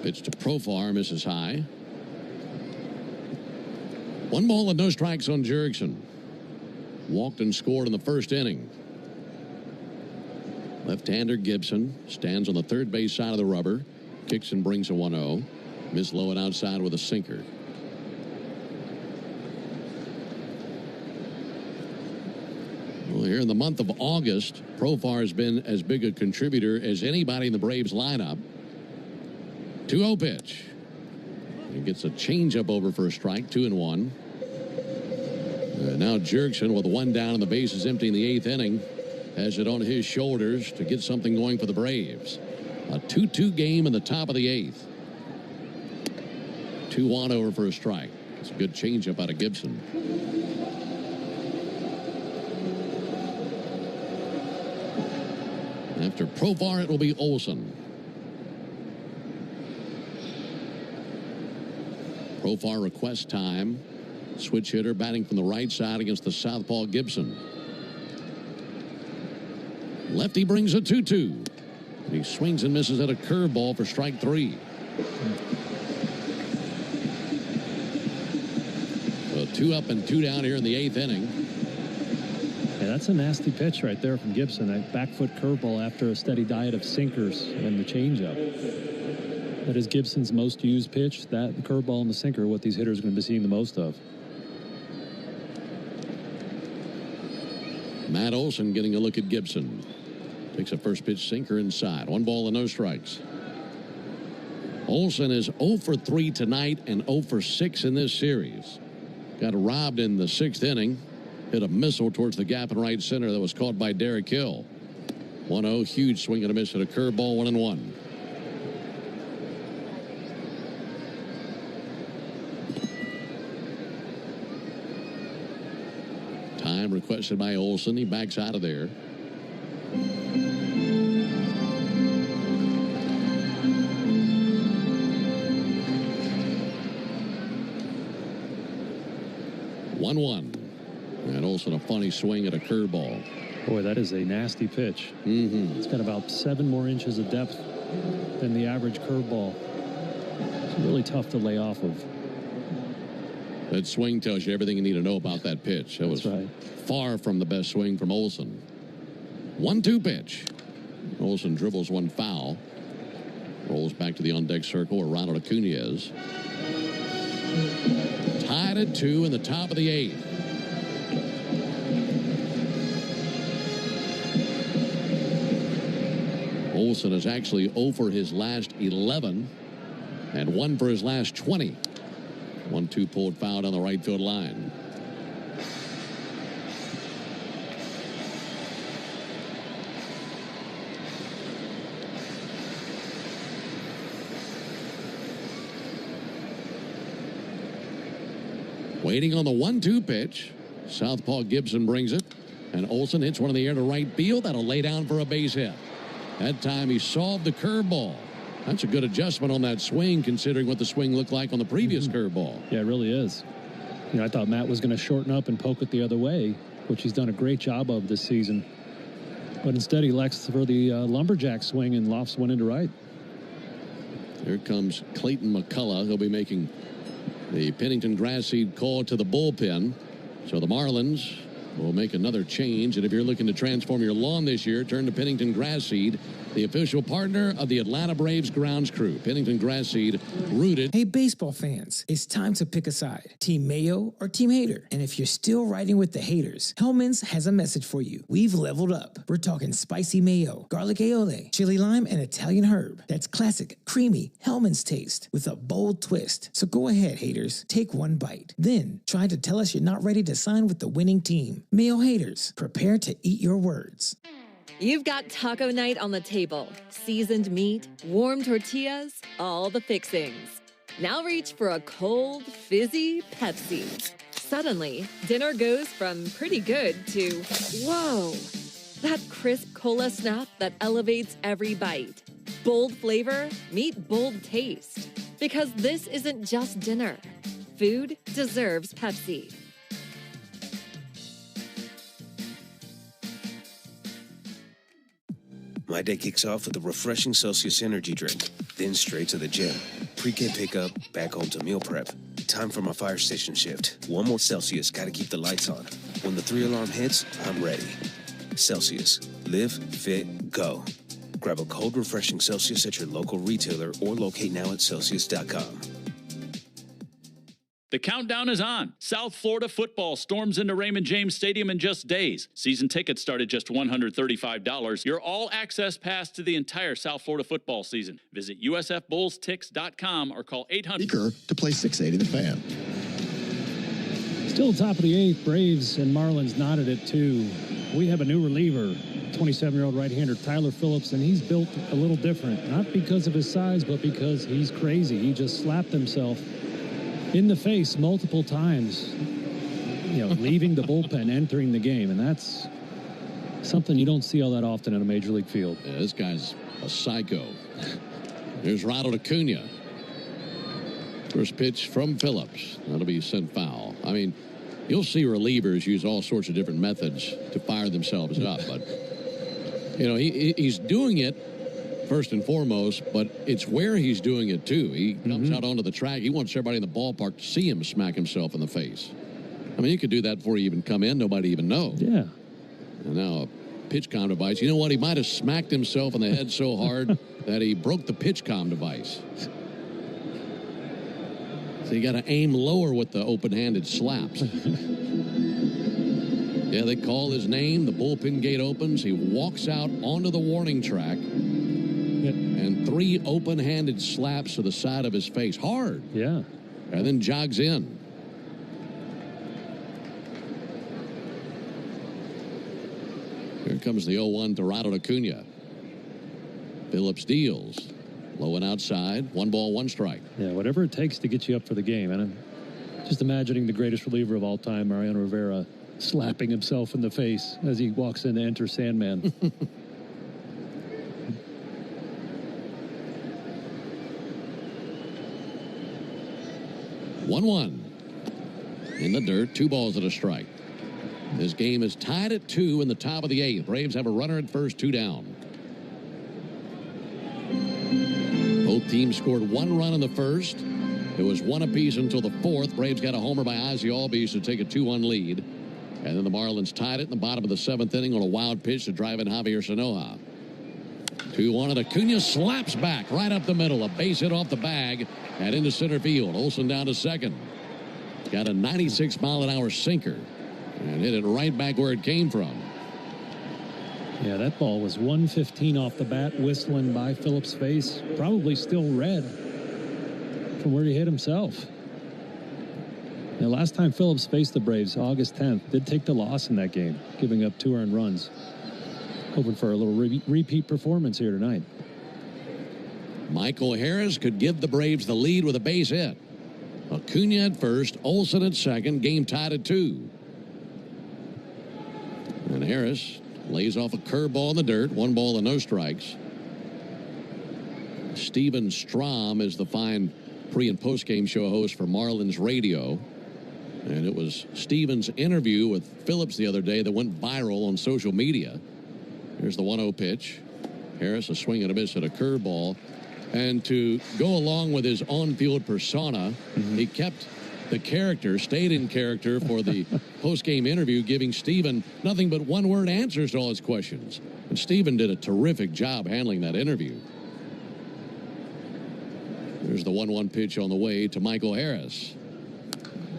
Pitch to Profar, misses high. 1 ball and no strikes on Jurickson. Walked and scored in the first inning. Left-hander Gibson stands on the third base side of the rubber. Kicks and brings a 1-0. Miss low and outside with a sinker. Well, here in the month of August, Profar has been as big a contributor as anybody in the Braves lineup. 2-0 pitch. He gets a changeup over for a strike, 2-1. Now Jurickson with 1 down and the bases empty in the 8th inning has it on his shoulders to get something going for the Braves. A 2-2 game in the top of the 8th. 2-1 over for a strike. It's a good changeup out of Gibson. After Profar, it will be Olsen. Profar requests time. Switch hitter batting from the right side against the southpaw Gibson. Lefty brings a 2-2. He swings and misses at a curveball for strike 3. So 2 up and 2 down here in the 8th inning. Yeah, that's a nasty pitch right there from Gibson. A back foot curveball after a steady diet of sinkers and the changeup. That is Gibson's most used pitch. That, the curveball and the sinker, what these hitters are going to be seeing the most of. Matt Olson getting a look at Gibson. Takes a first pitch sinker inside. 1 ball and no strikes. Olsen is 0 for 3 tonight and 0 for 6 in this series. Got robbed in the 6th inning. Hit a missile towards the gap in right center that was caught by Derek Hill. 1-0, huge swing and a miss at a curveball, 1-1. Time requested by Olsen. He backs out of there. And Olsen a funny swing at a curveball. Boy, that is a nasty pitch. It's got about 7 more inches of depth than the average curveball. It's really tough to lay off of. That swing tells you everything you need to know about that pitch. That was far from the best swing from Olsen. 1-2 pitch. Olsen dribbles one foul. Rolls back to the on-deck circle where Ronald Acuna is. Tied at 2 in the top of the 8th. Olsen is actually 0 for his last 11 and 1 for his last 20. 1-2 pulled foul on the right field line. Waiting on the 1-2 pitch. Southpaw Gibson brings it. And Olsen hits one in the air to right field. That'll lay down for a base hit. That time he solved the curveball. That's a good adjustment on that swing, considering what the swing looked like on the previous curveball. Yeah, it really is. You know, I thought Matt was going to shorten up and poke it the other way, which he's done a great job of this season. But instead, he elects for the lumberjack swing and lofts one into right. Here comes Clayton McCullough. He'll be making the Pennington grass seed call to the bullpen. So the Marlins will make another change. And if you're looking to transform your lawn this year, turn to Pennington Grass Seed, the official partner of the Atlanta Braves grounds crew. Pennington Grass Seed, rooted. Hey, baseball fans, it's time to pick a side. Team Mayo or Team Hater. And if you're still riding with the haters, Hellman's has a message for you. We've leveled up. We're talking spicy mayo, garlic aioli, chili lime, and Italian herb. That's classic, creamy Hellman's taste with a bold twist. So go ahead, haters. Take one bite. Then try to tell us you're not ready to sign with the winning team. Mayo haters, prepare to eat your words. You've got taco night on the table. Seasoned meat, warm tortillas, all the fixings. Now reach for a cold, fizzy Pepsi. Suddenly, dinner goes from pretty good to, whoa, that crisp cola snap that elevates every bite. Bold flavor, meet bold taste. Because this isn't just dinner. Food deserves Pepsi. My day kicks off with a refreshing Celsius energy drink, then straight to the gym. Pre-game pickup, back home to meal prep. Time for my fire station shift. One more Celsius, gotta keep the lights on. When the 3-alarm hits, I'm ready. Celsius. Live, fit, go. Grab a cold, refreshing Celsius at your local retailer or locate now at Celsius.com. The countdown is on. South Florida football storms into Raymond James Stadium in just days. Season tickets start at just $135. Your all-access pass to the entire South Florida football season. Visit usfbullstix.com or call 800 Speaker to play 680 The Fan. Still top of the 8th, Braves and Marlins knotted at 2. We have a new reliever, 27-year-old right-hander Tyler Phillips, and he's built a little different. Not because of his size, but because he's crazy. He just slapped himself in the face multiple times, you know, leaving the bullpen, entering the game. And that's something you don't see all that often in a major league field. Yeah, this guy's a psycho. Here's Ronald Acuna. First pitch from Phillips. That'll be sent foul. I mean, you'll see relievers use all sorts of different methods to fire themselves up. But, you know, he's doing it first and foremost, but it's where he's doing it too. He comes out onto the track. He wants everybody in the ballpark to see him smack himself in the face. I mean, you could do that before you even come in. Nobody even know. Yeah. And now a pitch comm device. You know what? He might have smacked himself in the head so hard that he broke the pitch comm device. So you got to aim lower with the open-handed slaps. Yeah, they call his name. The bullpen gate opens. He walks out onto the warning track. and 3 open-handed slaps to the side of his face. Hard. Yeah. And then jogs in. Here comes the 0-1 to Ronald Acuna. Phillips deals. Low and outside. 1 ball, 1 strike. Yeah, whatever it takes to get you up for the game. And I'm just imagining the greatest reliever of all time, Mariano Rivera, slapping himself in the face as he walks in to enter Sandman. 1-1. In the dirt, 2 balls and a strike. This game is tied at 2 in the top of the 8th. Braves have a runner at first, 2 down. Both teams scored 1 run in the first. It was 1 apiece until the 4th. Braves got a homer by Ozzie Albies to take a 2-1 lead. And then the Marlins tied it in the bottom of the 7th inning on a wild pitch to drive in Javier Sanoja. 2-1, and Acuna slaps back right up the middle. A base hit off the bag and into center field. Olsen down to second. Got a 96-mile-an-hour sinker and hit it right back where it came from. Yeah, that ball was 115 off the bat, whistling by Phillips' face. Probably still red from where he hit himself. Now, last time Phillips faced the Braves, August 10th, did take the loss in that game, giving up 2 earned runs. Hoping for a little repeat performance here tonight. Michael Harris could give the Braves the lead with a base hit. Acuna at first, Olsen at second, game tied at 2. And Harris lays off a curveball in the dirt, 1 ball and no strikes. Steven Strom is the fine pre- and post-game show host for Marlins Radio. And it was Steven's interview with Phillips the other day that went viral on social media. Here's the 1-0 pitch. Harris a swing and a miss at a curveball. And to go along with his on-field persona, he kept the character, stayed in character for the post-game interview, giving Steven nothing but one-word answers to all his questions. And Steven did a terrific job handling that interview. There's the 1-1 pitch on the way to Michael Harris.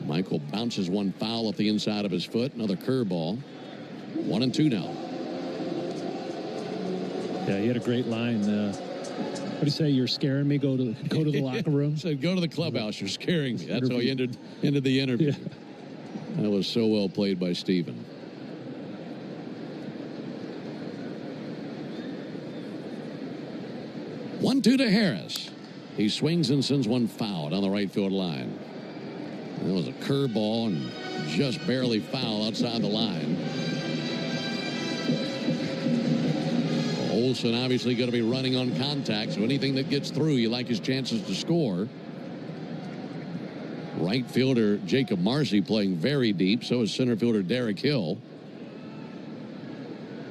Michael bounces one foul up the inside of his foot. Another curveball. 1-2 now. Yeah, he had a great line. What do you say? You're scaring me. Go to the locker room. Said, go to the clubhouse. You're scaring me. That's how he ended the interview. Yeah. That was so well played by Steven. One-two to Harris. He swings and sends one foul down the right field line. That was a curveball and just barely foul outside the line. Olsen obviously going to be running on contact, so anything that gets through, you like his chances to score. Right fielder Jacob Marcy playing very deep, so is center fielder Derek Hill.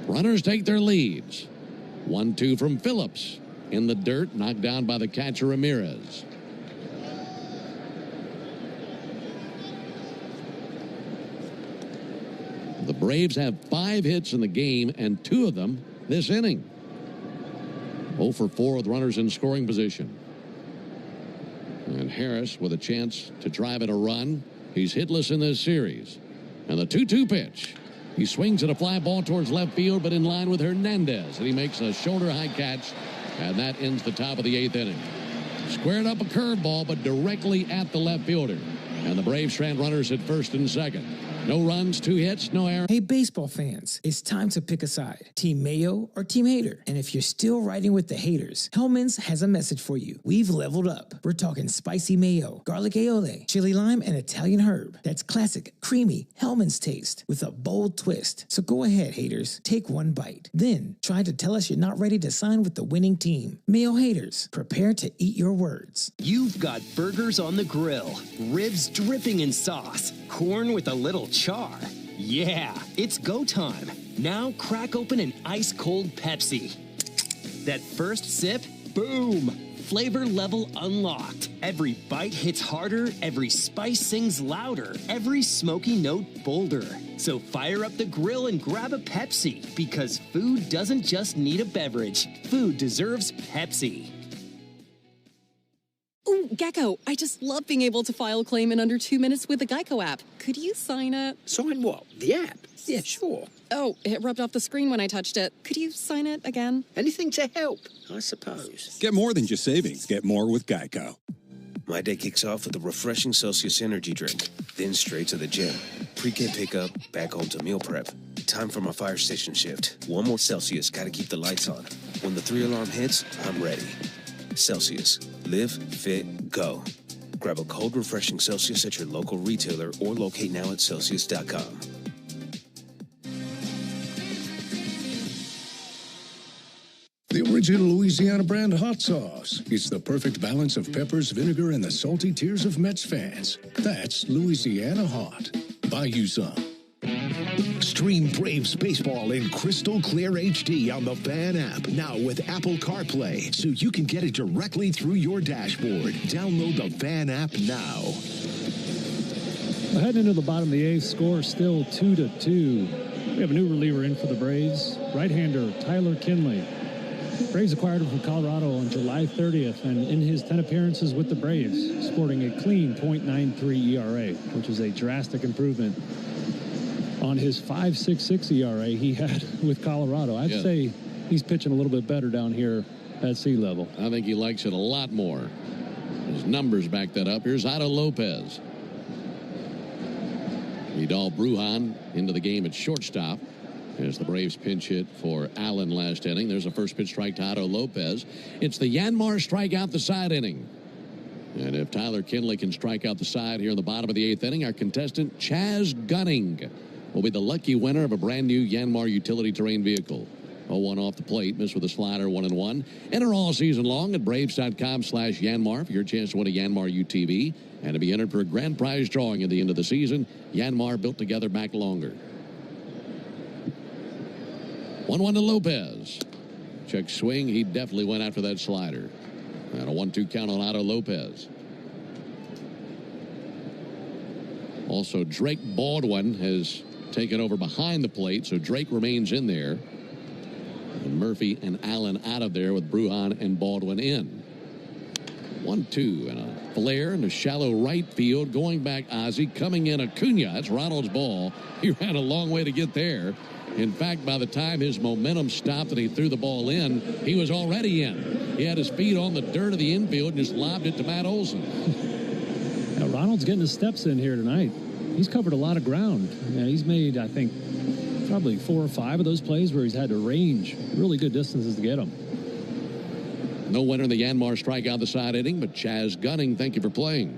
Runners take their leads. 1-2 from Phillips. In the dirt, knocked down by the catcher Ramirez. The Braves have 5 hits in the game, and 2 of them this inning. 0 for 4 with runners in scoring position. And Harris with a chance to drive in a run. He's hitless in this series. And the 2-2 pitch. He swings at a fly ball towards left field, but in line with Hernandez. And he makes a shoulder-high catch, and that ends the top of the 8th inning. Squared up a curveball, but directly at the left fielder. And the Braves strand runners at first and second. No runs, 2 hits, no errors. Hey, baseball fans, it's time to pick a side. Team Mayo or Team Hater? And if you're still riding with the haters, Hellman's has a message for you. We've leveled up. We're talking spicy mayo, garlic aioli, chili lime, and Italian herb. That's classic, creamy Hellman's taste with a bold twist. So go ahead, haters. Take one bite. Then try to tell us you're not ready to sign with the winning team. Mayo haters, prepare to eat your words. You've got burgers on the grill, ribs dripping in sauce, corn with a little char. Yeah, it's go time. Now crack open an ice-cold Pepsi. That first sip, boom! Flavor level unlocked. Every bite hits harder, every spice sings louder, every smoky note bolder. So fire up the grill and grab a Pepsi, because food doesn't just need a beverage. Food deserves Pepsi. Oh, Gecko, I just love being able to file a claim in under 2 minutes with the Geico app. Could you sign it? Sign what? The app? Yeah, sure. Oh, it rubbed off the screen when I touched it. Could you sign it again? Anything to help, I suppose. Get more than just savings. Get more with Geico. My day kicks off with a refreshing Celsius energy drink, then straight to the gym. Pre-game pickup, back home to meal prep. Time for my fire station shift. One more Celsius, gotta keep the lights on. When the 3-alarm hits, I'm ready. Celsius. Live, fit, go. Grab a cold, refreshing Celsius at your local retailer or locate now at Celsius.com. The original Louisiana brand hot sauce. It's the perfect balance of peppers, vinegar, and the salty tears of Mets fans. That's Louisiana Hot. Buy you some. Stream Braves baseball in crystal clear HD on the Fan app, now with Apple CarPlay, so you can get it directly through your dashboard. Download the Fan app now. Well, heading into the bottom of the eighth, score still 2-2. We have a new reliever in for the Braves, right-hander Tyler Kinley. Braves acquired him from Colorado on July 30th, and in his 10 appearances with the Braves, sporting a clean .93 ERA, which is a drastic improvement on his 5.66 ERA he had with Colorado. I'd say he's pitching a little bit better down here at sea level. I think he likes it a lot more. His numbers back that up. Here's Otto Lopez. Vidal Brujan into the game at shortstop as the Braves pinch hit for Allen last inning. There's a first pitch strike to Otto Lopez. It's the Yanmar strikeout the side inning. And if Tyler Kinley can strike out the side here in the bottom of the eighth inning, our contestant Chaz Gunning will be the lucky winner of a brand new Yanmar utility terrain vehicle. 0-1 off the plate, missed with a slider, 1-1. Enter all season long at Braves.com/Yanmar for your chance to win a Yanmar UTV and to be entered for a grand prize drawing at the end of the season. Yanmar, built together, back longer. 1-1 to Lopez. Check swing. He definitely went after that slider. And a 1-2 count on Otto Lopez. Also, Drake Baldwin has taken over behind the plate, so Drake remains in there. And Murphy and Allen out of there with Brujan and Baldwin in. 1-2 and a flare in the shallow right field. Going back, Ozzie. Coming in, Acuna. That's Ronald's ball. He ran a long way to get there. In fact, by the time his momentum stopped and he threw the ball in, he was already in. He had his feet on the dirt of the infield and just lobbed it to Matt Olson. Now, Ronald's getting his steps in here tonight. He's covered a lot of ground. Yeah, he's made, I think, probably 4 or 5 of those plays where he's had to range really good distances to get them. No winner in the Yanmar strikeout the side inning, but Chaz Gunning, thank you for playing.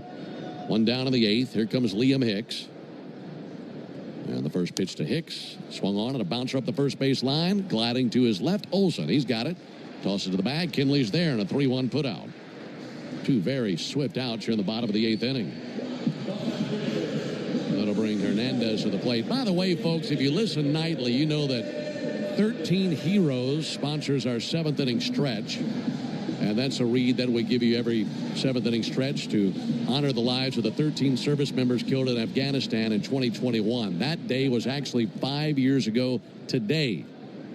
1 down in the 8th. Here comes Liam Hicks. And the first pitch to Hicks. Swung on and a bouncer up the first base line. Gliding to his left, Olson. He's got it. Tosses it to the bag. Kinley's there and a 3-1 putout. 2 very swift outs here in the bottom of the 8th inning. That'll bring Hernandez to the plate. By the way, folks, if you listen nightly, you know that 13 Heroes sponsors our 7th inning stretch. And that's a read that we give you every 7th inning stretch to honor the lives of the 13 service members killed in Afghanistan in 2021. That day was actually 5 years ago today,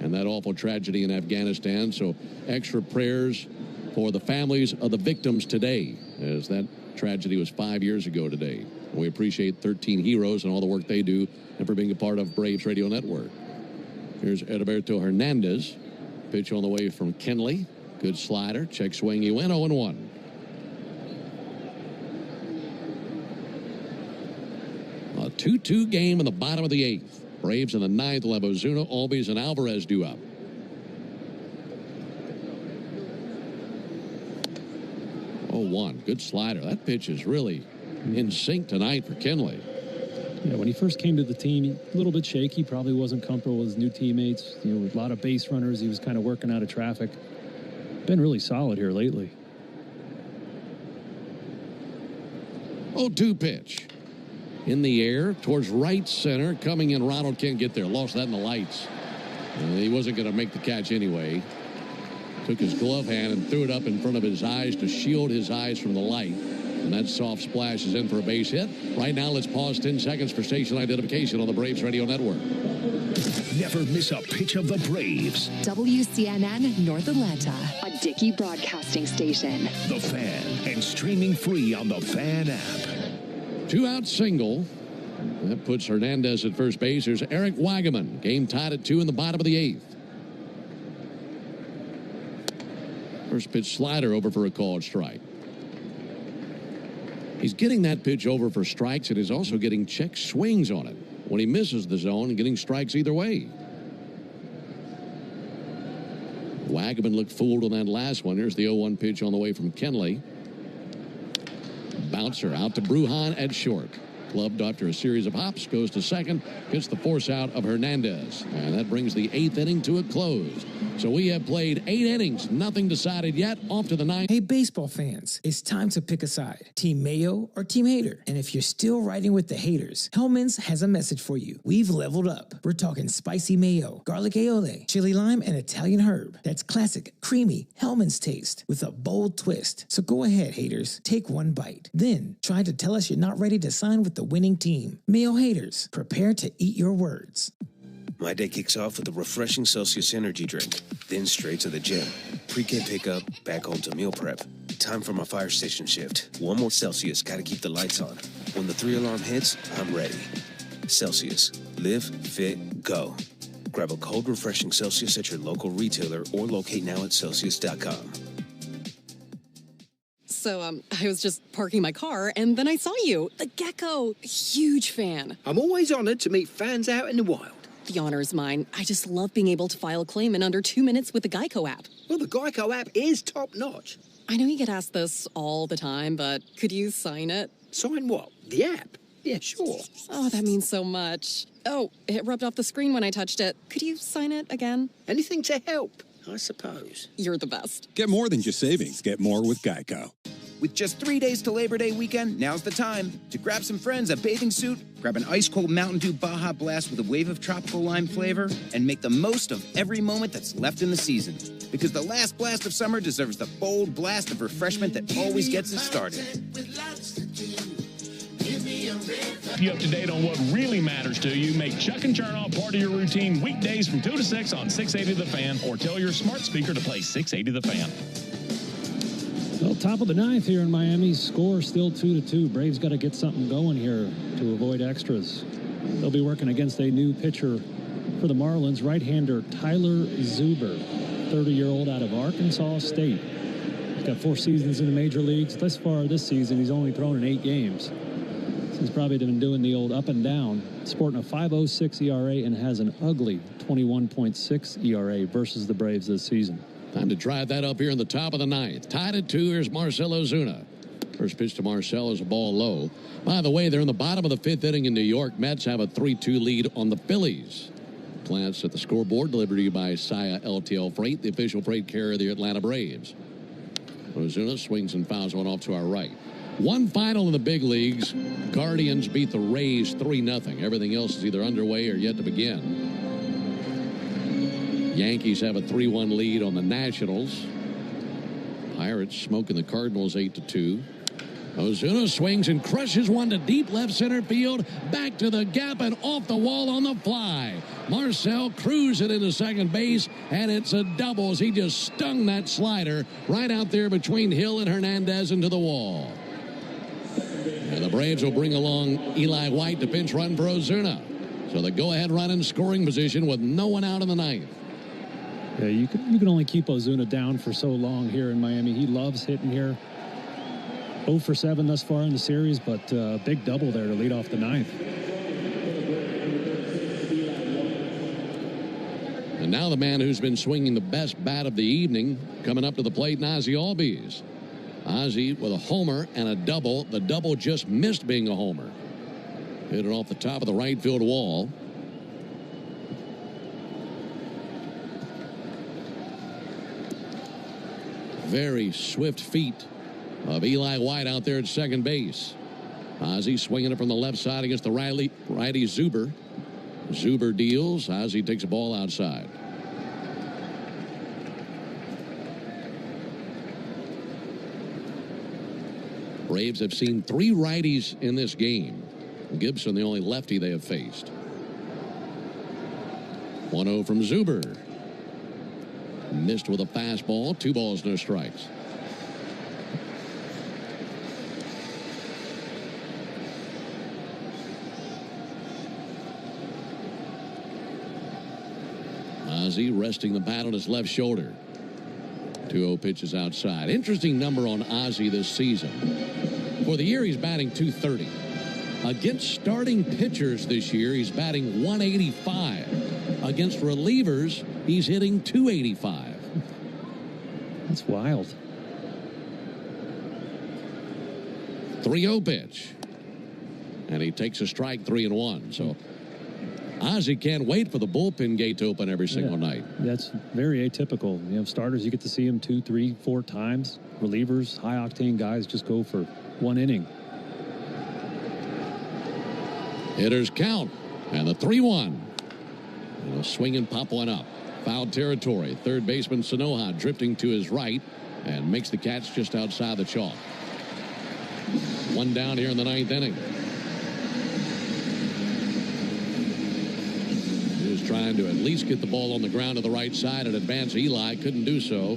and that awful tragedy in Afghanistan. So extra prayers for the families of the victims today, as that tragedy was 5 years ago today. And we appreciate 13 Heroes and all the work they do and for being a part of Braves Radio Network. Here's Edilberto Hernandez. Pitch on the way from Kinley. Good slider. Check swing. He went 0-1. A 2-2 game in the bottom of the 8th. Braves in the 9th will have Ozuna, Albies, and Alvarez due up. 0-1. Good slider. That pitch is really in sync tonight for Kinley. Yeah, when he first came to the team, a little bit shaky. Probably wasn't comfortable with his new teammates. You know, with a lot of base runners, he was kind of working out of traffic. Been really solid here lately. 0-2 pitch. In the air towards right center. Coming in, Ronald can't get there. Lost that in the lights. He wasn't going to make the catch anyway. Took his glove hand and threw it up in front of his eyes to shield his eyes from the light. And that soft splash is in for a base hit. Right now, let's pause 10 seconds for station identification on the Braves Radio Network. Never miss a pitch of the Braves. WCNN North Atlanta, a Dickey broadcasting station. The Fan, and streaming free on the Fan app. 2-out single. That puts Hernandez at first base. Here's Eric Wagaman. Game tied at 2 in the bottom of the 8th. First pitch slider over for a called strike. He's getting that pitch over for strikes, and he's also getting check swings on it when he misses the zone and getting strikes either way. Wagaman looked fooled on that last one. Here's the 0-1 pitch on the way from Kenley. Bouncer out to Brujan at short. Clubbed after a series of hops, goes to second, gets the force out of Hernandez. And that brings the 8th inning to a close. So we have played 8 innings, nothing decided yet. Off to the 9th. Hey, baseball fans, it's time to pick a side. Team Mayo or Team Hater. And if you're still riding with the haters, Hellman's has a message for you. We've leveled up. We're talking spicy mayo, garlic aioli, chili lime, and Italian herb. That's classic, creamy Hellman's taste with a bold twist. So go ahead, haters, take one bite. Then try to tell us you're not ready to sign with the winning team. Mayo haters, prepare to eat your words. My day kicks off with a refreshing Celsius energy drink, then straight to the gym. Pre-game pickup, back home to meal prep. Time for my fire station shift. One more Celsius, gotta keep the lights on. When the 3-alarm hits, I'm ready. Celsius. Live, fit, go. Grab a cold, refreshing Celsius at your local retailer or locate now at Celsius.com. So, I was just parking my car, and then I saw you. The gecko. Huge fan. I'm always honored to meet fans out in the wild. The honor is mine. I just love being able to file a claim in under 2 minutes with the Geico app. Well, the Geico app is top-notch. I know you get asked this all the time, but could you sign it? Sign what? The app? Yeah, sure. Oh, that means so much. Oh, it rubbed off the screen when I touched it. Could you sign it again? Anything to help, I suppose. You're the best. Get more than just savings. Get more with Geico. With just 3 days to Labor Day weekend, now's the time to grab some friends a bathing suit, grab an ice-cold Mountain Dew Baja Blast with a wave of tropical lime flavor, and make the most of every moment that's left in the season. Because the last blast of summer deserves the bold blast of refreshment that always gets it started. Keep you up to date on what really matters to you. Make Chuck and Chernoff part of your routine weekdays from 2 to 6 on 680 The Fan, or tell your smart speaker to play 680 The Fan. Well, top of the 9th here in Miami. Score still 2-2. Braves got to get something going here to avoid extras. They'll be working against a new pitcher for the Marlins, right-hander Tyler Zuber, 30-year-old out of Arkansas State. He's got 4 seasons in the major leagues. Thus far this season, he's only thrown in 8 games. So he's probably been doing the old up and down, sporting a 5.06 ERA and has an ugly 21.6 ERA versus the Braves this season. Time to drive that up here in the top of the 9th. Tied at 2, here's Marcell Ozuna. First pitch to Marcell is a ball low. By the way, they're in the bottom of the 5th inning in New York. Mets have a 3-2 lead on the Phillies. Glance at the scoreboard, delivered to you by Saya LTL Freight, the official freight carrier of the Atlanta Braves. Ozuna swings and fouls one off to our right. One final in the big leagues. Guardians beat the Rays 3-0. Everything else is either underway or yet to begin. Yankees have a 3-1 lead on the Nationals. Pirates smoking the Cardinals 8-2. Ozuna swings and crushes one to deep left center field. Back to the gap and off the wall on the fly. Marcell crews it into second base, and it's a double as he just stung that slider right out there between Hill and Hernandez into the wall. And the Braves will bring along Eli White to pinch run for Ozuna. So the go-ahead run in scoring position with no one out in the 9th. Yeah, you can only keep Ozuna down for so long here in Miami. He loves hitting here. 0 for 7 thus far in the series, but big double there to lead off the 9th. And now the man who's been swinging the best bat of the evening, coming up to the plate, Ozzie Albies. Ozzie with a homer and a double. The double just missed being a homer. Hit it off the top of the right field wall. Very swift feet of Eli White out there at second base. Ozzie swinging it from the left side against the righty Zuber. Zuber deals. Ozzie takes a ball outside. Braves have seen 3 righties in this game. Gibson, the only lefty they have faced. 1-0 from Zuber. Missed with a fastball. 2 balls, no strikes. Ozzie resting the bat on his left shoulder. 2-0 pitches outside. Interesting number on Ozzie this season. For the year, he's batting .230. Against starting pitchers this year, he's batting .185. Against relievers, he's hitting .285. That's wild. 3-0 pitch. And he takes a strike, 3-1. So Ozzie can't wait for the bullpen gate to open every single night. That's very atypical. You know, starters, you get to see him 2, 3, 4 times. Relievers, high-octane guys just go for 1 inning. Hitters count. And the 3-1. And a swing and pop one up. Foul territory. Third baseman Sanoja drifting to his right and makes the catch just outside the chalk. 1 down here in the 9th inning. He was trying to at least get the ball on the ground to the right side and advance Eli. Couldn't do so.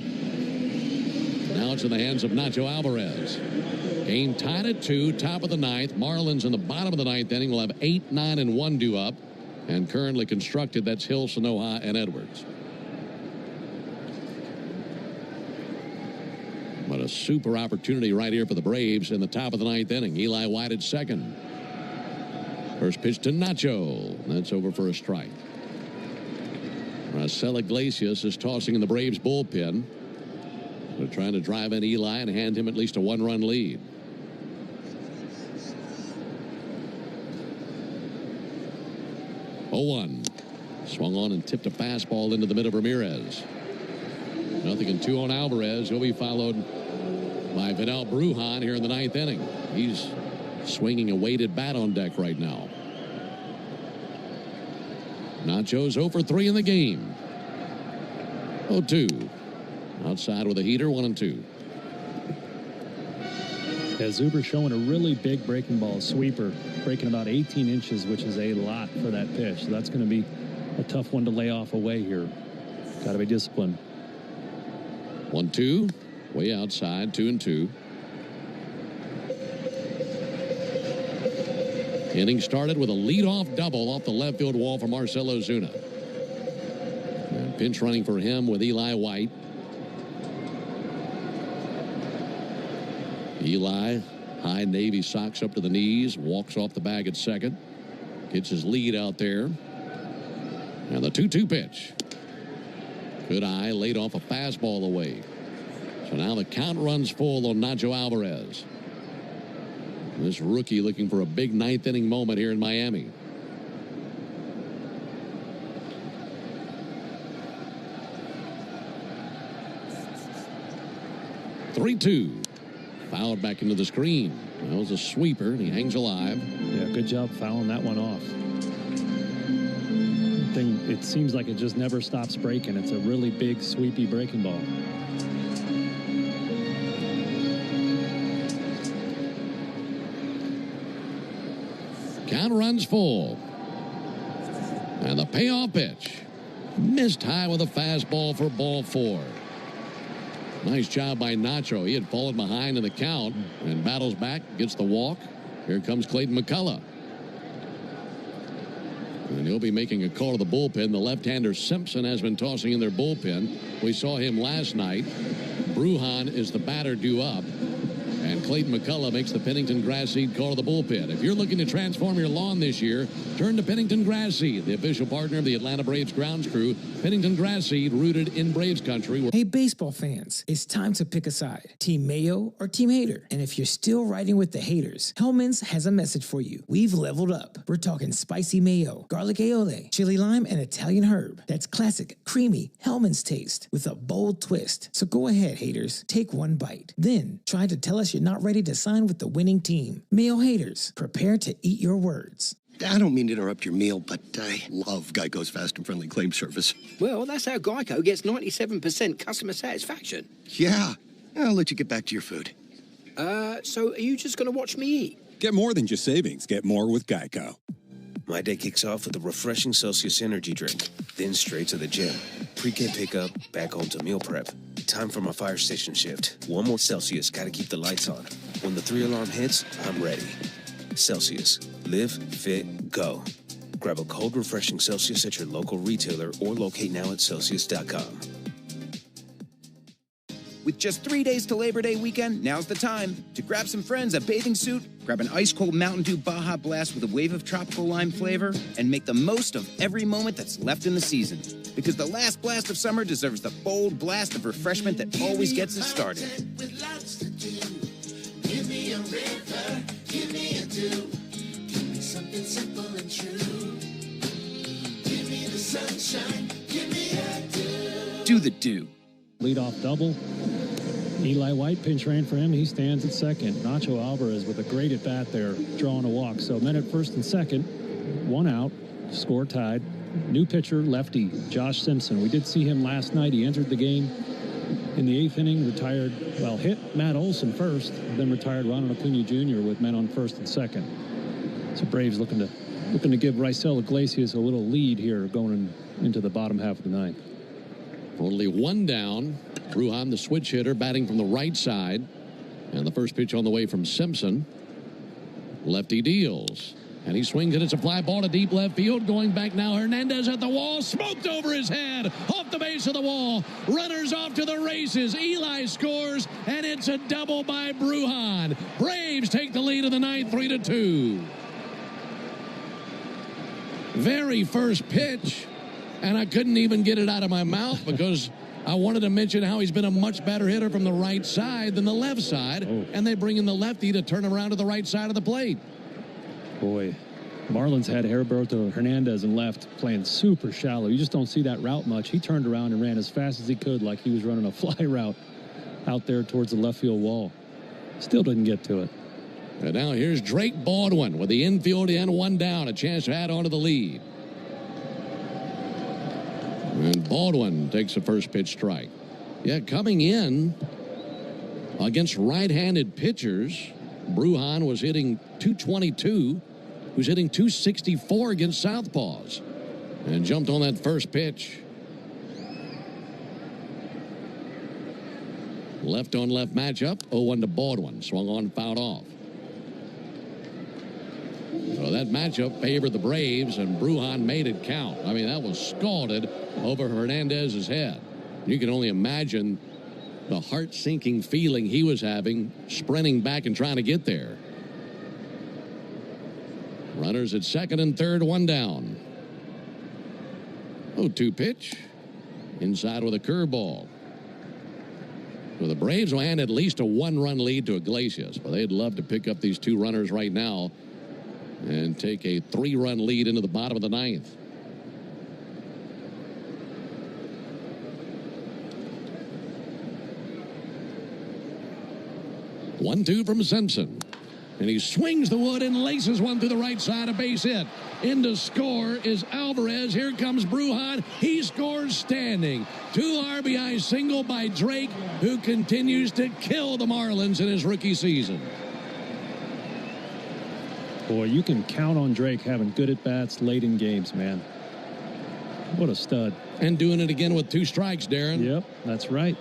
Now it's in the hands of Nacho Alvarez. Game tied at 2, top of the 9th. Marlins in the bottom of the 9th inning will have 8, 9, and 1 due up. And currently constructed, that's Hill, Sanoja, and Edwards. But a super opportunity right here for the Braves in the top of the 9th inning. Eli White at second. First pitch to Nacho. That's over for a strike. Marcel Iglesias is tossing in the Braves bullpen. They're trying to drive in Eli and hand him at least a 1-run lead. Oh-1. Swung on and tipped a fastball into the mid of Ramirez. 0-2 on Alvarez. He'll be followed by Vidal Brujan here in the 9th inning. He's swinging a weighted bat on deck right now. Nacho's 0 for 3 in the game. 0-2. Outside with a heater, 1-2. Yeah, Zuber showing a really big breaking ball, sweeper, breaking about 18 inches, which is a lot for that pitch. So that's going to be a tough one to lay off away here. Got to be disciplined. 1-2. Way outside, 2-2. Inning started with a leadoff double off the left field wall for Marcell Ozuna. And pinch running for him with Eli White. Eli, high Navy socks up to the knees, walks off the bag at second. Gets his lead out there. And the 2-2 pitch. Good eye, laid off a fastball away. So now the count runs full on Nacho Alvarez. This rookie looking for a big 9th inning moment here in Miami. (3-2). Fouled back into the screen. That was a sweeper, and he hangs alive. Yeah, good job fouling that one off. It seems like it just never stops breaking. It's a really big, sweepy breaking ball. Count runs full. And the payoff pitch. Missed high with a fastball for ball 4. Nice job by Nacho. He had fallen behind in the count and battles back, gets the walk. Here comes Clayton McCullough. And he'll be making a call to the bullpen. The left-hander Simpson has been tossing in their bullpen. We saw him last night. Brujan is the batter due up. And Clayton McCullough makes the Pennington Grass Seed call to the bullpen. If you're looking to transform your lawn this year, turn to Pennington Grass Seed, the official partner of the Atlanta Braves grounds crew. Pennington Grass Seed, rooted in Braves country. Hey, baseball fans, it's time to pick a side. Team Mayo or Team Hater? And if you're still riding with the haters, Hellman's has a message for you. We've leveled up. We're talking spicy mayo, garlic aioli, chili lime, and Italian herb. That's classic, creamy Hellman's taste with a bold twist. So go ahead, haters. Take one bite. Then try to tell us you're not ready to sign with the winning team. Mayo haters, prepare to eat your words. I don't mean to interrupt your meal, but I love Geico's fast and friendly claim service. Well, that's how Geico gets 97% customer satisfaction. Yeah, I'll let you get back to your food. So are you just going to watch me eat? Get more than just savings. Get more with Geico. My day kicks off with a refreshing Celsius energy drink, then straight to the gym. Pre-game pickup, back home to meal prep. Time for my fire station shift. One more Celsius, gotta keep the lights on. When the 3-alarm hits, I'm ready. Celsius. Live, fit, go. Grab a cold, refreshing Celsius at your local retailer or locate now at Celsius.com. With just 3 days to Labor Day weekend, now's the time to grab some friends a bathing suit, grab an ice-cold Mountain Dew Baja Blast with a wave of tropical lime flavor, and make the most of every moment that's left in the season. Because the last blast of summer deserves the bold blast of refreshment that always gets us started. With lots to do. Give me a river, give me a dew. Give me something simple and true. Give me the sunshine, give me a dew. Do the dew. Leadoff double. Eli White pinch ran for him. He stands at second. Nacho Alvarez with a great at bat there, drawing a walk. So men at first and second, one out, score tied. New pitcher, lefty, Josh Simpson. We did see him last night. He entered the game in the 8th inning, retired, hit Matt Olson first, then retired Ronald Acuna Jr. with men on first and second. So Braves looking to give Raisel Iglesias a little lead here going into the bottom half of the ninth. Only one down. Brujan, the switch hitter, batting from the right side. And the first pitch on the way from Simpson. Lefty deals. And he swings it. It's a fly ball to deep left field. Going back now. Hernandez at the wall. Smoked over his head. Off the base of the wall. Runners off to the races. Eli scores. And it's a double by Brujan. Braves take the lead in the ninth, 3-2. Very first pitch. And I couldn't even get it out of my mouth because I wanted to mention how he's been a much better hitter from the right side than the left side. And they bring in the lefty to turn around to the right side of the plate. Boy, Marlins had Heriberto Hernandez in left playing super shallow. You just don't see that route much. He turned around and ran as fast as he could like he was running a fly route out there towards the left field wall. Still didn't get to it. And now here's Drake Baldwin with the infield and one down. A chance to add on to the lead. And Baldwin takes a first pitch strike. Yeah, coming in against right-handed pitchers, Brujan was hitting .222, who's hitting .264 against southpaws, and jumped on that first pitch. Left-on-left matchup, 0-1 to Baldwin. Swung on, fouled off. So that matchup favored the Braves, and Brujan made it count. I mean, that was scalded over Hernandez's head. You can only imagine the heart-sinking feeling he was having, sprinting back and trying to get there. Runners at second and third, one down. 0-2 pitch. Inside with a curveball. So the Braves will hand at least a one-run lead to Iglesias, but they'd love to pick up these two runners right now and take a 3-run lead into the bottom of the ninth. One-two from Simpson. And he swings the wood and laces one through the right side, a base hit. In to score is Alvarez. Here comes Brujan. He scores standing. 2 RBI single by Drake, who continues to kill the Marlins in his rookie season. Boy, you can count on Drake having good at-bats late in games, man. What a stud. And doing it again with 2 strikes, Darren. Yep, that's right.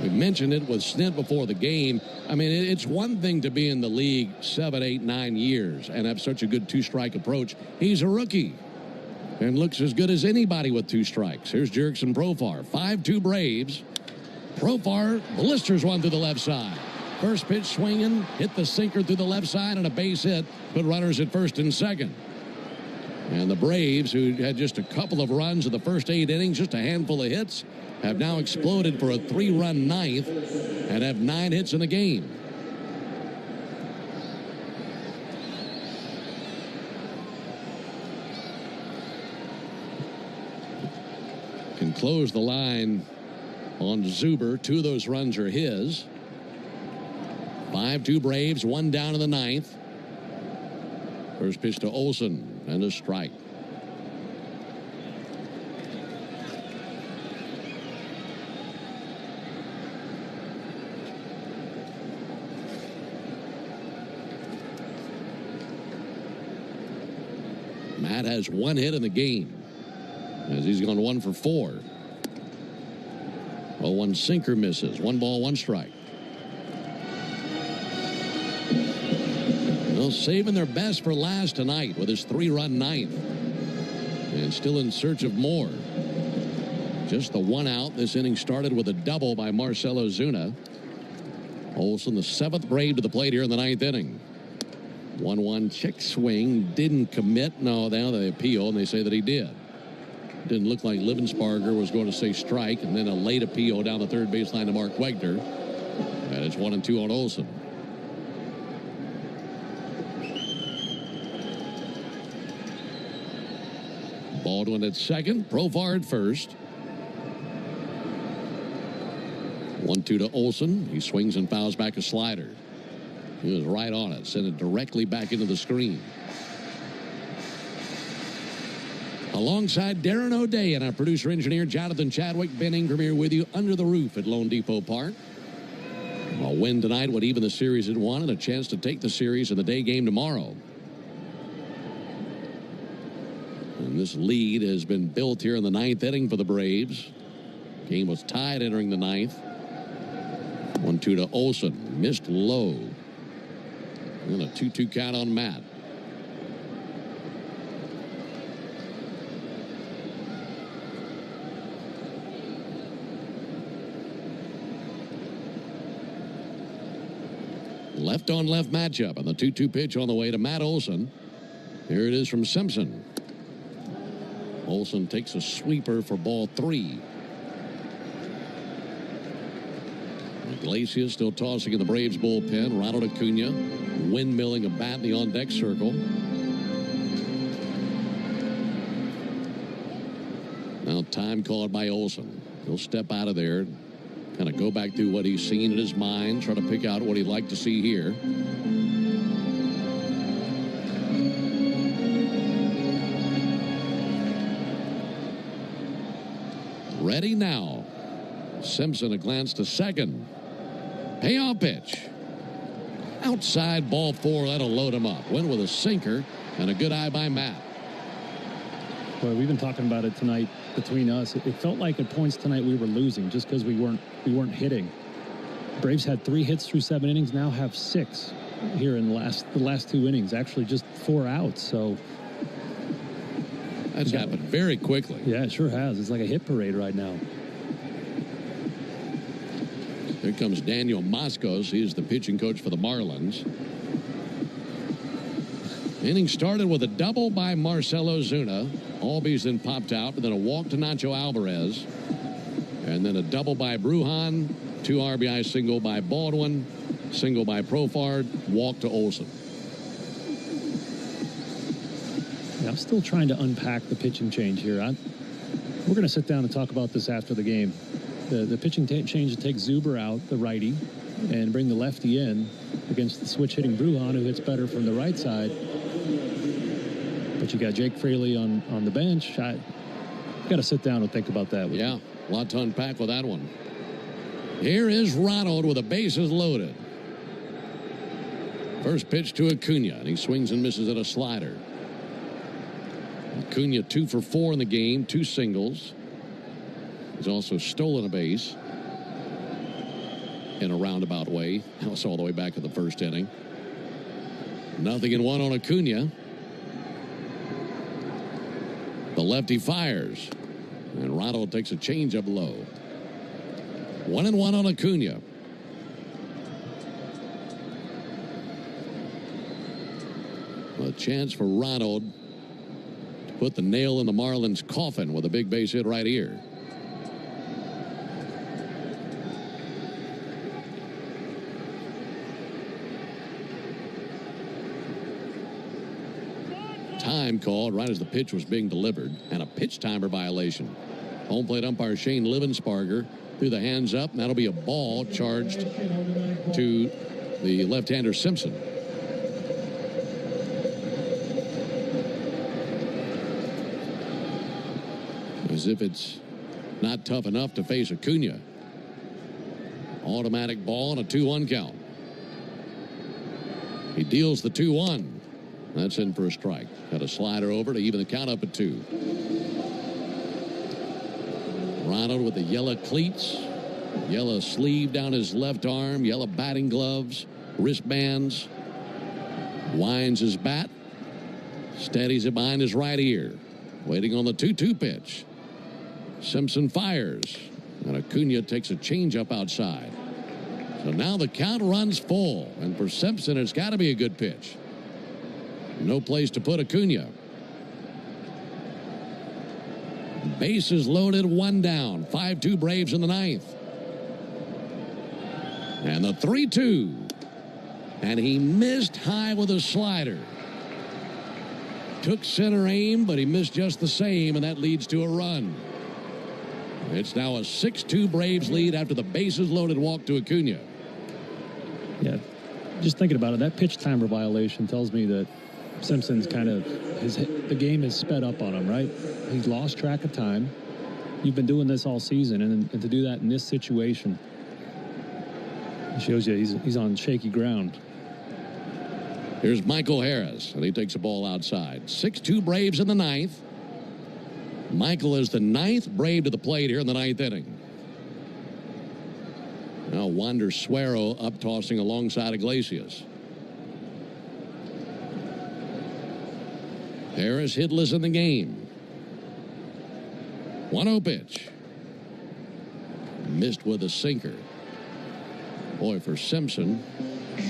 We mentioned it with Snit before the game. I mean, it's one thing to be in the league 7, 8, 9 years and have such a good 2-strike approach. He's a rookie and looks as good as anybody with 2 strikes. Here's Jurickson Profar. 5-2 Braves. Profar blisters one through the left side. First pitch swinging, hit the sinker through the left side and a base hit, put runners at first and second. And the Braves, who had just a couple of runs in the first 8 innings, just a handful of hits, have now exploded for a 3-run ninth and have 9 hits in the game. Can close the line on Zuber. 2 of those runs are his. 5-2 Braves, 1 down in the ninth. First pitch to Olson and a strike. Matt has one hit in the game as he's gone 1 for 4. Well, one sinker misses. 1 ball, 1 strike. Well, saving their best for last tonight with his 3-run ninth. And still in search of more. Just the 1 out. This inning started with a double by Marcell Ozuna. Olson, the 7th Brave to the plate here in the 9th inning. 1-1 check swing. Didn't commit. No, now they appeal, and they say that he did. Didn't look like Livensparger was going to say strike, and then a late appeal down the third baseline to Mark Wegner. And it's 1-2 on Olson. Baldwin at second. Profar at first. 1-2 to Olson. He swings and fouls back a slider. He was right on it. Sent it directly back into the screen. Alongside Darren O'Day and our producer-engineer Jonathan Chadwick, Ben Ingram here with you under the roof at Lone Depot Park. A win tonight would even the series at 1 and a chance to take the series in the day game tomorrow. And this lead has been built here in the 9th inning for the Braves. Game was tied entering the 9th. 1-2 to Olson. Missed low. And a 2-2 count on Matt. Left on left matchup on the 2-2 pitch on the way to Matt Olson. Here it is from Simpson. Olson takes a sweeper for ball 3. Iglesias still tossing in the Braves bullpen. Ronald Acuna windmilling a bat in the on-deck circle. Now time called by Olson. He'll step out of there, kind of go back through what he's seen in his mind, try to pick out what he'd like to see here. Ready now. Simpson a glance to second. Payoff pitch. Outside ball 4. That'll load him up. Went with a sinker and a good eye by Matt. Well, we've been talking about it tonight between us. It felt like at points tonight we were losing just because we weren't hitting. Braves had 3 hits through 7 innings. Now have 6 here in the last 2 innings. Actually, just 4 outs. So that's happened very quickly. Yeah, it sure has. It's like a hit parade right now. Here comes Daniel Moscos. He's the pitching coach for the Marlins. Inning started with a double by Marcell Ozuna. Albies then popped out, but then a walk to Nacho Alvarez. And then a double by Brujan. 2 RBI single by Baldwin. Single by Profar. Walk to Olson. Yeah, I'm still trying to unpack the pitching change here. We're going to sit down and talk about this after the game. The pitching change to take Zuber out, the righty, and bring the lefty in against the switch-hitting Brujan, who hits better from the right side. But you got Jake Fraley on the bench. I got to sit down and think about that. Yeah, a lot to unpack with that one. Here is Ronald with the bases loaded. First pitch to Acuna, and he swings and misses at a slider. Acuna 2 for 4 in the game, 2 singles. He's also stolen a base in a roundabout way. That's all the way back in the first inning. 0-1 on Acuna. The lefty fires, and Ronald takes a changeup low. 1-1 on Acuna. A chance for Ronald to put the nail in the Marlins' coffin with a big base hit right here. Time called right as the pitch was being delivered, and a pitch timer violation. Home plate umpire Shane Livensparger threw the hands up, and that'll be a ball charged to the left-hander Simpson. As if it's not tough enough to face Acuna. Automatic ball and a 2-1 count. He deals the 2-1. That's in for a strike. Got a slider over to even the count up at 2. Ronald with the yellow cleats, yellow sleeve down his left arm, yellow batting gloves, wristbands. Winds his bat, steadies it behind his right ear. Waiting on the 2-2 pitch. Simpson fires, and Acuna takes a changeup outside. So now the count runs full, and for Simpson, it's got to be a good pitch. No place to put Acuna. Bases loaded, 1 down. 5-2 Braves in the 9th. And the 3-2. And he missed high with a slider. Took center aim, but he missed just the same, and that leads to a run. It's now a 6-2 Braves lead after the bases loaded walk to Acuna. Yeah, just thinking about it, that pitch timer violation tells me that Simpson's kind of, the game is sped up on him, right? He's lost track of time. You've been doing this all season, and to do that in this situation, it shows you he's on shaky ground. Here's Michael Harris, and he takes a ball outside. 6-2 Braves in the 9th. Michael is the 9th Brave to the plate here in the 9th inning. Now Wander Suero up tossing alongside Iglesias. Harris hitless in the game. 1-0 pitch. Missed with a sinker. Boy, for Simpson,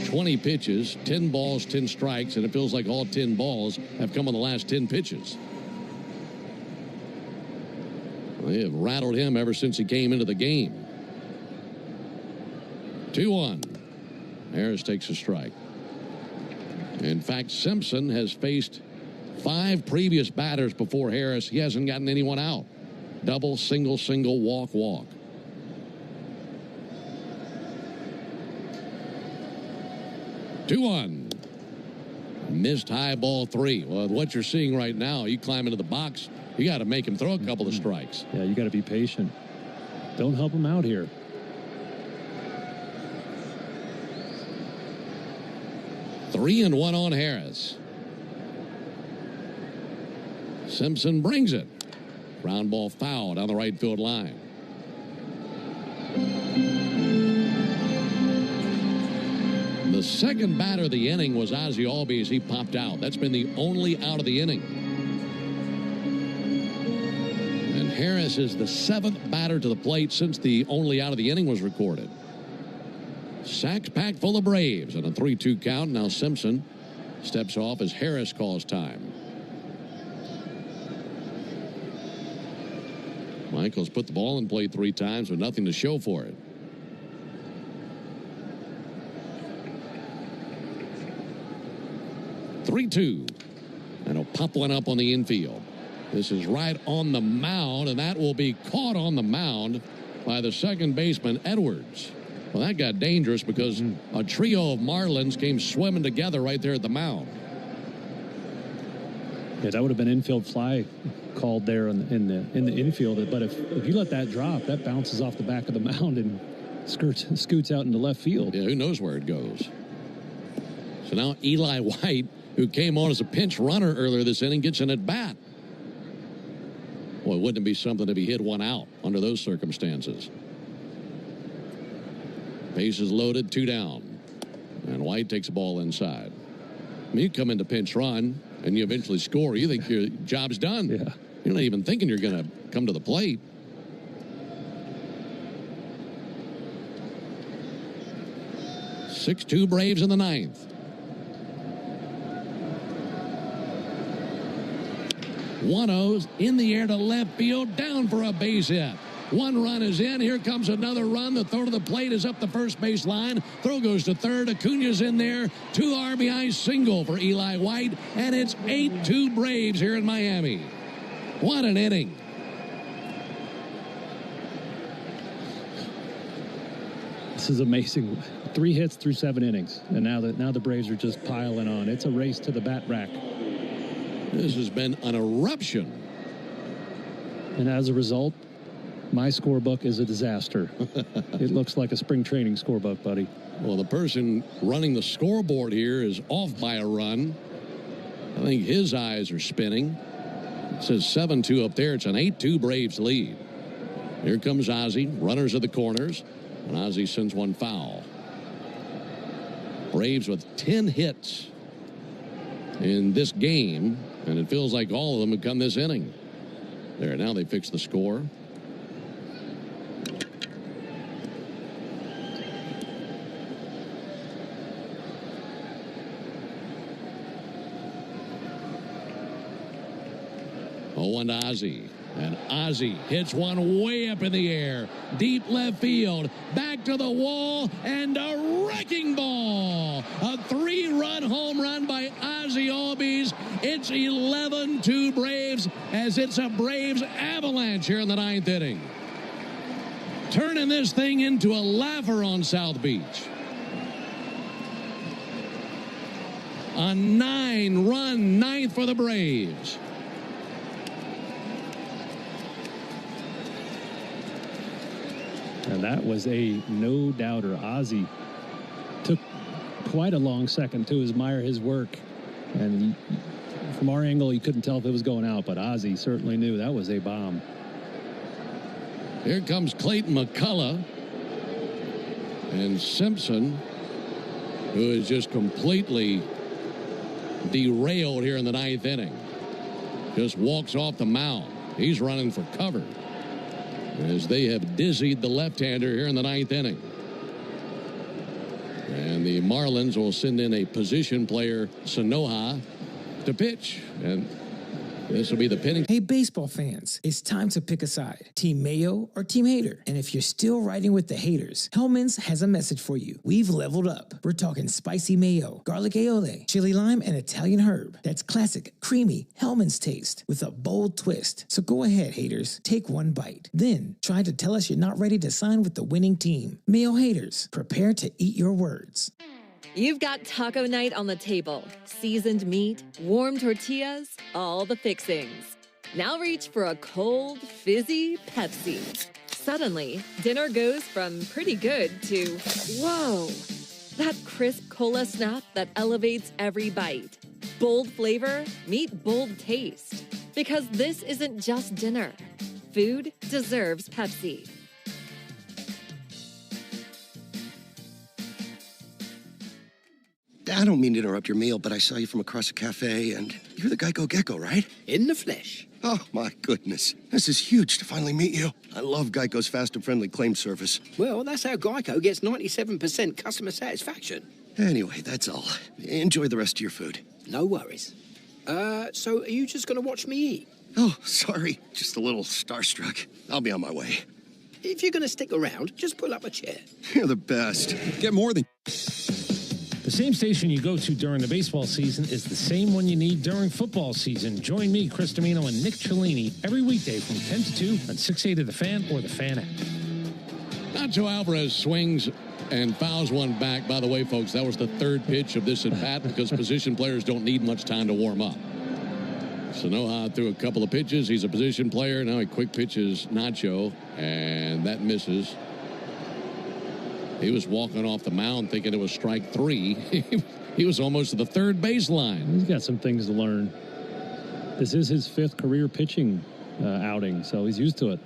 20 pitches, 10 balls, 10 strikes, and it feels like all 10 balls have come on the last 10 pitches. They have rattled him ever since he came into the game. 2-1. Harris takes a strike. In fact, Simpson has faced 5 previous batters before Harris. He hasn't gotten anyone out. Double, single, single, walk, walk. Two-1. Missed high ball 3. Well, what you're seeing right now, you climb into the box, you got to make him throw a couple of strikes. Yeah, you got to be patient. Don't help him out here. Three and 1 on Harris. Simpson brings it. Ground ball foul down the right field line. The second batter of the inning was Ozzie Albies. He popped out. That's been the only out of the inning. And Harris is the 7th batter to the plate since the only out of the inning was recorded. Sacks packed full of Braves and a 3-2 count. Now Simpson steps off as Harris calls time. Michaels put the ball in play 3 times with nothing to show for it. Three-2. And he'll pop one up on the infield. This is right on the mound, and that will be caught on the mound by the second baseman, Edwards. Well, that got dangerous because a trio of Marlins came swimming together right there at the mound. Yeah, that would have been infield fly called there in the infield. But if you let that drop, that bounces off the back of the mound and scoots out into left field. Yeah, who knows where it goes. So now Eli White, who came on as a pinch runner earlier this inning, gets an at-bat. Boy, wouldn't it be something if he hit one out under those circumstances? Bases loaded, 2 down. And White takes the ball inside. I mean, you come into pinch run, and you eventually score. You think your job's done. Yeah. You're not even thinking you're going to come to the plate. Six-2 Braves in the 9th. One-oh's in the air to left field, down for a base hit. 1 run is in. Here comes another run. The throw to the plate is up the first base line. Throw goes to third. Acuna's in there. 2 RBI single for Eli White. And it's 8-2 Braves here in Miami. What an inning. This is amazing. 3 hits through 7 innings. And now the Braves are just piling on. It's a race to the bat rack. This has been an eruption. And as a result, my scorebook is a disaster. It looks like a spring training scorebook, buddy. Well, the person running the scoreboard here is off by a run. I think his eyes are spinning. It says 7-2 up there. It's an 8-2 Braves lead. Here comes Ozzie. Runners at the corners. And Ozzie sends one foul. Braves with 10 hits in this game. And it feels like all of them have come this inning. There, now they fix the score. Oh, and Ozzie. And Ozzie hits one way up in the air. Deep left field. Back to the wall. And a wrecking ball. A 3-run home run by Ozzie Albies. It's 11-2 Braves as it's a Braves avalanche here in the 9th inning. Turning this thing into a laugher on South Beach. A 9-run ninth for the Braves. And that was a no-doubter. Ozzie took quite a long second to admire his work. And from our angle, you couldn't tell if it was going out, but Ozzie certainly knew that was a bomb. Here comes Clayton McCullough. And Simpson, who is just completely derailed here in the 9th inning, just walks off the mound. He's running for cover as they have dizzied the left-hander here in the 9th inning. And the Marlins will send in a position player, Sanoha, to pitch. And this will be the pinning. Hey, baseball fans, it's time to pick a side. Team Mayo or Team Hater. And if you're still riding with the haters, Hellman's has a message for you. We've leveled up. We're talking spicy mayo, garlic aioli, chili lime, and Italian herb. That's classic, creamy Hellman's taste with a bold twist. So go ahead, haters. Take one bite. Then try to tell us you're not ready to sign with the winning team. Mayo haters, prepare to eat your words. You've got taco night on the table. Seasoned meat, warm tortillas, all the fixings. Now reach for a cold, fizzy Pepsi. Suddenly, dinner goes from pretty good to, whoa, that crisp cola snap that elevates every bite. Bold flavor, meet bold taste. Because this isn't just dinner. Food deserves Pepsi. I don't mean to interrupt your meal, but I saw you from across a cafe, and you're the Geico Gecko, right? In the flesh. Oh, my goodness. This is huge to finally meet you. I love Geico's fast and friendly claim service. Well, that's how Geico gets 97% customer satisfaction. Anyway, that's all. Enjoy the rest of your food. No worries. So are you just going to watch me eat? Oh, sorry. Just a little starstruck. I'll be on my way. If you're going to stick around, just pull up a chair. You're the best. Get more than... The same station you go to during the baseball season is the same one you need during football season. Join me, Chris Domino, and Nick Cellini every weekday from 10 to 2 on 680 The Fan or the Fan app. Nacho Alvarez swings and fouls one back. By the way, folks, that was the third pitch of this at-bat because position players don't need much time to warm up. Sanoha threw a couple of pitches. He's a position player. Now he quick pitches Nacho, and that misses. He was walking off the mound thinking it was strike 3. He was almost to the third baseline. He's got some things to learn. This is his 5th career pitching outing, so he's used to it.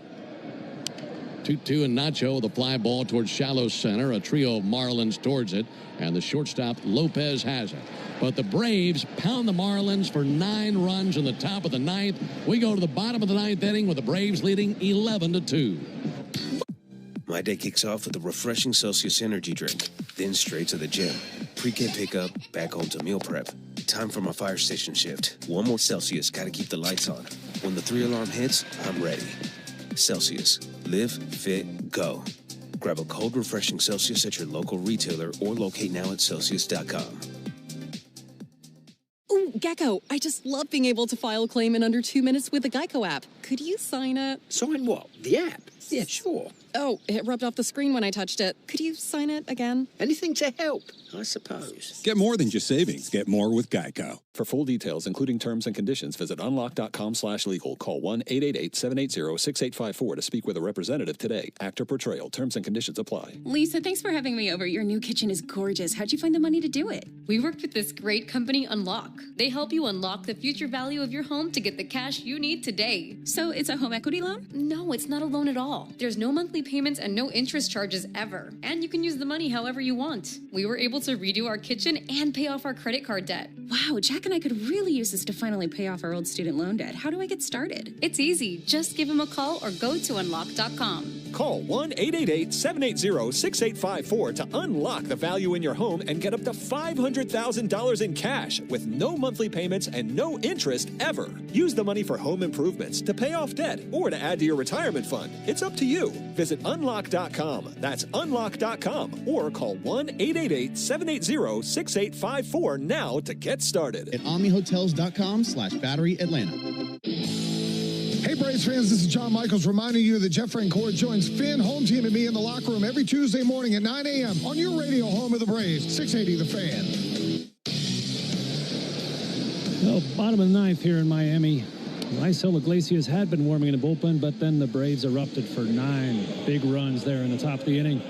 2-2 and Nacho, the fly ball towards shallow center. A trio of Marlins towards it, and the shortstop Lopez has it. But the Braves pound the Marlins for 9 runs in the top of the 9th. We go to the bottom of the 9th inning with the Braves leading 11-2. My day kicks off with a refreshing Celsius energy drink, then straight to the gym. Pre-game pickup, back home to meal prep. Time for my fire station shift. One more Celsius, gotta keep the lights on. When the 3-alarm hits, I'm ready. Celsius. Live, fit, go. Grab a cold, refreshing Celsius at your local retailer or locate now at Celsius.com. Ooh, Gecko, I just love being able to file a claim in under 2 minutes with the Geico app. Could you sign it? Sign what? The app? Yeah, sure. Oh, it rubbed off the screen when I touched it. Could you sign it again? Anything to help, I suppose. Get more than just savings. Get more with Geico. For full details, including terms and conditions, visit unlock.com/legal. Call 1-888-780-6854 to speak with a representative today. Actor portrayal. Terms and conditions apply. Lisa, thanks for having me over. Your new kitchen is gorgeous. How'd you find the money to do it? We worked with this great company, Unlock. They help you unlock the future value of your home to get the cash you need today. So it's a home equity loan? No, it's not a loan at all. There's no monthly payments and no interest charges ever. And you can use the money however you want. We were able to redo our kitchen and pay off our credit card debt. Wow, Jack and I could really use this to finally pay off our old student loan debt. How do I get started? It's easy. Just give him a call or go to unlock.com. Call 1-888-780-6854 to unlock the value in your home and get up to $500,000 in cash with no monthly payments and no interest ever. Use the money for home improvements, to pay off debt, or to add to your retirement fund. It's up to you. Visit unlock.com. That's unlock.com. Or call 1-888-780-6854 now to get started. At omnihotels.com/Battery Atlanta. Hey, Braves fans, this is John Michaels reminding you that Jeff Francoeur joins Finn, home team, and me in the locker room every Tuesday morning at 9 a.m. on your radio home of the Braves, 680 The Fan. Well, bottom of the ninth here in Miami. Raisel Iglesias had been warming in the bullpen, but then the Braves erupted for 9 big runs there in the top of the inning.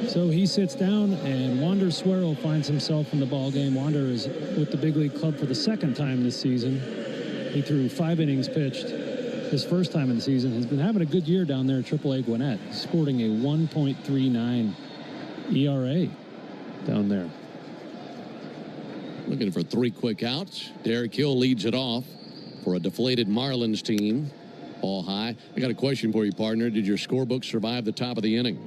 So he sits down, and Wander Suero finds himself in the ballgame. Wander is with the big league club for the second time this season. He threw 5 innings pitched. His first time in the season, has been having a good year down there at AAA Gwinnett, sporting a 1.39 ERA down there. Looking for 3 quick outs. Derek Hill leads it off for a deflated Marlins team. Ball high. I got a question for you, partner. Did your scorebook survive the top of the inning?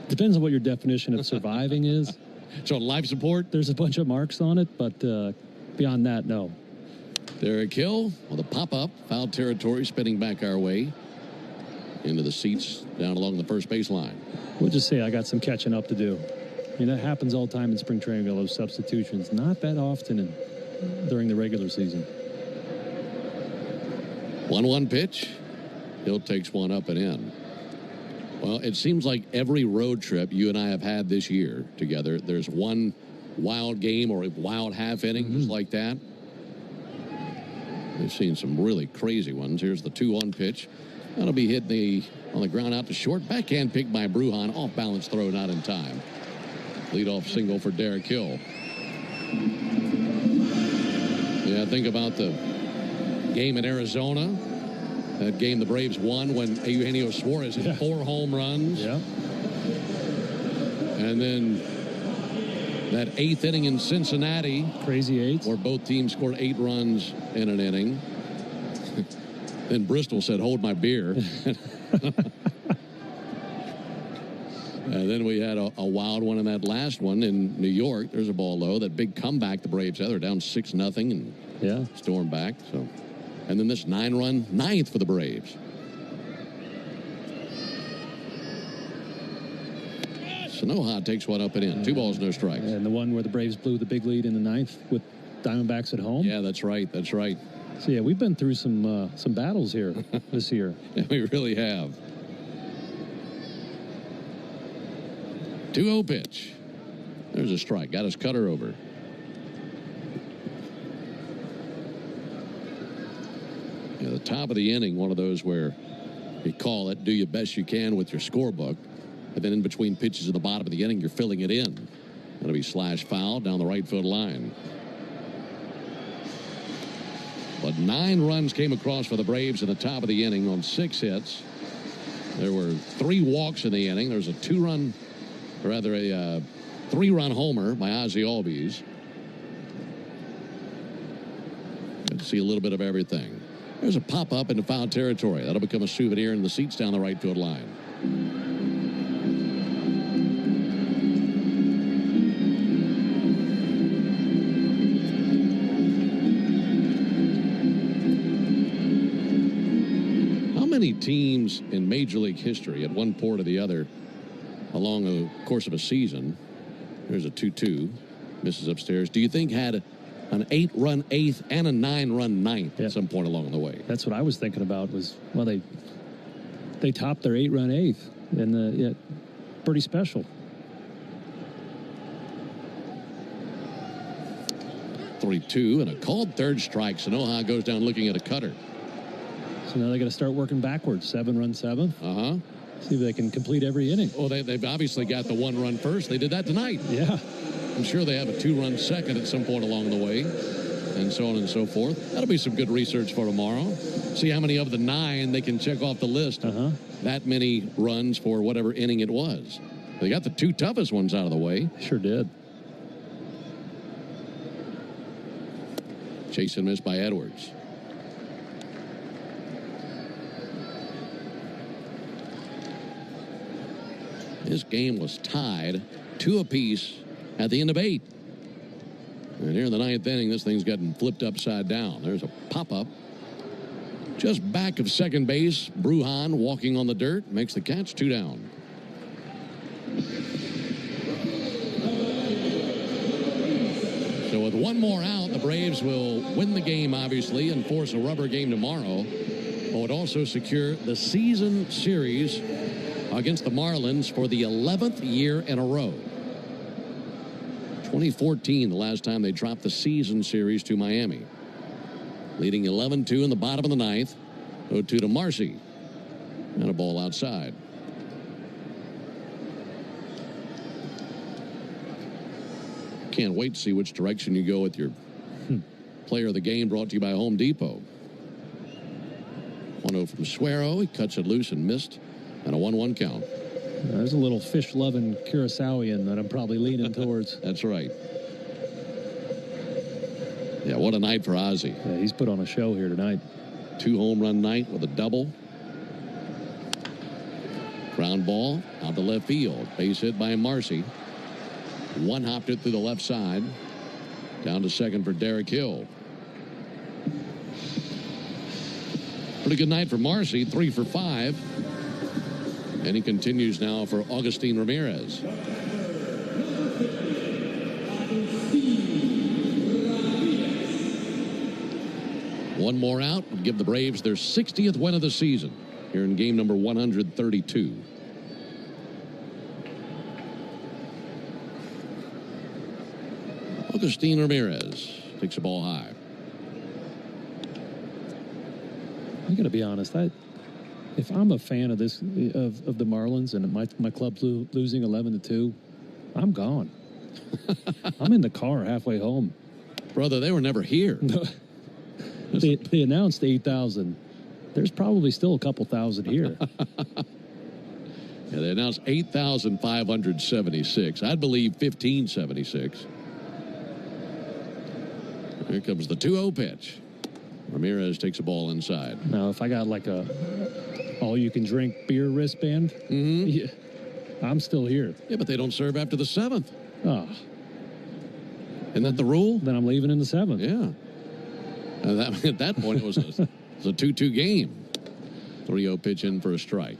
Depends on what your definition of surviving is. So life support? There's a bunch of marks on it, but beyond that, no. Derek Hill with a pop-up, foul territory, spinning back our way into the seats down along the first baseline. We'll just say I got some catching up to do. I mean, that happens all the time in spring training, all those substitutions. Not that often during the regular season. 1-1 pitch. Hill takes one up and in. Well, it seems like every road trip you and I have had this year together, there's one wild game or a wild half inning just like that. We've seen some really crazy ones. Here's the 2-1 pitch. That'll be hit on the ground out to short. Backhand pick by Brujan. Off balance throw, not in time. Leadoff single for Derek Hill. Yeah, think about the game in Arizona. That game the Braves won when Eugenio Suarez hit 4 home runs. Yeah. And then that 8th inning in Cincinnati. Crazy 8. Where both teams scored 8 runs in an inning. Then Bristol said, hold my beer. And then we had a wild one in that last one in New York. There's a ball low. That big comeback the Braves had. They're down 6-0 and storm back. So, and then this 9-run 9th for the Braves. Sanoja takes one up and in. 2 balls, no strikes. And the one where the Braves blew the big lead in the 9th with Diamondbacks at home. Yeah, that's right. That's right. So, yeah, we've been through some battles here this year. Yeah, we really have. 2-0 pitch. There's a strike. Got his cutter over. Yeah, the top of the inning, one of those where you call it, do your best you can with your scorebook. And then in between pitches at the bottom of the inning, you're filling it in. That'll be slash foul down the right field line. But 9 runs came across for the Braves in the top of the inning on 6 hits. There were 3 walks in the inning. There's a 2-run, or rather a 3-run homer by Ozzie Albies. Good to see a little bit of everything. There's a pop-up into foul territory. That'll become a souvenir in the seats down the right field line. How many teams in Major League history at one point or the other along the course of a season, there's a 2-2, misses upstairs, do you think had an 8-run 8th and a 9-run 9th at some point along the way. That's what I was thinking about was, well, they topped their 8-run 8th, and pretty special. 3-2 and a called third strike. Sanoha goes down looking at a cutter. So now they got to start working backwards. 7-run 7th. See if they can complete every inning. Well, they've obviously got the 1-run first. They did that tonight. Yeah. I'm sure they have a 2-run second at some point along the way, and so on and so forth. That'll be some good research for tomorrow. See how many of the 9 they can check off the list. That many runs for whatever inning it was. They got the 2 toughest ones out of the way. Sure did. Chase and miss by Edwards. This game was tied 2 apiece at the end of 8. And here in the 9th inning, this thing's gotten flipped upside down. There's a pop-up. Just back of second base, Bruhan walking on the dirt makes the catch. 2 down. So with 1 more out, the Braves will win the game, obviously, and force a rubber game tomorrow. But would also secure the season series against the Marlins for the 11th year in a row. 2014, the last time they dropped the season series to Miami. Leading 11-2 in the bottom of the 9th. 0-2 to Marcy. And a ball outside. Can't wait to see which direction you go with your player of the game, brought to you by Home Depot. 1-0 from Suero. He cuts it loose and missed. And a 1-1 count. There's a little fish-loving Curaçaoian that I'm probably leaning towards. That's right. Yeah, what a night for Ozzie. Yeah, he's put on a show here tonight. 2 home run night with a double. Ground ball out to left field. Base hit by Marcy. 1-hopped it through the left side. Down to second for Derek Hill. Pretty good night for Marcy. 3 for 5. And he continues now for Augustine Ramirez. One more out would give the Braves their 60th win of the season here in game number 132. Augustine Ramirez takes the ball high. I got to be honest. If I'm a fan of this of the Marlins and my club's losing 11-2, I'm gone. I'm in the car halfway home. Brother, they were never here. They announced 8,000. There's probably still a couple thousand here. Yeah, they announced 8,576. I'd believe 1,576. Here comes the 2-0 pitch. Ramirez takes a ball inside. Now, if I got like a all-you-can-drink beer wristband, yeah, I'm still here. Yeah, but they don't serve after the 7th. Oh. Isn't that the rule? Then I'm leaving in the 7th. Yeah. At that point, it was a 2-2 game. 3-0 pitch in for a strike.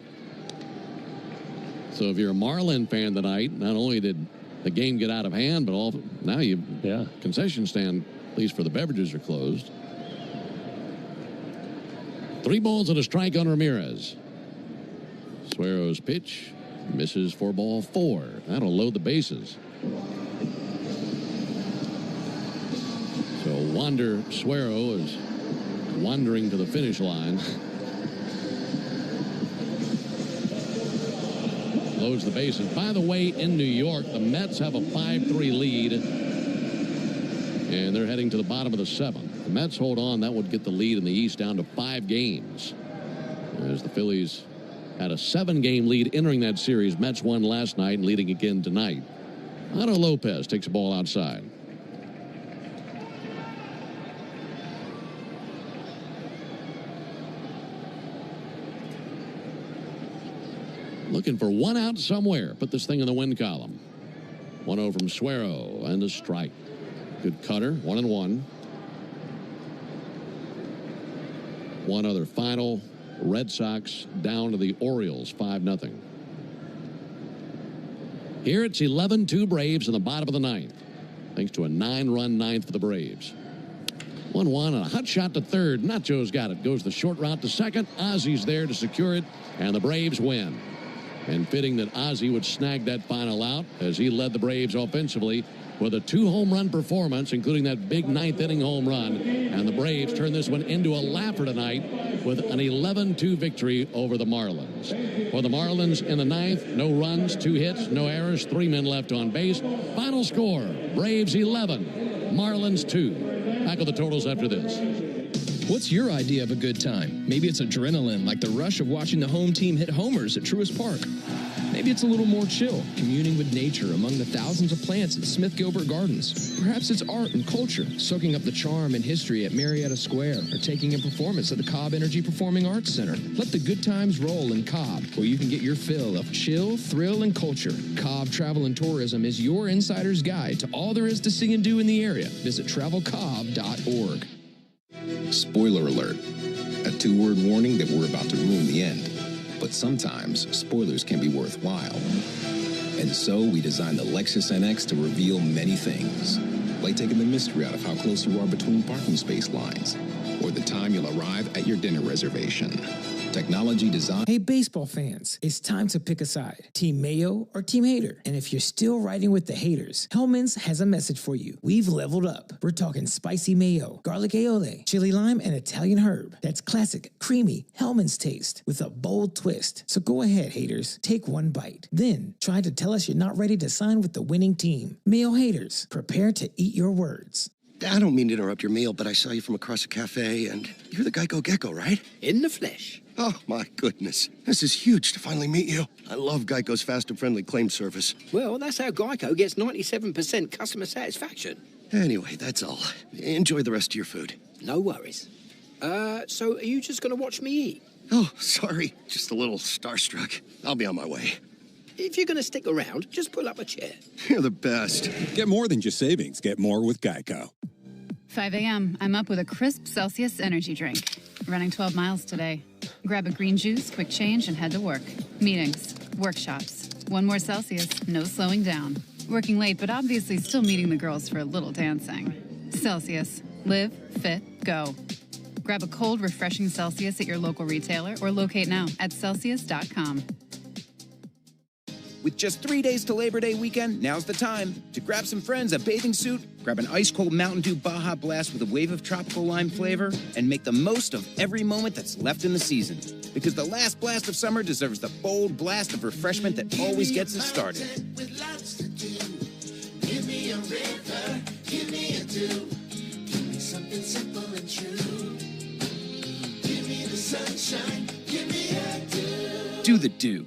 So if you're a Marlin fan tonight, not only did the game get out of hand, but now concession stand, at least for the beverages, are closed. 3 balls and a strike on Ramirez. Suero's pitch misses for ball 4. That'll load the bases. So Wander Suero is wandering to the finish line. Loads the bases. By the way, in New York, the Mets have a 5-3 lead, and they're heading to the bottom of the 7th. The Mets hold on. That would get the lead in the East down to 5 games. As the Phillies had a 7-game lead entering that series. Mets won last night and leading again tonight. Otto Lopez takes a ball outside. Looking for 1 out somewhere. Put this thing in the win column. 1-0 from Suero and a strike. Good cutter. 1-1. One other final. Red Sox down to the Orioles 5-0. Here it's 11-2 Braves in the bottom of the 9th. Thanks to a 9-run 9th for the Braves. 1-1 and a hot shot to third. Nacho's got it. Goes the short route to second. Ozzy's there to secure it, and the Braves win. And fitting that Ozzy would snag that final out as he led the Braves offensively with a 2-home-run performance, including that big ninth-inning home run. And the Braves turn this one into a laugher tonight with an 11-2 victory over the Marlins. For the Marlins in the ninth, no runs, 2 hits, no errors, 3 men left on base. Final score, Braves 11, Marlins 2. Back with the totals after this. What's your idea of a good time? Maybe it's adrenaline, like the rush of watching the home team hit homers at Truist Park. Maybe it's a little more chill, communing with nature among the thousands of plants at Smith Gilbert Gardens. Perhaps it's art and culture, soaking up the charm and history at Marietta Square, or taking in performance at the Cobb Energy Performing Arts Center. Let the good times roll in Cobb, where you can get your fill of chill, thrill, and culture. Cobb Travel and Tourism is your insider's guide to all there is to see and do in the area. Visit travelcobb.org. Spoiler alert. A 2-word warning that we're about to ruin the end. But sometimes, spoilers can be worthwhile. And so, we designed the Lexus NX to reveal many things. Like taking the mystery out of how close you are between parking space lines. Or the time you'll arrive at your dinner reservation. Technology design. Hey, baseball fans, it's time to pick a side. Team Mayo or Team Hater. And if you're still riding with the haters, Hellman's has a message for you. We've leveled up. We're talking spicy mayo, garlic aioli, chili lime, and Italian herb. That's classic, creamy Hellman's taste with a bold twist. So go ahead, haters. Take one bite. Then try to tell us you're not ready to sign with the winning team. Mayo haters, prepare to eat your words. I don't mean to interrupt your meal, but I saw you from across a cafe, and you're the Geico Gecko, right? In the flesh. Oh, my goodness. This is huge to finally meet you. I love Geico's fast and friendly claim service. Well, that's how Geico gets 97% customer satisfaction. Anyway, that's all. Enjoy the rest of your food. No worries. So are you just going to watch me eat? Oh, sorry. Just a little starstruck. I'll be on my way. If you're going to stick around, just pull up a chair. You're the best. Get more than just savings. Get more with Geico. 5 a.m. I'm up with a crisp Celsius energy drink. Running 12 miles today. Grab a green juice, quick change, and head to work. Meetings, workshops. 1 more Celsius, no slowing down. Working late, but obviously still meeting the girls for a little dancing. Celsius. Live, fit, go. Grab a cold, refreshing Celsius at your local retailer or locate now at Celsius.com. With just 3 days to Labor Day weekend, now's the time to grab some friends a bathing suit, grab an ice-cold Mountain Dew Baja Blast with a wave of tropical lime flavor, and make the most of every moment that's left in the season. Because the last blast of summer deserves the bold blast of refreshment that always gets it started. With lots to do. Give me a river, give me a dew. Give me something simple and true. Give me the sunshine, give me a dew. Do the dew.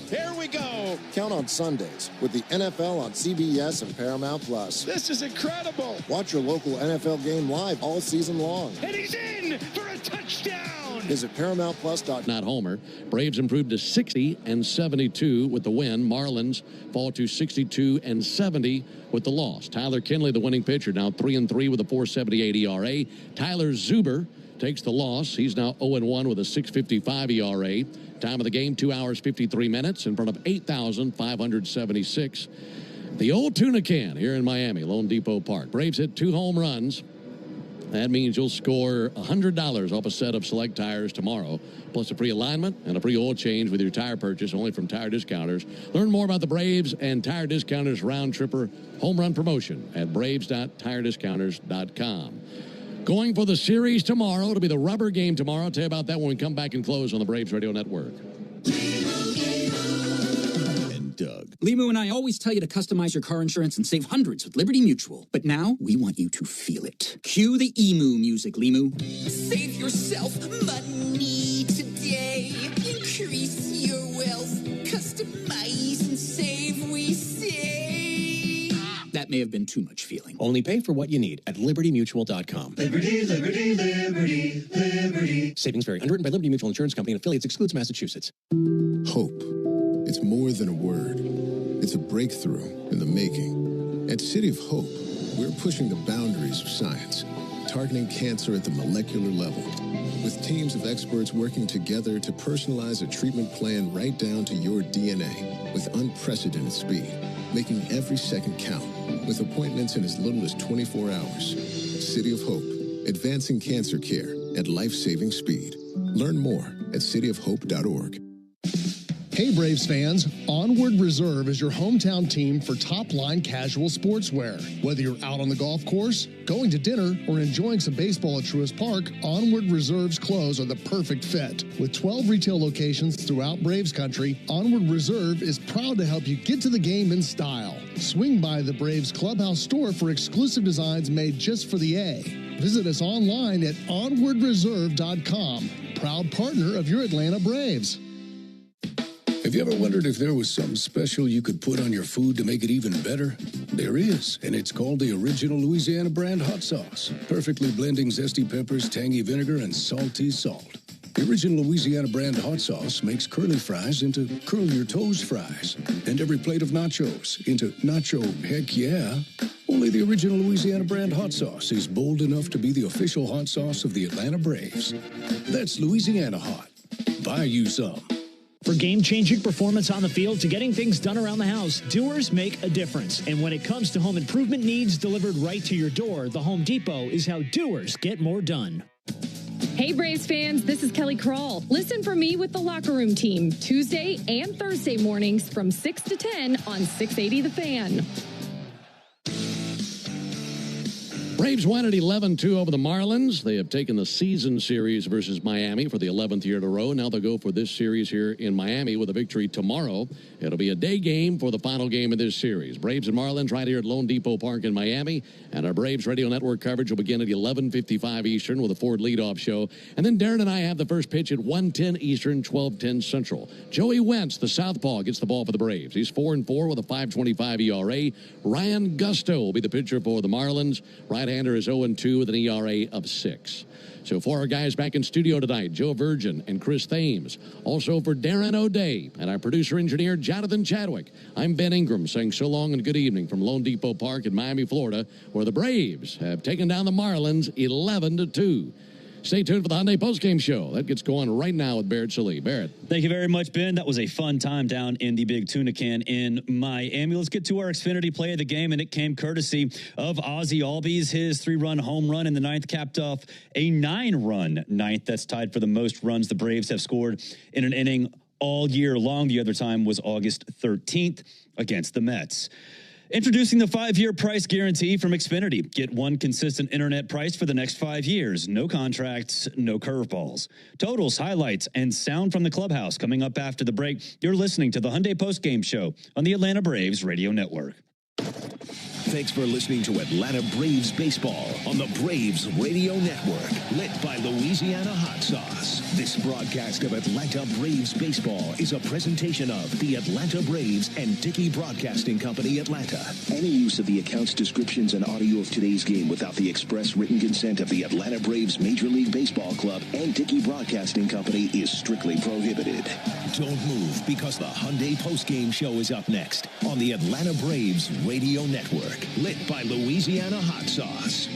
Here we go. Count on Sundays with the NFL on CBS and Paramount Plus. This is incredible. Watch your local NFL game live all season long. And he's in for a touchdown. Visit ParamountPlus.com. Not homer. Braves improved to 60-72 with the win. Marlins fall to 62-70 with the loss. Tyler Kinley, the winning pitcher, now 3-3 with a 4.78 ERA. Tyler Zuber takes the loss. He's now 0-1 with a 6.55 ERA. Time of the game, 2 hours, 53 minutes in front of 8,576. The old tuna can here in Miami, Lone Depot Park. Braves hit 2 home runs. That means you'll score $100 off a set of select tires tomorrow, plus a free alignment and a free oil change with your tire purchase only from Tire Discounters. Learn more about the Braves and Tire Discounters round tripper home run promotion at braves.tirediscounters.com. Going for the series tomorrow. It'll be the rubber game tomorrow. I'll tell you about that when we come back and close on the Braves Radio Network. And Doug. Limu and I always tell you to customize your car insurance and save hundreds with Liberty Mutual. But now, we want you to feel it. Cue the emu music, Limu. Save yourself money today. Increase your wealth. Customize and save, we say. That may have been too much feeling. Only pay for what you need at libertymutual.com. Liberty, liberty, liberty, liberty. Savings vary. Underwritten by Liberty Mutual Insurance Company and affiliates. Excludes Massachusetts. Hope. It's more than a word. It's a breakthrough in the making. At City of Hope, we're pushing the boundaries of science, targeting cancer at the molecular level, with teams of experts working together to personalize a treatment plan right down to your DNA with unprecedented speed, making every second count, with appointments in as little as 24 hours. City of Hope, advancing cancer care at life-saving speed. Learn more at cityofhope.org. Hey Braves fans, Onward Reserve is your hometown team for top-line casual sportswear. Whether you're out on the golf course, going to dinner, or enjoying some baseball at Truist Park, Onward Reserve's clothes are the perfect fit. With 12 retail locations throughout Braves country, Onward Reserve is proud to help you get to the game in style. Swing by the Braves Clubhouse store for exclusive designs made just for the A. Visit us online at onwardreserve.com. Proud partner of your Atlanta Braves. Have you ever wondered if there was something special you could put on your food to make it even better? There is, and it's called the Original Louisiana Brand Hot Sauce. Perfectly blending zesty peppers, tangy vinegar, and salty salt. The Original Louisiana Brand Hot Sauce makes curly fries into curl your toes fries, and every plate of nachos into nacho heck yeah. Only the Original Louisiana Brand Hot Sauce is bold enough to be the official hot sauce of the Atlanta Braves. That's Louisiana Hot. Buy you some. For game-changing performance on the field to getting things done around the house, doers make a difference. And when it comes to home improvement needs delivered right to your door, the Home Depot is how doers get more done. Hey Braves fans, this is Kelly Kroll. Listen for me with the Locker Room Team, Tuesday and Thursday mornings from 6 to 10 on 680 The Fan. Braves win at 11-2 over the Marlins. They have taken the season series versus Miami for the 11th year in a row. Now they'll go for this series here in Miami with a victory tomorrow. It'll be a day game for the final game of this series. Braves and Marlins right here at Lone Depot Park in Miami. And our Braves Radio Network coverage will begin at 11:55 Eastern with a Ford leadoff show. And then Darren and I have the first pitch at 1:10 Eastern, 12:10 Central. Joey Wentz, the southpaw, gets the ball for the Braves. He's 4-4 with a 5.25 ERA. Ryan Gusto will be the pitcher for the Marlins. Right-hander is 0-2 with an ERA of 6. So for our guys back in studio tonight, Joe Virgin and Chris Thames. Also for Darren O'Day and our producer-engineer, Jonathan Chadwick. I'm Ben Ingram saying so long and good evening from Lone Depot Park in Miami, Florida, where the Braves have taken down the Marlins 11-2. Stay tuned for the Hyundai Postgame Show. That gets going right now with Barrett Sallee. Barrett. Thank you very much, Ben. That was a fun time down in the Big Tuna Can in Miami. Let's get to our Xfinity play of the game, and it came courtesy of Ozzie Albies. His 3-run home run in the ninth capped off a 9-run ninth. That's tied for the most runs the Braves have scored in an inning all year long. The other time was August 13th against the Mets. Introducing the 5-year price guarantee from Xfinity. Get one consistent internet price for the next 5 years. No contracts, no curveballs. Totals, highlights, and sound from the clubhouse coming up after the break. You're listening to the Hyundai Postgame Show on the Atlanta Braves Radio Network. Thanks for listening to Atlanta Braves Baseball on the Braves Radio Network, lit by Louisiana Hot Sauce. This broadcast of Atlanta Braves Baseball is a presentation of the Atlanta Braves and Dickey Broadcasting Company, Atlanta. Any use of the accounts, descriptions, and audio of today's game without the express written consent of the Atlanta Braves Major League Baseball Club and Dickey Broadcasting Company is strictly prohibited. Don't move, because the Hyundai Postgame Show is up next on the Atlanta Braves Radio Network, lit by Louisiana Hot Sauce.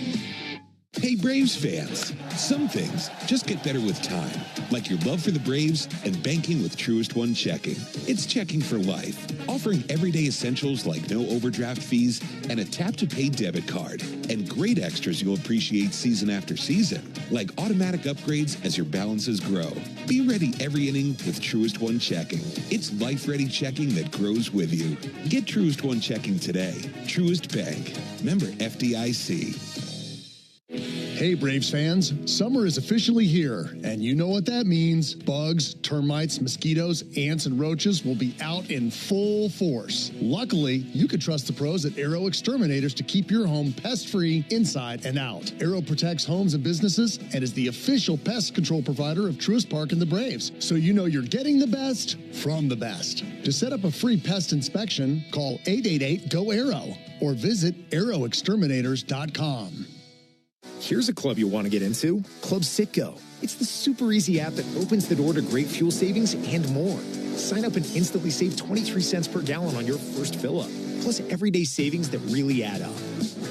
Hey, Braves fans, some things just get better with time, like your love for the Braves and banking with Truist One Checking. It's checking for life, offering everyday essentials like no overdraft fees and a tap-to-pay debit card, and great extras you'll appreciate season after season, like automatic upgrades as your balances grow. Be ready every inning with Truist One Checking. It's life-ready checking that grows with you. Get Truist One Checking today. Truist Bank. Member FDIC. Hey Braves fans, summer is officially here, and you know what that means. Bugs, termites, mosquitoes, ants, and roaches will be out in full force. Luckily, you can trust the pros at Arrow Exterminators to keep your home pest-free inside and out. Arrow protects homes and businesses and is the official pest control provider of Truist Park and the Braves, so you know you're getting the best from the best. To set up a free pest inspection, call 888-GO-ARROW or visit arrowexterminators.com. Here's a club you'll want to get into, Club Citgo. It's the super easy app that opens the door to great fuel savings and more. Sign up and instantly save 23 cents per gallon on your first fill-up, plus everyday savings that really add up.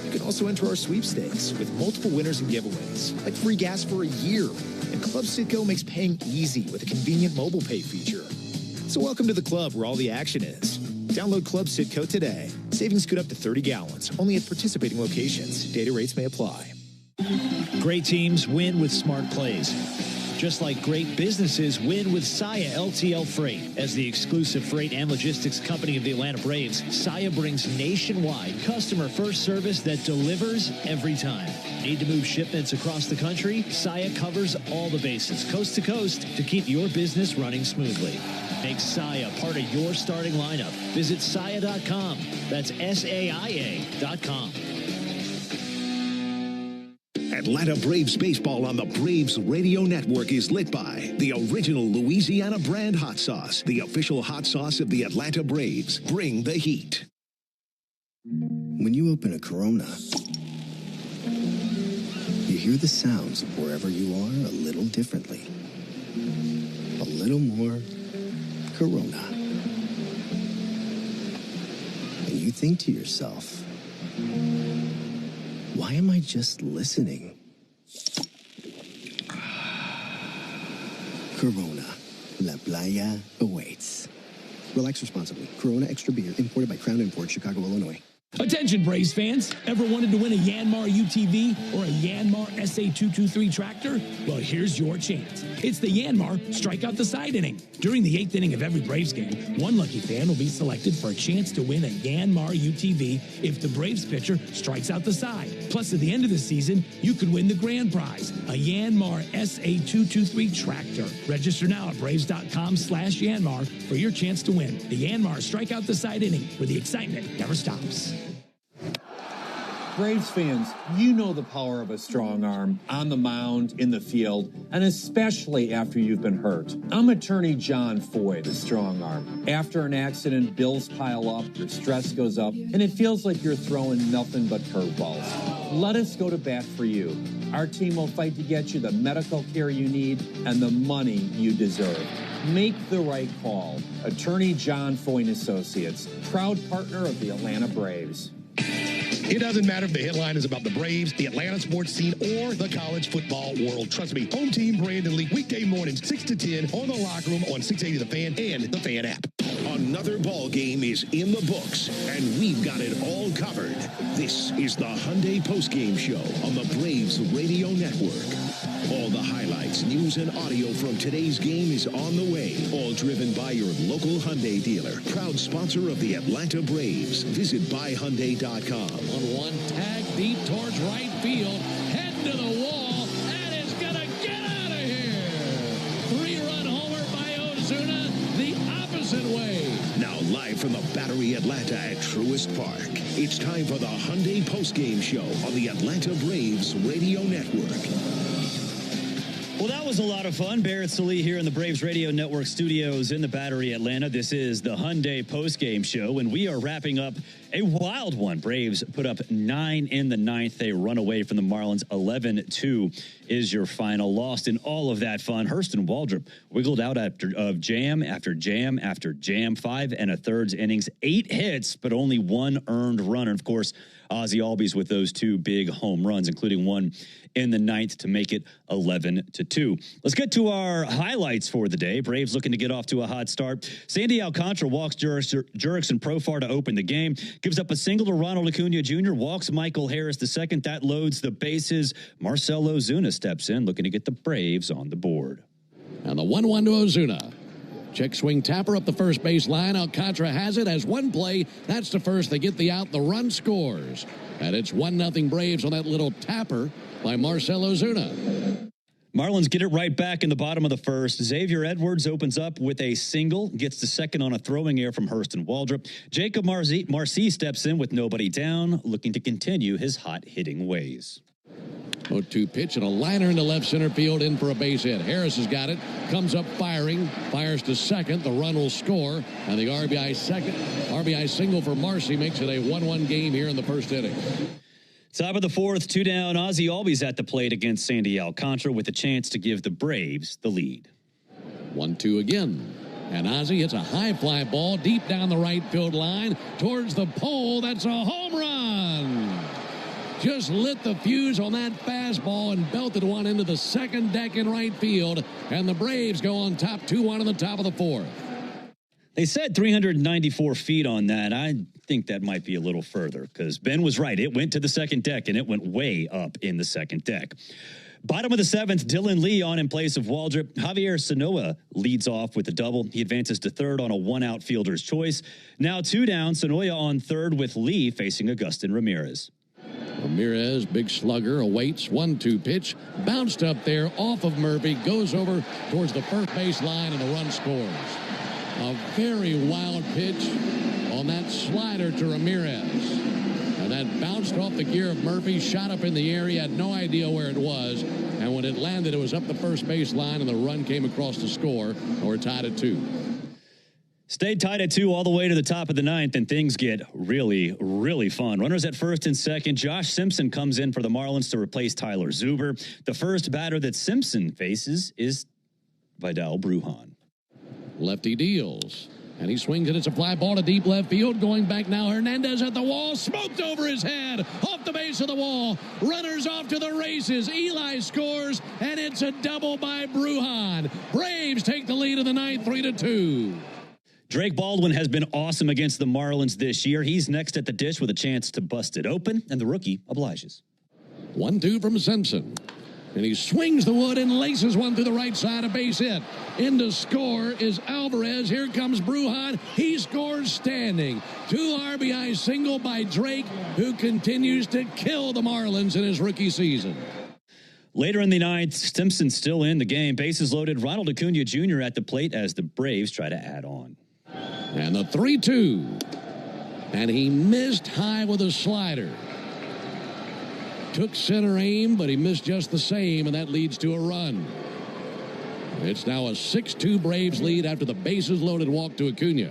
You can also enter our sweepstakes with multiple winners and giveaways, like free gas for a year. And Club Citgo makes paying easy with a convenient mobile pay feature. So welcome to the club where all the action is. Download Club Citgo today. Savings good up to 30 gallons, only at participating locations. Data rates may apply. Great teams win with smart plays. Just like great businesses win with Saia LTL Freight. As the exclusive freight and logistics company of the Atlanta Braves, Saia brings nationwide customer-first service that delivers every time. Need to move shipments across the country? Saia covers all the bases, coast to coast, to keep your business running smoothly. Make Saia part of your starting lineup. Visit Saia.com. That's SAIA.com. Atlanta Braves baseball on the Braves Radio Network is lit by the original Louisiana brand hot sauce, the official hot sauce of the Atlanta Braves. Bring the heat. When you open a Corona, you hear the sounds of wherever you are a little differently. A little more Corona. And you think to yourself, why am I just listening? Corona. La Playa awaits. Relax responsibly. Corona Extra Beer, imported by Crown Imports, Chicago, Illinois. Attention, Braves fans. Ever wanted to win a Yanmar UTV or a Yanmar SA223 tractor? Well, here's your chance. It's the Yanmar Strike Out the Side inning. During the 8th inning of every Braves game, one lucky fan will be selected for a chance to win a Yanmar UTV if the Braves pitcher strikes out the side. Plus, at the end of the season, you could win the grand prize, a Yanmar SA223 tractor. Register now at Braves.com/Yanmar for your chance to win the Yanmar Strike Out the Side inning, where the excitement never stops. Braves fans, you know the power of a strong arm on the mound, in the field, and especially after you've been hurt. I'm attorney John Foy, the strong arm. After an accident, bills pile up, your stress goes up, and it feels like you're throwing nothing but curveballs. Let us go to bat for you. Our team will fight to get you the medical care you need and the money you deserve. Make the right call. Attorney John Foy and Associates, proud partner of the Atlanta Braves. It doesn't matter if the headline is about the Braves, the Atlanta sports scene, or the college football world. Trust me, Home Team Brandon League, weekday mornings, 6 to 10, on the Locker Room on 680 The Fan and the Fan app. Another ball game is in the books, and we've got it all covered. This is the Hyundai Postgame Show on the Braves Radio Network. All the highlights, news, and audio from today's game is on the way. All driven by your local Hyundai dealer. Proud sponsor of the Atlanta Braves. Visit buyhyundai.com. On one tag deep towards right field. Head to the wall. And it's going to get out of here. 3-run homer by Ozuna. The opposite way. Now live from the Battery Atlanta at Truist Park. It's time for the Hyundai Postgame Show on the Atlanta Braves Radio Network. Well, that was a lot of fun. Barrett Salee here in the Braves Radio Network studios in the Battery Atlanta. This is the Hyundai Postgame Show, and we are wrapping up a wild one. Braves put up 9 in the 9th. They run away from the Marlins. 11-2 is your final. Lost in all of that fun. Hurston Waldrop wiggled out of jam after jam after jam. 5 1/3 innings, 8 hits, but only 1 earned run. And, of course, Ozzie Albies with those 2 big home runs, including one in the 9th to make it 11-2. Let's get to our highlights for the day. Braves looking to get off to a hot start. Sandy Alcantara walks Jurickson Profar to open the game. Gives up a single to Ronald Acuna Jr. Walks Michael Harris II. That loads the bases. Marcell Ozuna steps in, looking to get the Braves on the board. And the 1-1 to Ozuna. Check swing tapper up the first base line. Alcantara has it as one play. That's the first. They get the out. The run scores. And it's 1-0 Braves on that little tapper by Marcell Ozuna. Marlins get it right back in the bottom of the first. Xavier Edwards opens up with a single, gets the second on a throwing error from Hurston Waldrop. Jacob Marcy steps in with nobody down, looking to continue his hot-hitting ways. 0-2 pitch and a liner into left center field, in for a base hit. Harris has got it, comes up firing, fires to second. The run will score, and the RBI single for Marcy makes it a 1-1 game here in the first inning. Top of the 4th, 2 down. Ozzie Albies at the plate against Sandy Alcantara with a chance to give the Braves the lead. 1-2 again. And Ozzie hits a high fly ball deep down the right field line towards the pole. That's a home run. Just lit the fuse on that fastball and belted one into the second deck in right field. And the Braves go on top 2-1 in the top of the 4th. They said 394 feet on that. I think that might be a little further because Ben was right. It went to the second deck, and it went way up in the second deck. Bottom of the seventh, Dylan Lee on in place of Waldrop. Javier Sanoa leads off with a double. He advances to third on a one-out fielder's choice. Now 2 down, Sanoa on third with Lee facing Agustin Ramirez. Ramirez, big slugger, awaits 1-2 pitch. Bounced up there off of Murphy, goes over towards the first base line, and the run scores. A very wild pitch on that slider to Ramirez. And that bounced off the gear of Murphy, shot up in the air. He had no idea where it was. And when it landed, it was up the first base line, and the run came across to score, and we're tied at 2. Stayed tied at 2 all the way to the top of the ninth, and things get really, really fun. Runners at first and second. Josh Simpson comes in for the Marlins to replace Tyler Zuber. The first batter that Simpson faces is Vidal Brujan. Lefty deals. And he swings it. It's a fly ball to deep left field. Going back now, Hernandez at the wall. Smoked over his head. Off the base of the wall. Runners off to the races. Eli scores, and it's a double by Brujan. Braves take the lead in the ninth, 3-2. Drake Baldwin has been awesome against the Marlins this year. He's next at the dish with a chance to bust it open, and the rookie obliges. 1-2 from Simpson. And he swings the wood and laces one through the right side, a base hit. In to score is Alvarez. Here comes Brujan. He scores standing. 2 RBI single by Drake, who continues to kill the Marlins in his rookie season. Later in the ninth, Simpson still in the game. Bases loaded. Ronald Acuna Jr. at the plate as the Braves try to add on. And the 3-2. And he missed high with a slider. Took center aim, but he missed just the same, and that leads to a run. It's now a 6-2 Braves lead after the bases loaded walk to Acuna.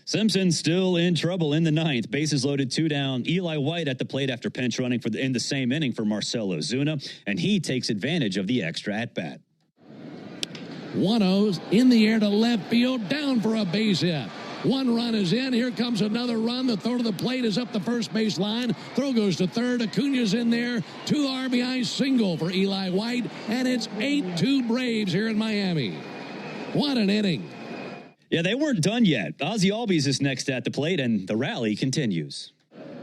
Simpson still in trouble in the ninth. Bases loaded, 2 down. Eli White at the plate after pinch running in the same inning for Marcell Ozuna, and he takes advantage of the extra at-bat. 1-0 in the air to left field, down for a base hit. 1 run is in. Here comes another run. The throw to the plate is up the first base line. Throw goes to third. Acuna's in there. 2 RBI single for Eli White. And it's 8-2 Braves here in Miami. What an inning. Yeah, they weren't done yet. Ozzie Albies is next at the plate, and the rally continues.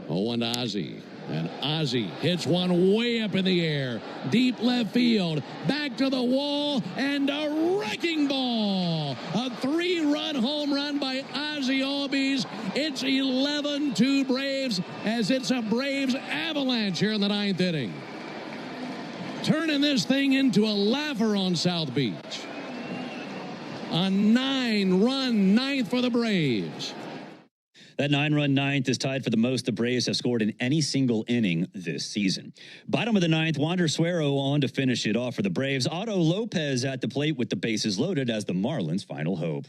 0-1 to Ozzie. And Ozzie hits one way up in the air. Deep left field. Back to the wall. And a wrecking ball. A 3-run home run by Ozzie Albies. It's 11-2 Braves as it's a Braves avalanche here in the ninth inning. Turning this thing into a laugher on South Beach. A 9-run ninth for the Braves. That 9-run ninth is tied for the most the Braves have scored in any single inning this season. Bottom of the ninth, Wander Suero on to finish it off for the Braves. Otto Lopez at the plate with the bases loaded as the Marlins' final hope.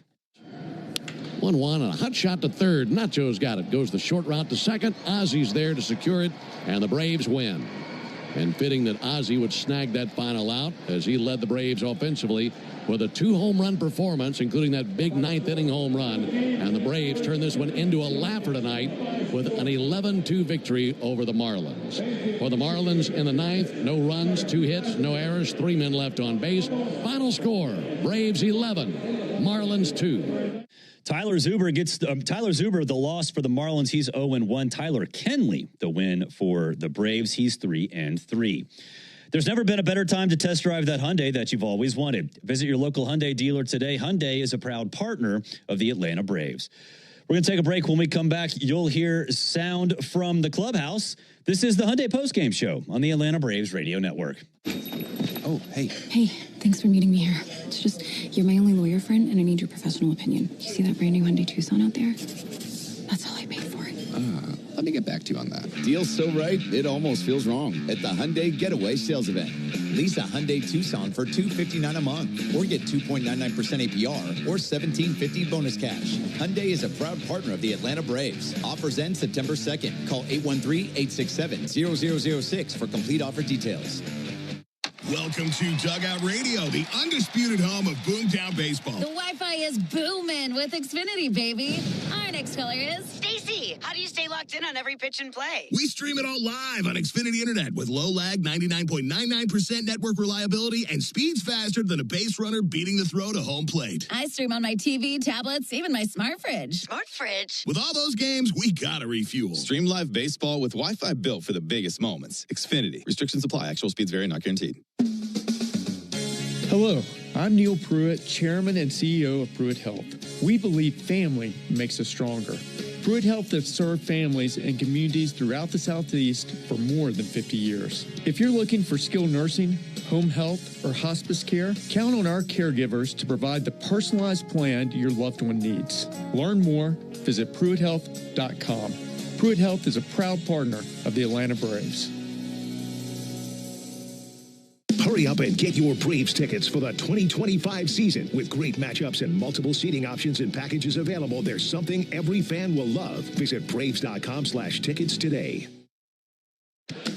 1-1 and a hot shot to third. Nacho's got it. Goes the short route to second. Ozzie's there to secure it, and the Braves win. And fitting that Ozzie would snag that final out as he led the Braves offensively with a 2-home-run performance, including that big ninth-inning home run. And the Braves turn this one into a laugher tonight with an 11-2 victory over the Marlins. For the Marlins in the ninth, no runs, 2 hits, no errors, 3 men left on base. Final score, Braves 11, Marlins 2. Tyler Zuber, the loss for the Marlins. He's 0-1. Tyler Kenley, the win for the Braves. He's 3-3. There's never been a better time to test drive that Hyundai that you've always wanted. Visit your local Hyundai dealer today. Hyundai is a proud partner of the Atlanta Braves. We're going to take a break. When we come back, you'll hear sound from the clubhouse. This is the Hyundai Postgame Show on the Atlanta Braves Radio Network. Oh, hey. Hey, thanks for meeting me here. It's just, you're my only lawyer friend, and I need your professional opinion. You see that brand new Hyundai Tucson out there? That's all I paid for it. Let me get back to you on that. Deal's so right, it almost feels wrong. At the Hyundai Getaway Sales Event. Lease a Hyundai Tucson for $259 a month, or get 2.99% APR, or $1,750 bonus cash. Hyundai is a proud partner of the Atlanta Braves. Offers end September 2nd. Call 813-867-0006 for complete offer details. Welcome to Dugout Radio, the undisputed home of Boomtown Baseball. The Wi-Fi is booming with Xfinity, baby. Our next caller is Stacy. How do you stay locked in on every pitch and play? We stream it all live on Xfinity Internet with low lag, 99.99% network reliability, and speeds faster than a base runner beating the throw to home plate. I stream on my TV, tablets, even my smart fridge. Smart fridge? With all those games, we gotta refuel. Stream live baseball with Wi-Fi built for the biggest moments. Xfinity. Restrictions apply. Actual speeds vary, not guaranteed. Hello, I'm Neil Pruitt, Chairman and CEO of Pruitt Health. We believe family makes us stronger. Pruitt Health has served families and communities throughout the Southeast for more than 50 years. If you're looking for skilled nursing, home health, or hospice care, count on our caregivers to provide the personalized plan your loved one needs. Learn more, visit PruittHealth.com. Pruitt Health is a proud partner of the Atlanta Braves. Hurry up and get your Braves tickets for the 2025 season. With great matchups and multiple seating options and packages available, there's something every fan will love. Visit Braves.com/tickets today.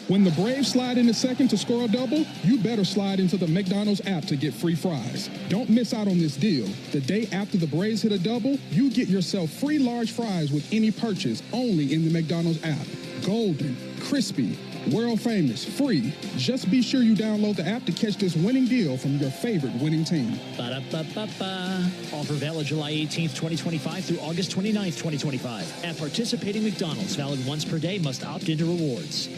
When the Braves slide into second to score a double, you better slide into the McDonald's app to get free fries. Don't miss out on this deal. The day after the Braves hit a double, you get yourself free large fries with any purchase only in the McDonald's app. Golden, crispy, world famous, free. Just be sure you download the app to catch this winning deal from your favorite winning team. Ba-da-ba-ba-ba. Offer valid July 18th, 2025 through August 29th, 2025. At participating McDonald's, valid once per day, must opt into rewards.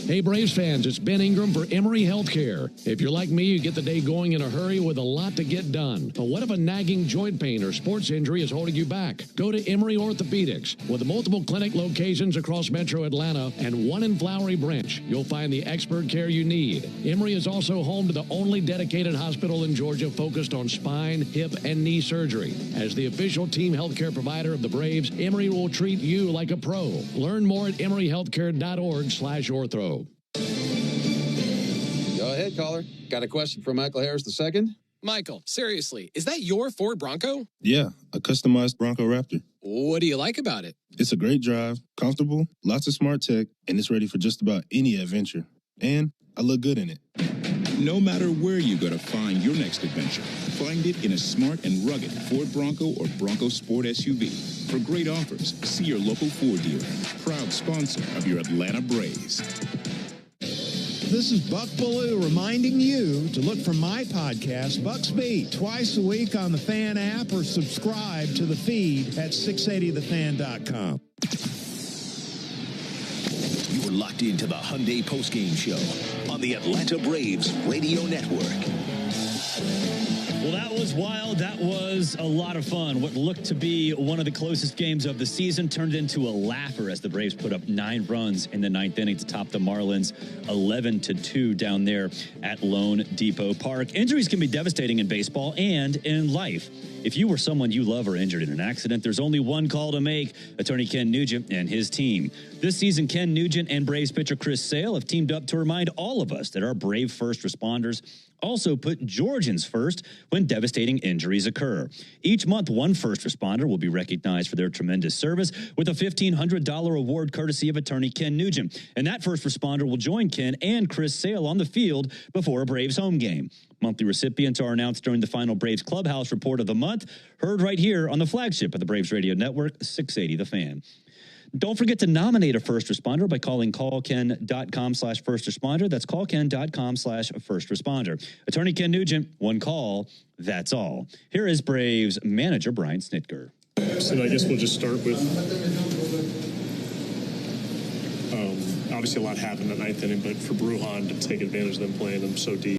Hey, Braves fans, it's Ben Ingram for Emory Healthcare. If you're like me, you get the day going in a hurry with a lot to get done. But what if a nagging joint pain or sports injury is holding you back? Go to Emory Orthopedics. With multiple clinic locations across Metro Atlanta and one in Flowery Branch, you'll find the expert care you need. Emory is also home to the only dedicated hospital in Georgia focused on spine, hip, and knee surgery. As the official team healthcare provider of the Braves, Emory will treat you like a pro. Learn more at emoryhealthcare.org/ortho. Go ahead, caller. Got a question for Michael Harris II? Michael, seriously, is that your Ford Bronco? Yeah, a customized Bronco Raptor. What do you like about it? It's a great drive, comfortable, lots of smart tech, and it's ready for just about any adventure. And I look good in it. No matter where you go to find your next adventure, find it in a smart and rugged Ford Bronco or Bronco Sport SUV. For great offers, see your local Ford dealer, proud sponsor of your Atlanta Braves. This is Buck Ballou reminding you to look for my podcast, Buck's Beat, twice a week on the Fan app or subscribe to the feed at 680thefan.com. You are locked into the Hyundai Postgame Show on the Atlanta Braves Radio Network. Well, that was wild. That was a lot of fun. What looked to be one of the closest games of the season turned into a laugher as the Braves put up 9 runs in the 9th inning to top the Marlins 11-2 down there at Lone Depot Park. Injuries can be devastating in baseball and in life. If you or someone you love are injured in an accident, there's only one call to make. Attorney Ken Nugent and his team. This season, Ken Nugent and Braves pitcher Chris Sale have teamed up to remind all of us that our brave first responders also put Georgians first when devastating injuries occur. Each month, one first responder will be recognized for their tremendous service with a $1,500 award courtesy of attorney Ken Nugent. And that first responder will join Ken and Chris Sale on the field before a Braves home game. Monthly recipients are announced during the final Braves Clubhouse Report of the month, heard right here on the flagship of the Braves Radio Network, 680 The Fan. Don't forget to nominate a first responder by calling callken.com/first responder. That's callken.com/first responder. Attorney Ken Nugent, one call, that's all. Here is Braves manager Brian Snitker. So I guess we'll just start with, obviously a lot happened in the 9th inning, but for Brujan to take advantage of them playing them so deep.